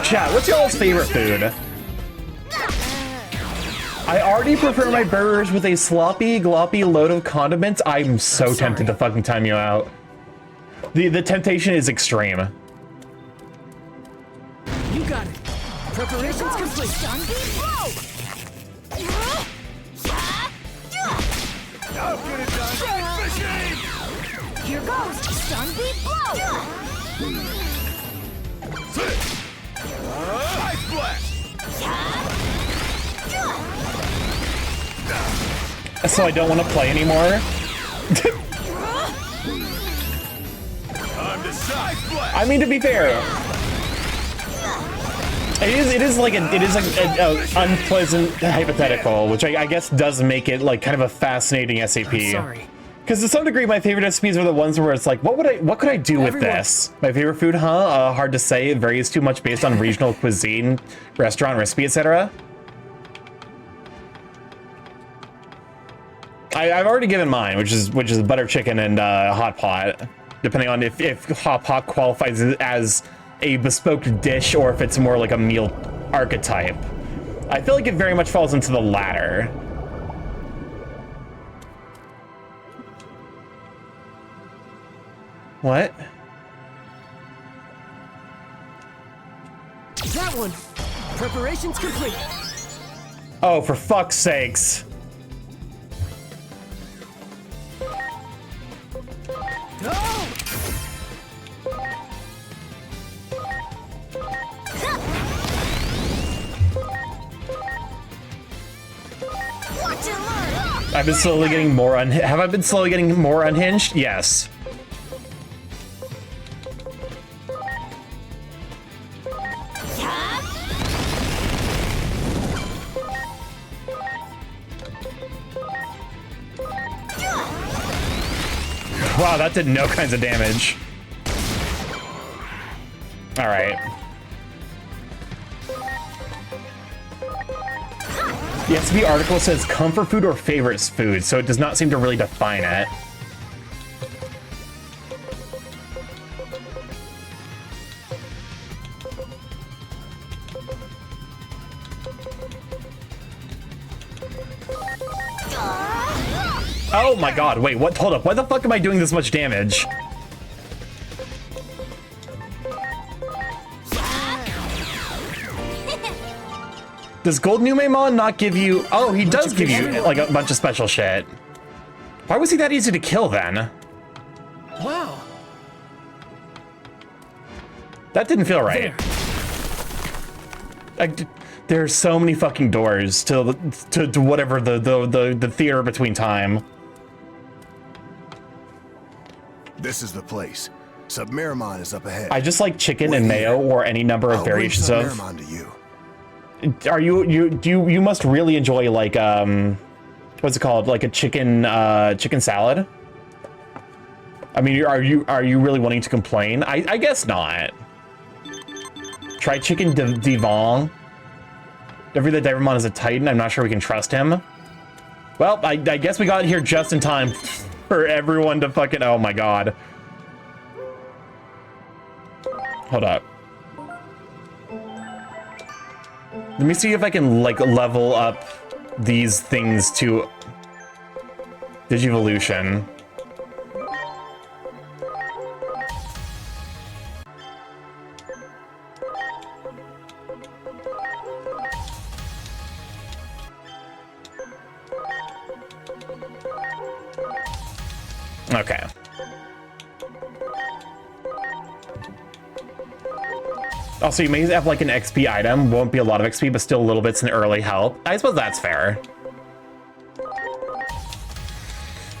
Chat, what's y'all's favorite food? I already prefer my burgers with a sloppy, gloppy load of condiments. I'm so tempted to fucking time you out. The temptation is extreme. You got it. Preparations complete. Now get it done. Here goes. Sunbeam blow. Ice blast. So I don't want to play anymore. I mean, to be fair, it is like an unpleasant hypothetical, which I guess does make it like kind of a fascinating SCP. Sorry. Because to some degree, my favorite SCPs are the ones where it's like, what could I do with this? My favorite food, huh? Hard to say. It varies too much based on regional cuisine, restaurant recipe, etc. I've already given mine, which is butter chicken and hot pot, depending on if hot pot qualifies as a bespoke dish or if it's more like a meal archetype. I feel like it very much falls into the latter. What? That one. Preparations complete. Oh, for fuck's sakes. Go! I've been slowly getting more have I been slowly getting more unhinged? Yes. Wow, that did no kinds of damage. All right. The SB article says comfort food or favorite food, so it does not seem to really define it. Oh my god, wait, what? Hold up, why the fuck am I doing this much damage? Does Gold Numemon not give you... Oh, he does give you, like, a bunch of special shit. Why was he that easy to kill, then? Wow. That didn't feel right. There's so many fucking doors to whatever the theater between time. This is the place. Submiramon is up ahead. I just like chicken and mayo or any number of variations of... Submiramon to you. Are you must really enjoy like what's it called, like a chicken salad? I mean, are you really wanting to complain? I guess not. Try chicken devolve. Every the Digimon is a Titan. I'm not sure we can trust him. Well, I guess we got here just in time for everyone to fucking... Oh my god. Hold up. Let me see if I can, like, level up these things to Digivolution. Okay. Also, you may have like an XP item, won't be a lot of XP, but still a little bit's an early help. I suppose that's fair.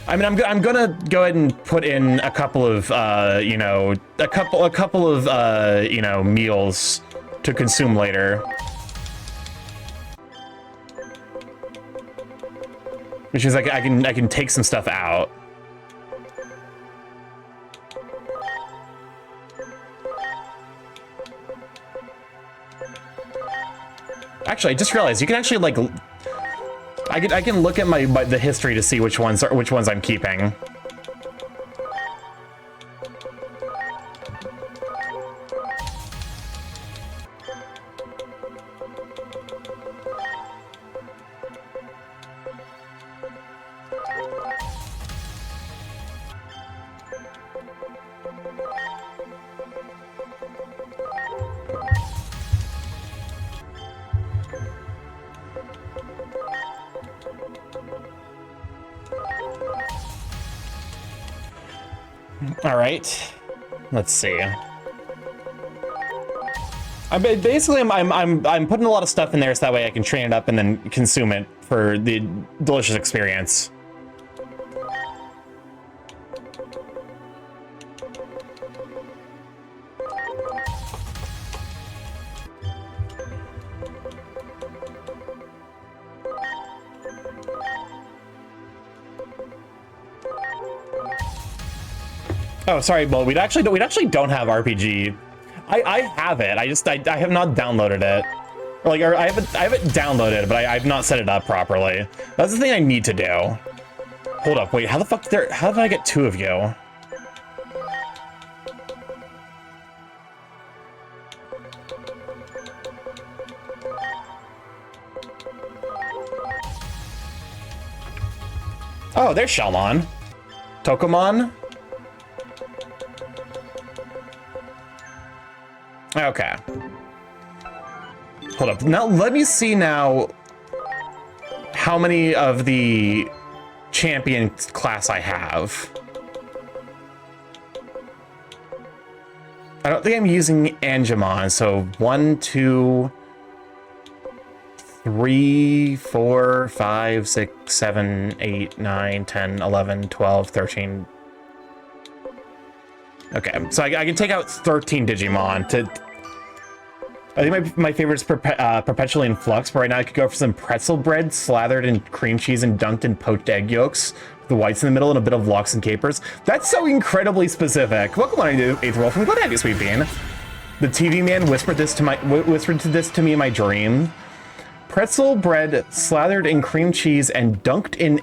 I mean, I'm gonna go ahead and put in a couple of, you know, a couple of, you know, meals to consume later. Which is like I can take some stuff out. Actually, I just realized you can actually like I can look at the history to see which ones I'm keeping. All right, let's see. I'm putting a lot of stuff in there so that way I can train it up and then consume it for the delicious experience. Oh, sorry, well, we actually don't have RPG. I have it. I have not downloaded it. Or like, I have it downloaded, but I've not set it up properly. That's the thing I need to do. Hold up, wait, how the fuck how did I get two of you? Oh, there's Shalmon. Tokomon. Okay. Hold up. Now let me see now how many of the champion class I have. I don't think I'm using Angemon, so 1, 2, 3, 4, 5, 6, 7, 8, 9, 10, 11, 12, 13. Okay, so I can take out 13 Digimon to... I think my favorite is Perpetually in Flux, but right now I could go for some pretzel bread slathered in cream cheese and dunked in poached egg yolks with The whites in the middle and a bit of locks and capers. That's so incredibly specific. Welcome on to 8th Wolf. I'm glad to have you, Sweet Bean. The TV man whispered this to me in my dream. Pretzel bread slathered in cream cheese and dunked in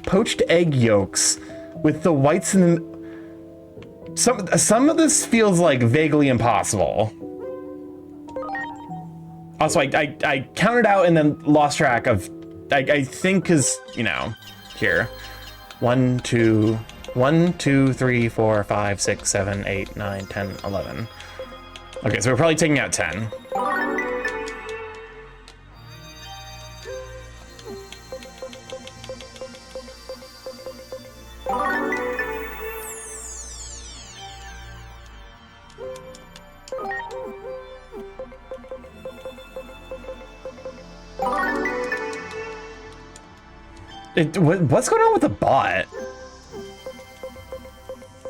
poached egg yolks with the whites in the... Some of this feels like vaguely impossible. Also, I counted out and then lost track of... I think because, you know, here. 1, 2, 3, 4, 5, 6, 7, 8, 9, 10, 11. Okay, so we're probably taking out 10. What's going on with the bot?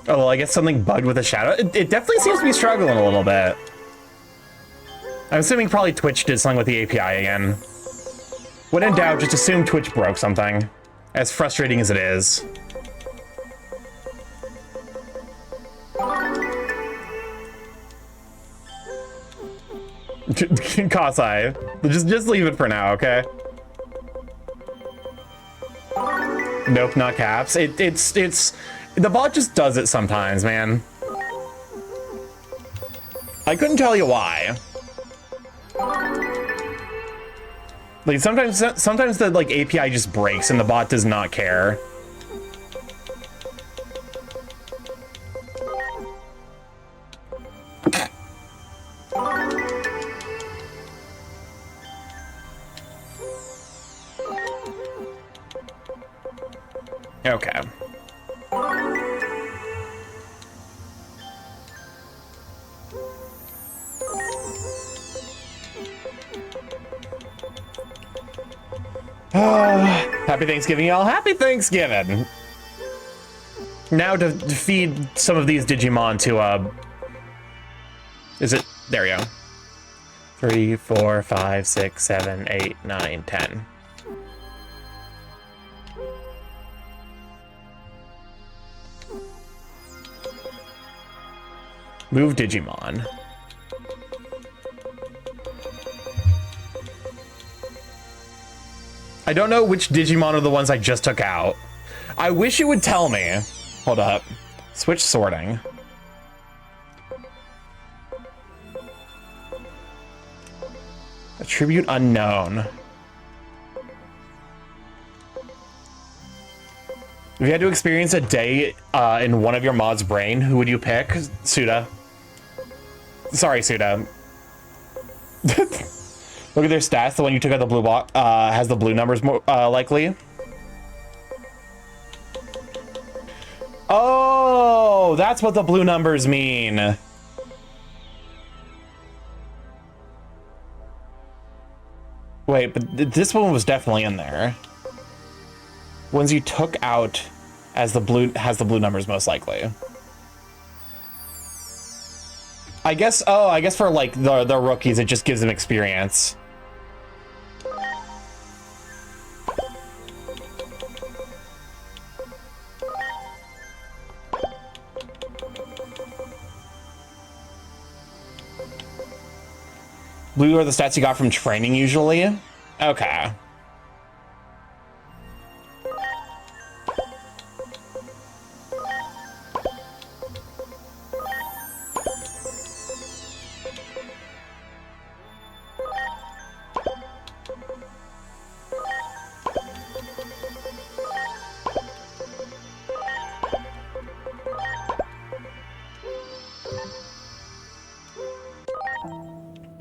Oh, well, I guess something bugged with the shadow. It definitely seems to be struggling a little bit. I'm assuming probably Twitch did something with the API again. When in doubt, just assume Twitch broke something. As frustrating as it is. Kasai, just leave it for now, okay? Nope, not caps. It's the bot just does it sometimes, man. I couldn't tell you why. Like sometimes the like API just breaks and the bot does not care. Okay. Happy Thanksgiving, y'all. Happy Thanksgiving. Now to feed some of these Digimon to, is it? There we go. 3, 4, 5, 6, 7, 8, 9, 10. Move Digimon. I don't know which Digimon are the ones I just took out. I wish you would tell me. Hold up. Switch sorting. Attribute unknown. If you had to experience a day in one of your mod's brain, who would you pick? Suda. Sorry, Suda. Look at their stats. The one you took out the blue block has the blue numbers more likely. Oh, that's what the blue numbers mean. Wait, but this one was definitely in there. Ones you took out as the blue has the blue numbers most likely. I guess. Oh, I guess for like the rookies, it just gives them experience. Blue are the stats you got from training usually? Okay.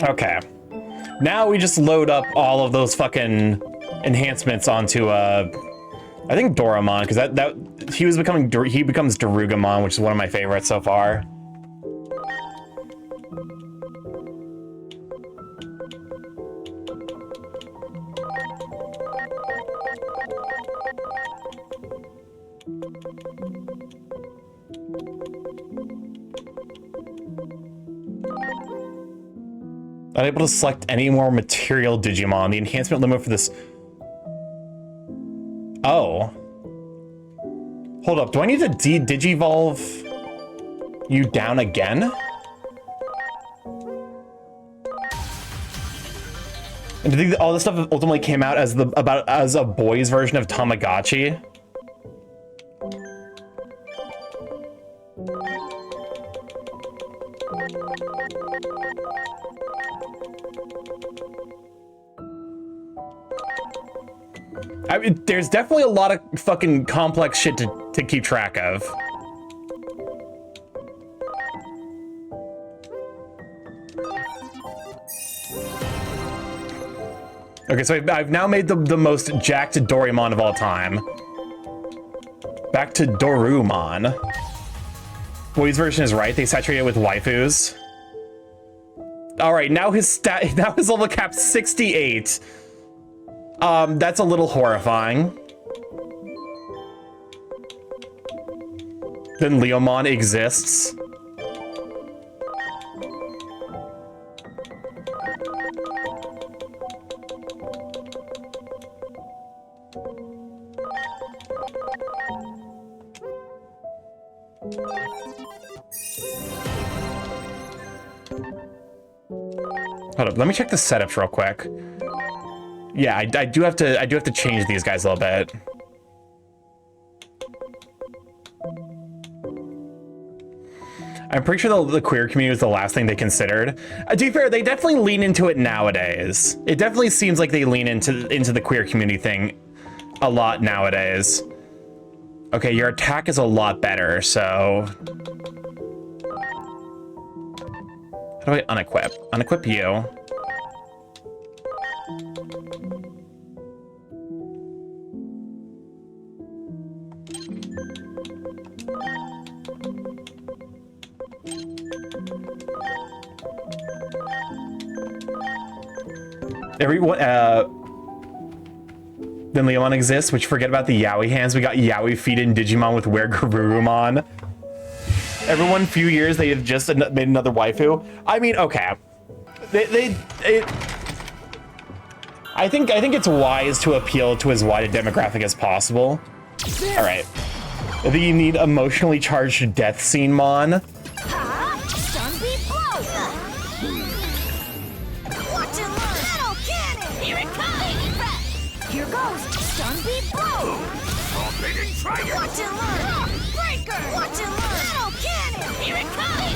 Okay. Now we just load up all of those fucking enhancements onto I think Doramon, because he becomes Darugamon, which is one of my favorites so far. Unable to select any more material Digimon. The enhancement limit for this... Oh. Hold up, do I need to digivolve you down again? And do you think that all this stuff ultimately came out as as a boy's version of Tamagotchi? I mean, there's definitely a lot of fucking complex shit to keep track of. Okay, so I've now made the most jacked Doraemon of all time. Back to Dorumon. Boy's version is right. They saturate it with waifus. All right, now his level cap's 68. That's a little horrifying. Then Leomon exists. Hold up, let me check the setups real quick. Yeah, I do have to change these guys a little bit. I'm pretty sure the queer community was the last thing they considered. To be fair, they definitely lean into it nowadays. It definitely seems like they lean into the queer community thing a lot nowadays. Okay, your attack is a lot better, so... How do I unequip? Unequip you. Everyone, then Leomon exists, which forget about the Yaoi hands. We got Yaoi feet in Digimon with Weregarurumon. Every 1 few years, they have just made another waifu. I mean, okay. I think it's wise to appeal to as wide a demographic as possible. All right. I think you need emotionally charged death scene mon. Here goes! Stun beat blow! Watch and learn! Breaker! Watch and learn! Metal cannon! Here it comes!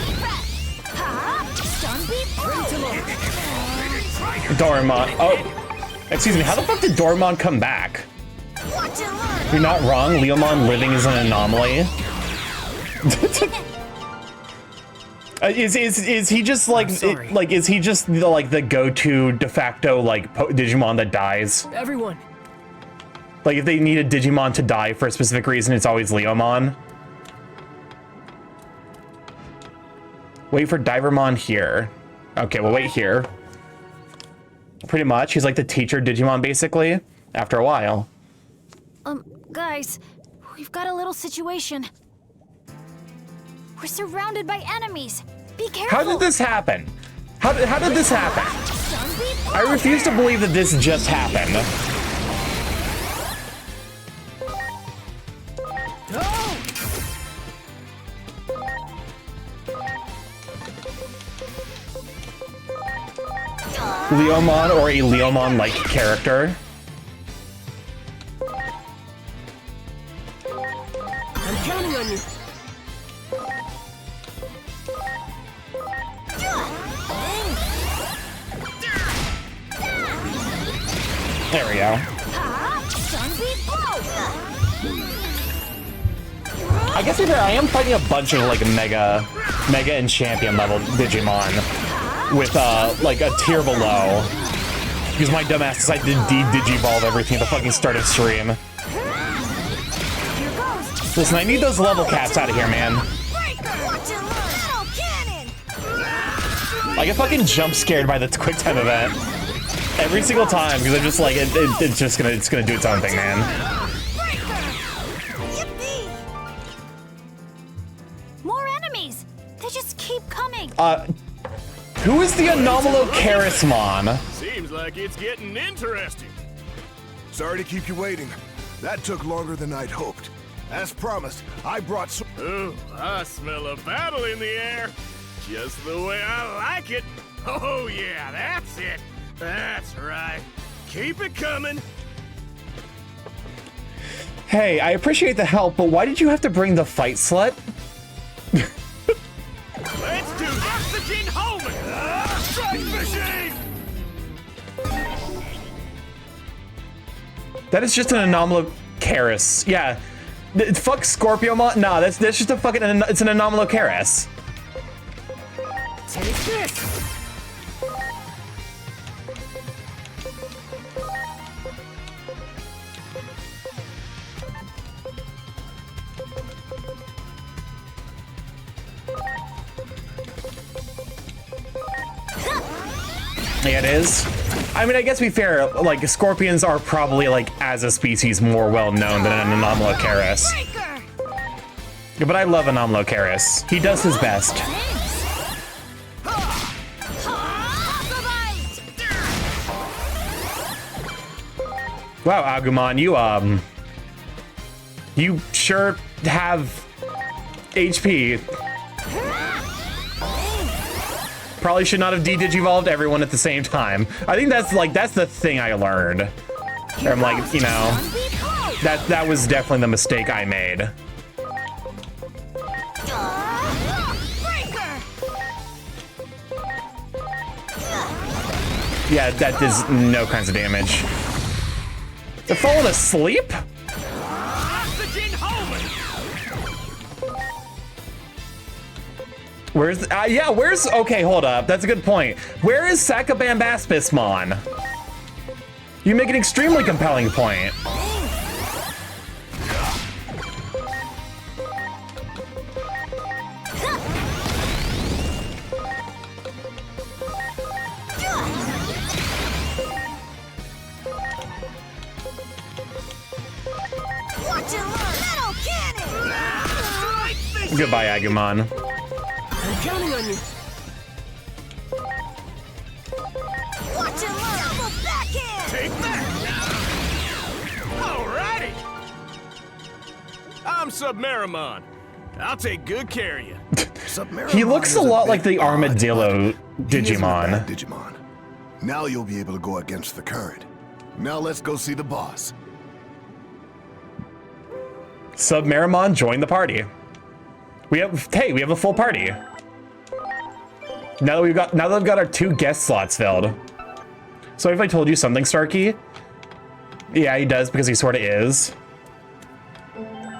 Ha! Stun beat blow! Doraemon. Oh, excuse me. How the fuck did Doraemon come back? Watch and learn! You're not wrong. Leomon living is an anomaly. Is he just like is he just the go-to de facto Digimon that dies? Everyone. Like if they need a Digimon to die for a specific reason, it's always Leomon. Wait for Divermon here. Okay, we'll wait here. Pretty much, he's like the teacher Digimon basically. After a while. Guys, we've got a little situation. We're surrounded by enemies. Be careful. How did this happen? How did this happen? I refuse to believe that this just happened. Leomon or a Leomon-like character. I'm counting on you. There we go. I guess either I am fighting a bunch of mega and champion level Digimon with like a tier below because my dumbass decided to digivolve everything at the fucking start of stream. Listen, I need those level caps out of here, man. I get fucking jump scared by the quick time event every single time because I'm just like it's gonna do its own thing, man. More enemies. They just keep coming. Who is the Anomalo Charismon? Seems like it's getting interesting. Sorry to keep you waiting. That took longer than I'd hoped. As promised, I brought some... Ooh, I smell a battle in the air. Just the way I like it. Oh yeah, that's it. That's right. Keep it coming. Hey, I appreciate the help, but why did you have to bring the fight slut? Let's do oxygen homing. Strike machine. That is just an Anomalocaris. Yeah. Fuck Scorpiomon. Nah, that's just a fucking... It's an Anomalocaris. Take this. Yeah, it is. I mean, I guess to be fair, like, scorpions are probably, like, as a species, more well-known than an Anomalocaris. Yeah, but I love Anomalocaris. He does his best. Wow, Agumon, you sure have HP. Probably should not have de-digivolved everyone at the same time. I think that's the thing I learned. Where I'm like, you know, that was definitely the mistake I made. Yeah, that does no kinds of damage. They're falling asleep? Where's, yeah, where's, okay, hold up. That's a good point. Where is Sakabambaspasmon? You make an extremely compelling point. Goodbye, Agumon. I'm counting on you. Watch and learn. Double backhand. Take that. Alrighty. I'm Submeramon. I'll take good care of you. He looks a lot like the Armadillo Digimon. Digimon. Now you'll be able to go against the current. Now let's go see the boss. Submeramon, join the party. We have a full party. Now that we've got our 2 guest slots filled. So if I told you something, Starky? Yeah, he does because he sort of is.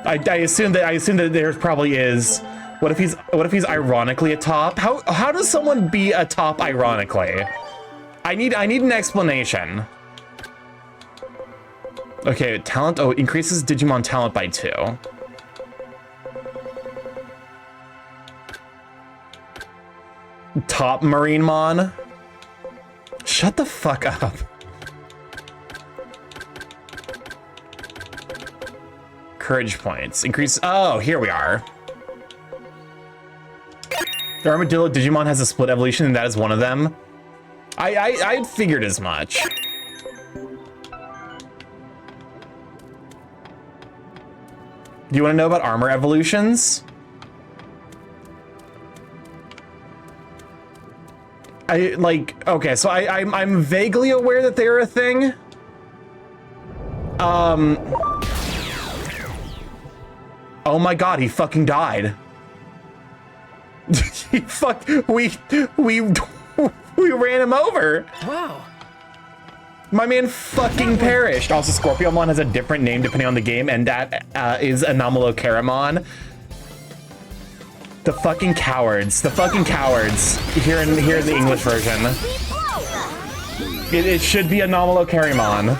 I assume that there probably is. What if he's ironically a top? How does someone be a top ironically? I need an explanation. Okay, talent. Oh, increases Digimon talent by 2. Top Marinemon. Shut the fuck up. Courage points. Increase. Oh, here we are. The Armadillo Digimon has a split evolution, and that is one of them. I figured as much. Do you want to know about armor evolutions? Okay, so I'm vaguely aware that they're a thing. Oh my god, he fucking died. We ran him over. Wow. My man fucking perished. Also, Scorpiomon has a different name depending on the game, and that is Anomalocaramon. The fucking cowards. The fucking cowards. Here in the English version. It should be Anomalocaramon.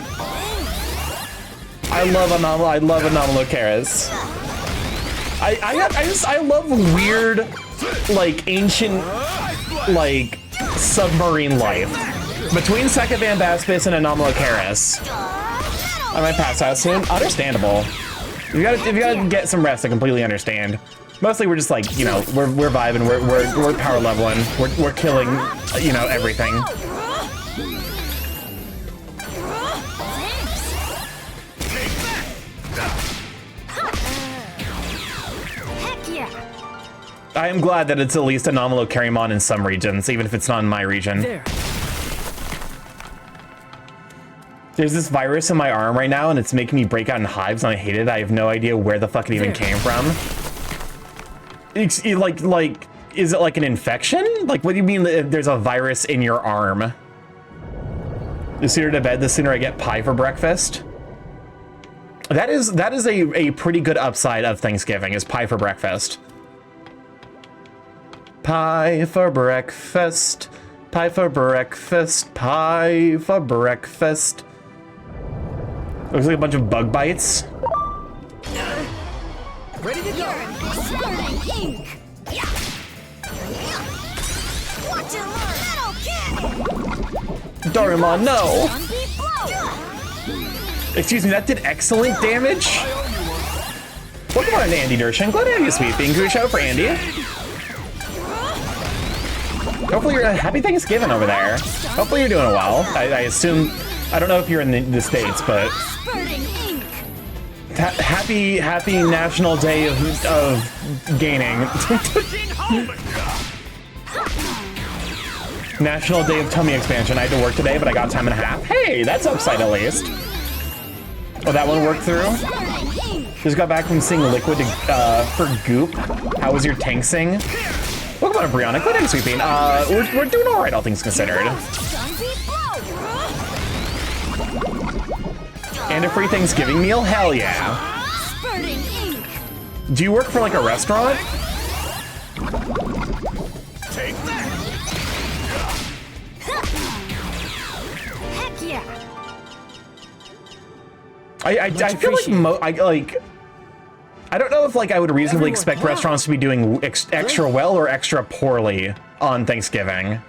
I love Anomalocaris. I love weird, like, ancient, like, submarine life. Between Sakabambaspis and Anomalocaris. I might pass out soon. Understandable. If you gotta get some rest, I completely understand. Mostly we're just like, you know, we're vibing, we're power leveling, we're killing, you know, everything. I am glad that it's at least a nominal Carrymon in some regions, even if it's not in my region. There. There's this virus in my arm right now, and it's making me break out in hives, and I hate it. I have no idea where the fuck it even came from. Is it like an infection? Like, what do you mean there's a virus in your arm? The sooner to bed, the sooner I get pie for breakfast. That is a pretty good upside of Thanksgiving, is pie for breakfast. Pie for breakfast, pie for breakfast, pie for breakfast. Looks like a bunch of bug bites. Ready to go. Burning ink. Watch and learn. Metal cannon. Doraemon, no! Excuse me, that did excellent damage? Welcome on, Andy Dershin. Glad to have you, sweet being. Good show for Andy. Hopefully you're happy Thanksgiving over there. Hopefully you're doing well. I assume, I don't know if you're in the States, but happy National Day of Gaining. National Day of Tummy Expansion. I had to work today, but I got time and a half. Hey, that's upside at least. Oh, that one worked through? Just got back from seeing Liquid for Goop. How was your tank sing? Welcome on, Brianna. Good day, sweeping. We're doing all right, all things considered. And a free Thanksgiving meal? Hell yeah. Do you work for like a restaurant? Take that. Heck yeah. I feel like I don't know if like I would reasonably expect restaurants to be doing extra well or extra poorly on Thanksgiving.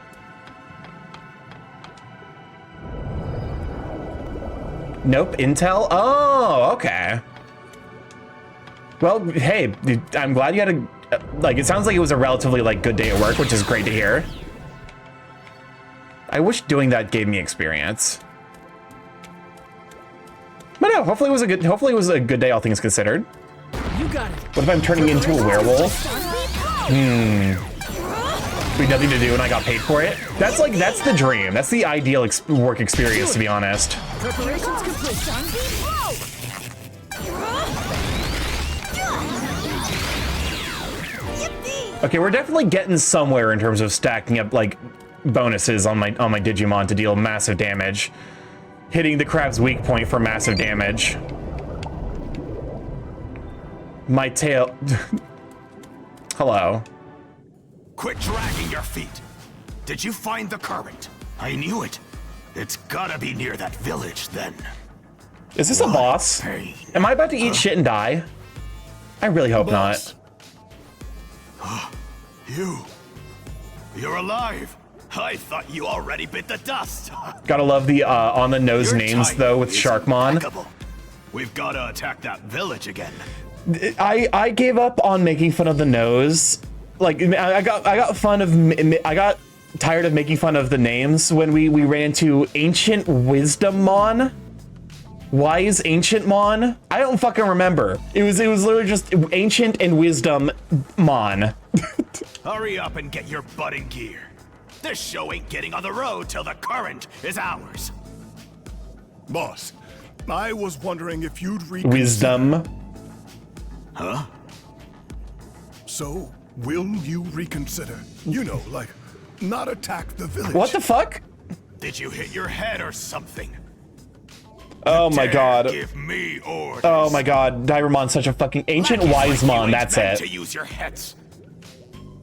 Nope, Intel? Oh, okay. Well, hey, I'm glad you had a, like, it sounds like it was a relatively like good day at work, which is great to hear. I wish doing that gave me experience. But no, hopefully it was a good day, all things considered. You got it. What if I'm turning into a werewolf? We had nothing to do and I got paid for it. That's the dream. That's the ideal work experience, to be honest. Preparations complete. Okay, we're definitely getting somewhere in terms of stacking up like bonuses on my Digimon to deal massive damage. Hitting the crab's weak point for massive damage. My tail. Hello. Quit dragging your feet. Did you find the current? I knew it. It's gotta be near that village then. Is this a boss? Am I about to eat shit and die? I really hope not. You're alive. I thought you already bit the dust. Gotta love the on the nose names though with Sharkmon. We've gotta attack that village again. I gave up on making fun of the nose. Like I got tired of making fun of the names when we ran into Ancient Wisdommon. Wise Ancientmon? I don't fucking remember. It was literally just Ancient and Wisdommon. Hurry up and get your butt in gear. This show ain't getting on the road till the current is ours. Boss, I was wondering if you'd Wisdom. Huh? So, will you reconsider? You know, like, not attack the village. What the fuck? Did you hit your head or something? Oh my god. Give me orders. Oh my god. Diremon's such a fucking Ancient Wisemon, that's it. To use your heads.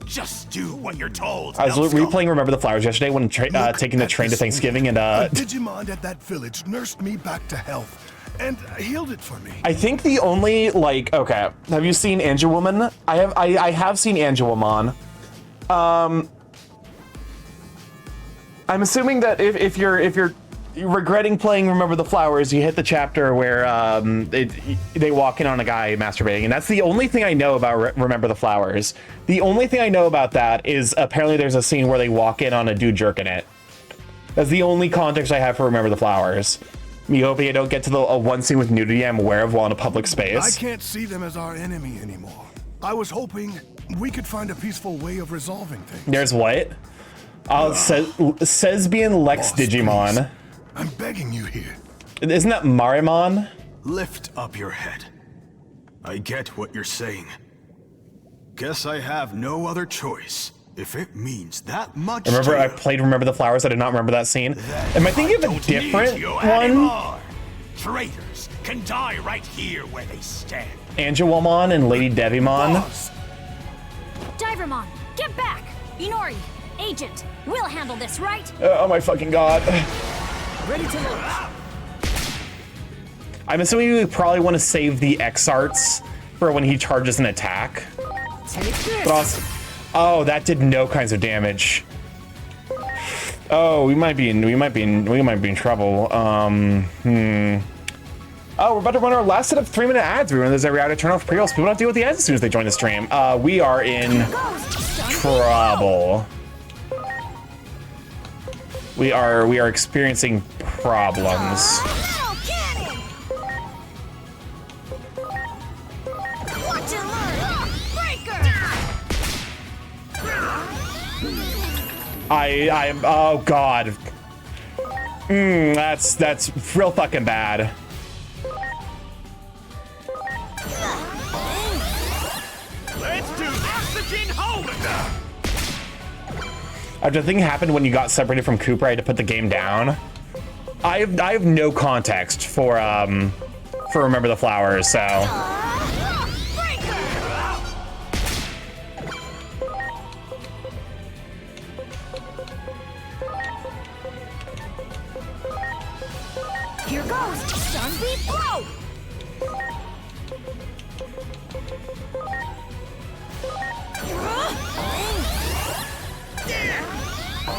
Just do what you're told. I was replaying Remember the Flowers yesterday when taking the train to Thanksgiving and The Digimon at that village nursed me back to health and healed it for me. I think the only like okay, have you seen Angelwoman? I have seen Angelwomon. I'm assuming that if you're regretting playing Remember the Flowers, you hit the chapter where they walk in on a guy masturbating, and that's the only thing I know about Remember the Flowers. The only thing I know about that is apparently there's a scene where they walk in on a dude jerking it. That's the only context I have for Remember the Flowers. Me hoping I don't get to the one scene with nudity I'm aware of while in a public space. I can't see them as our enemy anymore. I was hoping We could find a peaceful way of resolving things. There's what? Sesbian Lex Boss, Digimon. please. I'm begging you here. Isn't that Marimon? Lift up your head. I get what you're saying. Guess I have no other choice. If it means that much Remember, to I you, played Remember the Flowers. I did not remember that scene. Am I thinking of a different one? anymore. Traitors can die right here where they stand. Angelwamon and Lady Devimon. Divermon, get back! Inori, Agent, we'll handle this, right? Oh my fucking god. Ready to launch. I'm assuming we probably want to save the X-Arts for when he charges an attack. Take this. But also, oh, that did no kinds of damage. Oh, we might be in trouble. Oh, we're about to run our last set of 3-minute ads. We run those every hour to turn off pre-rolls. People don't deal with the ads as soon as they join the stream. We are in trouble. We are experiencing problems. I'm oh god. That's real fucking bad. Let's do oxygen holder. After the thing happened when you got separated from Cooper, I had to put the game down. I have no context for Remember the Flowers, so. Here goes! Sunbeam blow!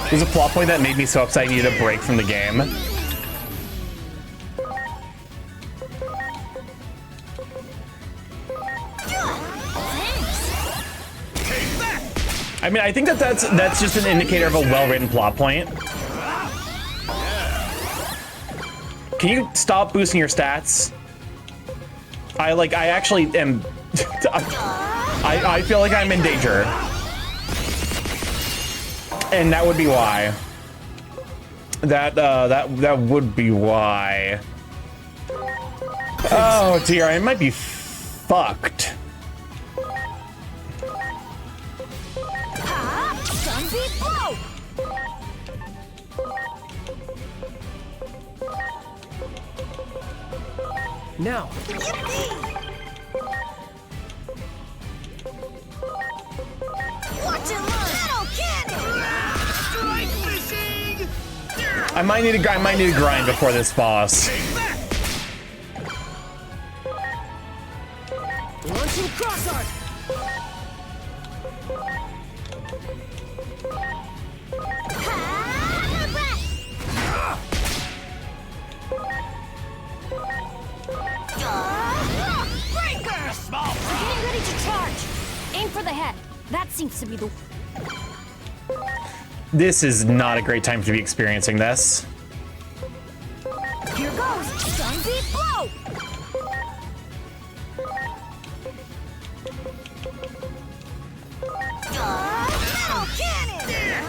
There's a plot point that made me so upset I needed a break from the game. I mean, I think that's just an indicator of a well-written plot point. Can you stop boosting your stats? I actually am. I feel like I'm in danger. And that would be why. That would be why. Oh dear, I might be fucked. Sunbeam blow! Now. Watch and learn! Metal cannon! Strike fishing! I might need to grind before this boss. Launching cross art. Breaker! Small. We're getting ready to charge. Aim for the head. That seems to be the... This is not a great time to be experiencing this. Here goes! Sunbeam blow! Metal cannon!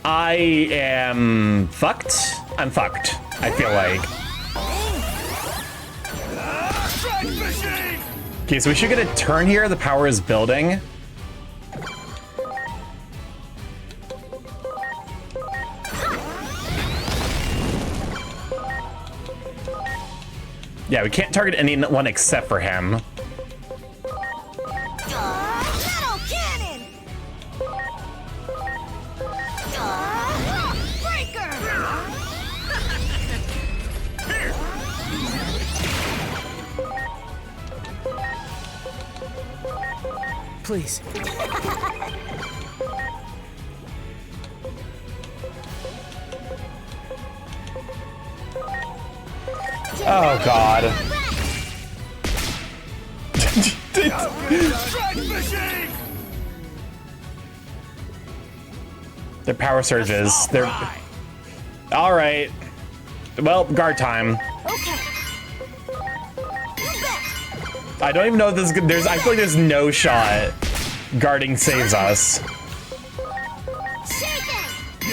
I am fucked. I'm fucked. I feel like. Okay, so we should get a turn here. The power is building. Yeah, we can't target anyone except for him. Metal cannon! Breaker! Please. Oh god. Their power surges. They're all right. Well, guard time. Okay. I don't even know if this is, I feel like there's no shot guarding saves us.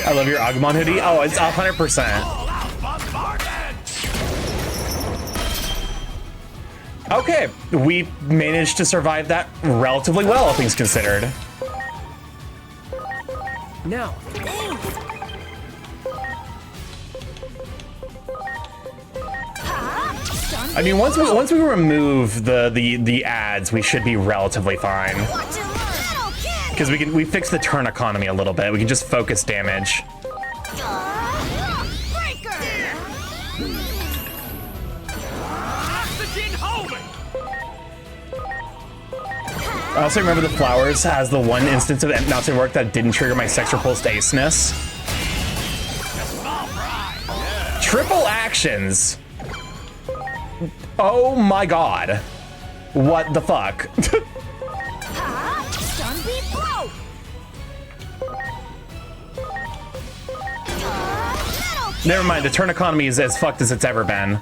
I love your Agumon hoodie. Oh, it's 100%. Okay, we managed to survive that relatively well, all things considered. Now. I mean, once we remove the ads, we should be relatively fine. Because we fix the turn economy a little bit. We can just focus damage. I also remember the flowers has the one instance of not work that didn't trigger my sex repulsed aceness. Triple actions. Oh my god. What the fuck? Never mind, the turn economy is as fucked as it's ever been.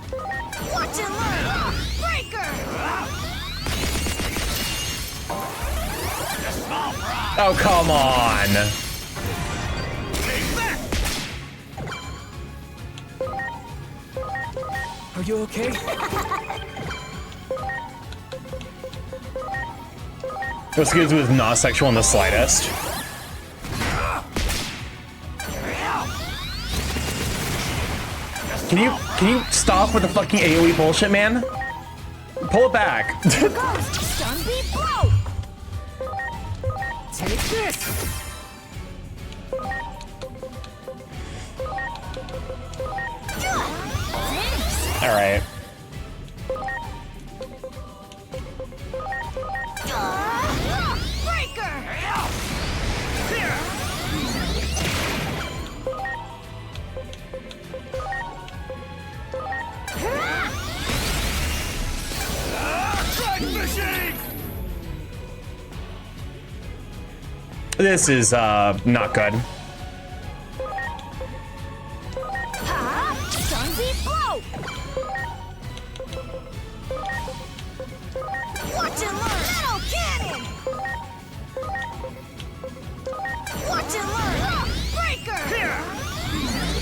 Oh, come on. Are you okay? What's good with not sexual in the slightest? Can you stop with the fucking AoE bullshit, man? Pull it back. Take this. All right. This is not good.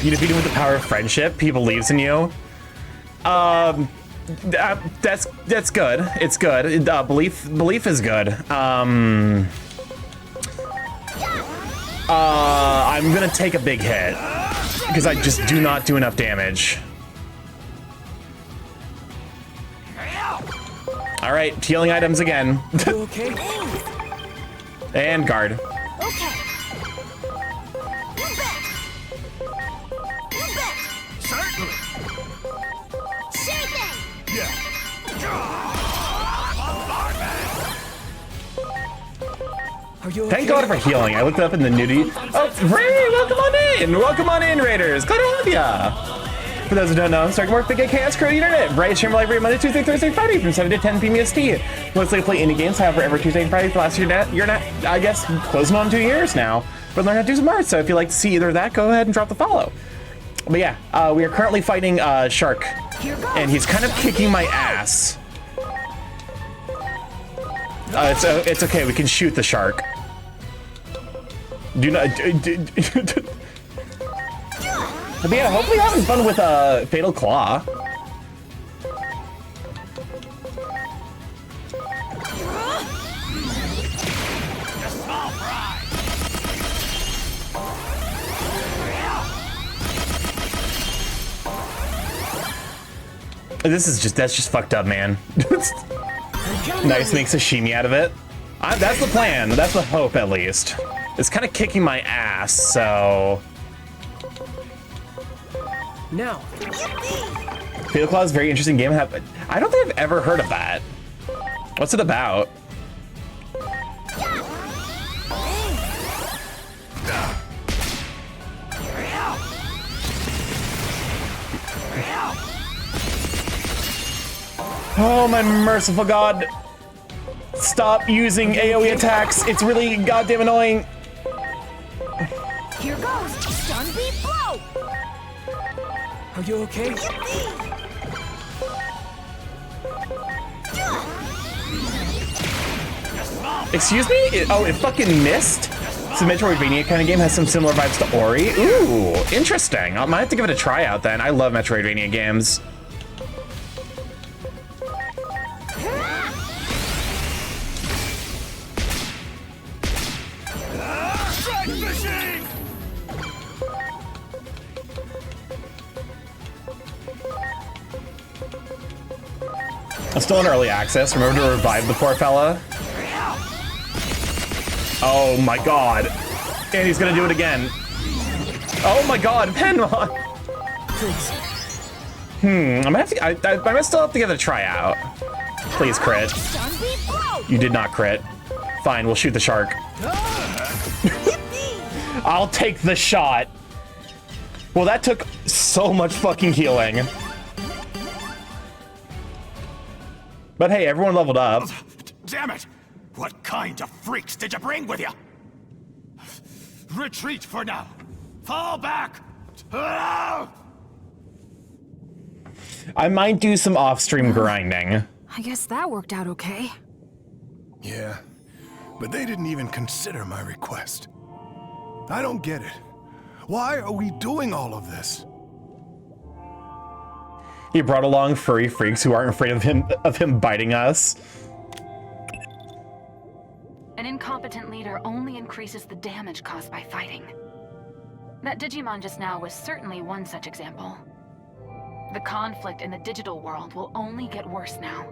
You defeat him with the power of friendship. He believes in you. That's good. It's good. Belief is good. I'm gonna take a big hit because I just do not do enough damage. All right, healing items again. Okay. And guard. Certainly. Are you okay? Thank God for healing. I looked up in the nudity. Oh, Ray, welcome on in. Welcome on in, Raiders. Glad to have ya. For those who don't know, StarkyMorph, the Chaos Crew Internet. Bright stream live every Monday, Tuesday, Thursday, Friday from 7 to 10 p.m. EST. Mostly play indie games, however, every Tuesday and Friday for the last year, I guess, closing on 2 years now. But learn how to do some art, so if you'd like to see either of that, go ahead and drop the follow. But yeah, we are currently fighting Shark, and he's kind of kicking my ass. It's okay, we can shoot the shark. Do not. But yeah, hopefully having fun with Fatal Claw. That's just fucked up, man. Nice, make sashimi out of it. That's the plan. That's the hope, at least. It's kind of kicking my ass, so. Now. Fatal Claw is a very interesting game. I don't think I've ever heard of that. What's it about? Oh, my merciful God. Stop using AoE attacks. It's really goddamn annoying. Here goes. Stun beat blow. Are you okay? Excuse me? Oh, it fucking missed? It's a Metroidvania kind of game, has some similar vibes to Ori. Ooh, interesting. I might have to give it a try out then. I love Metroidvania games. I'm still in early access. Remember to revive the poor fella? Oh my god. And he's gonna do it again. Oh my god, Penmon! I'm gonna have to, I might still have to give it a try out. Please crit. You did not crit. Fine, we'll shoot the shark. I'll take the shot. Well, that took so much fucking healing. But hey, everyone leveled up. Damn it! What kind of freaks did you bring with you? Retreat for now. Fall back. I might do some off-stream grinding. I guess that worked out okay. Yeah, but they didn't even consider my request. I don't get it. Why are we doing all of this? He brought along furry freaks who aren't afraid of him biting us. An incompetent leader only increases the damage caused by fighting. That Digimon just now was certainly one such example. The conflict in the digital world will only get worse now.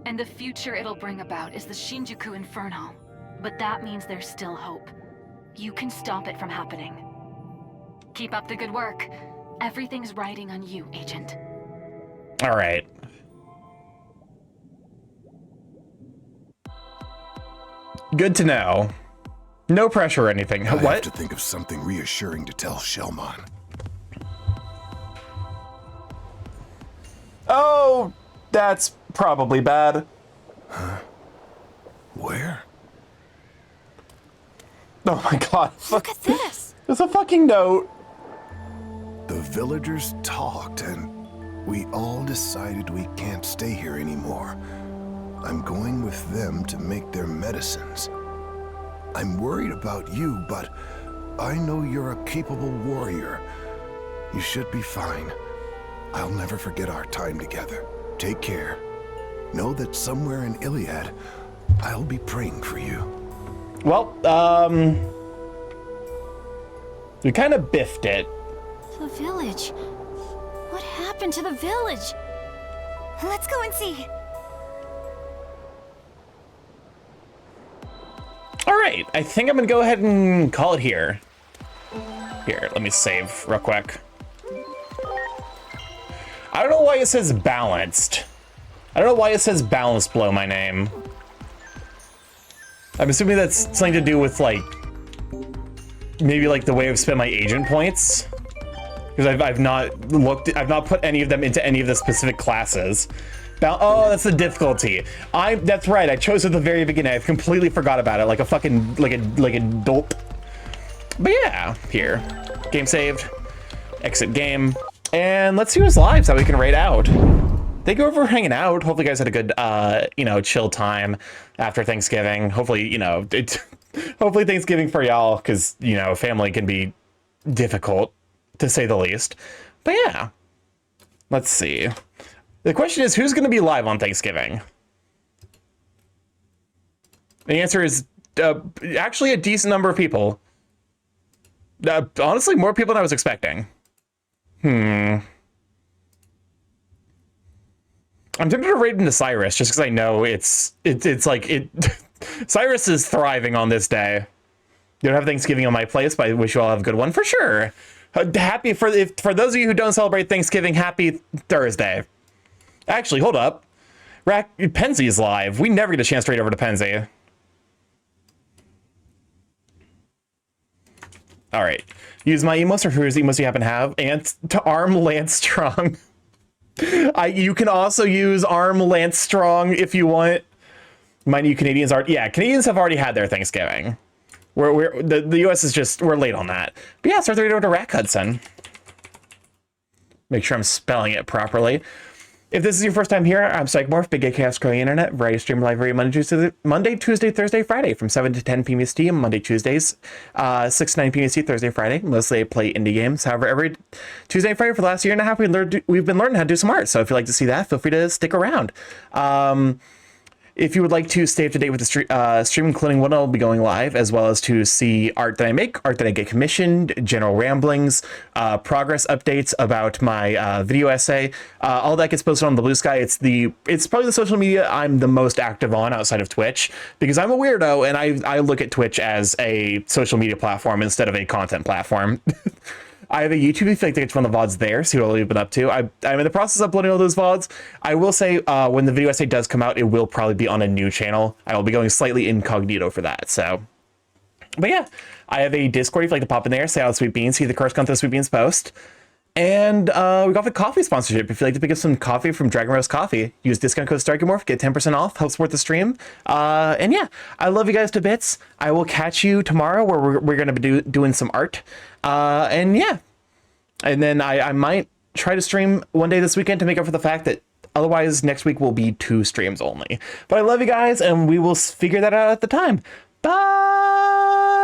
And the future it'll bring about is the Shinjuku Inferno. But that means there's still hope. You can stop it from happening. Keep up the good work. Everything's riding on you, Agent. All right. Good to know. No pressure or anything. I What? have to think of something reassuring to tell Shellmon. Oh, that's probably bad. Huh? Where? Oh my god. Look at this. There's a fucking note. The villagers talked and we all decided we can't stay here anymore. I'm going with them to make their medicines. I'm worried about you, but I know you're a capable warrior. You should be fine. I'll never forget our time together. Take care. Know that somewhere in Iliad, I'll be praying for you. Well, we kind of biffed it. The village. What happened to the village? Let's go and see. All right, I think I'm gonna go ahead and call it here. Here, let me save real quick. I don't know why it says balanced. I don't know why it says balanced below my name. I'm assuming that's something to do with like, maybe like the way I've spent my agent points. Because I've not put any of them into any of the specific classes. Oh, that's the difficulty. That's right, I chose at the very beginning. I've completely forgot about it, like a fucking, like a dope. But yeah, here. Game saved. Exit game. And let's see who's live so we can raid out. Thank you for hanging out. Hopefully you guys had a good, you know, chill time after Thanksgiving. Hopefully, you know, hopefully Thanksgiving for y'all, because, you know, family can be difficult, to say the least. But yeah, let's see. The question is, who's going to be live on Thanksgiving? The answer is actually a decent number of people. Honestly, more people than I was expecting. I'm tempted to raid into Cyrus just because I know it's like Cyrus is thriving on this day. You don't have Thanksgiving on my place, but I wish you all have a good one for sure. Happy for those of you who don't celebrate Thanksgiving, happy Thursday. Actually, hold up. Penzi is live. We never get a chance to raid over to Penzi. All right. Use my emotes or whose emotes you happen to have, and to arm Lance Strong. You can also use arm Lance Strong if you want. Mind you, Canadians are, yeah, Canadians have already had their Thanksgiving. The US is just, we're late on that. But yeah, start the raid over to Rack Hudson. make sure I'm spelling it properly. If this is your first time here, I'm StarkyMorph, Big Gay Chaos Growing Internet, where I stream live every Monday, Tuesday, Thursday, Friday, from 7 to 10 p.m. EST, and Monday, Tuesdays, 6 to 9 p.m. EST, Thursday, Friday. Mostly I play indie games. However, every Tuesday and Friday for the last year and a half, we've been learning how to do some art. So if you'd like to see that, feel free to stick around. If you would like to stay up to date with the stream, including when I'll be going live, as well as to see art that I make, art that I get commissioned, general ramblings, progress updates about my video essay, all that gets posted on the Blue Sky. It's probably the social media I'm the most active on outside of Twitch, because I'm a weirdo and I look at Twitch as a social media platform instead of a content platform. I have a YouTube if you'd like to get one of the VODs there, see what I've been up to. I'm in the process of uploading all those VODs. I will say when the video essay does come out, it will probably be on a new channel. I will be going slightly incognito for that. So, but yeah, I have a Discord if you'd like to pop in there, say out Sweet Beans, see the curse content Sweet Beans post. And we got the coffee sponsorship. If you'd like to pick up some coffee from Dragon Roast Coffee, use discount code StarkyMorph, get 10% off, help support the stream. And yeah, I love you guys to bits. I will catch you tomorrow where we're going to be doing some art. And yeah, and then I might try to stream one day this weekend to make up for the fact that otherwise next week will be 2 streams only. But I love you guys, and we will figure that out at the time. Bye!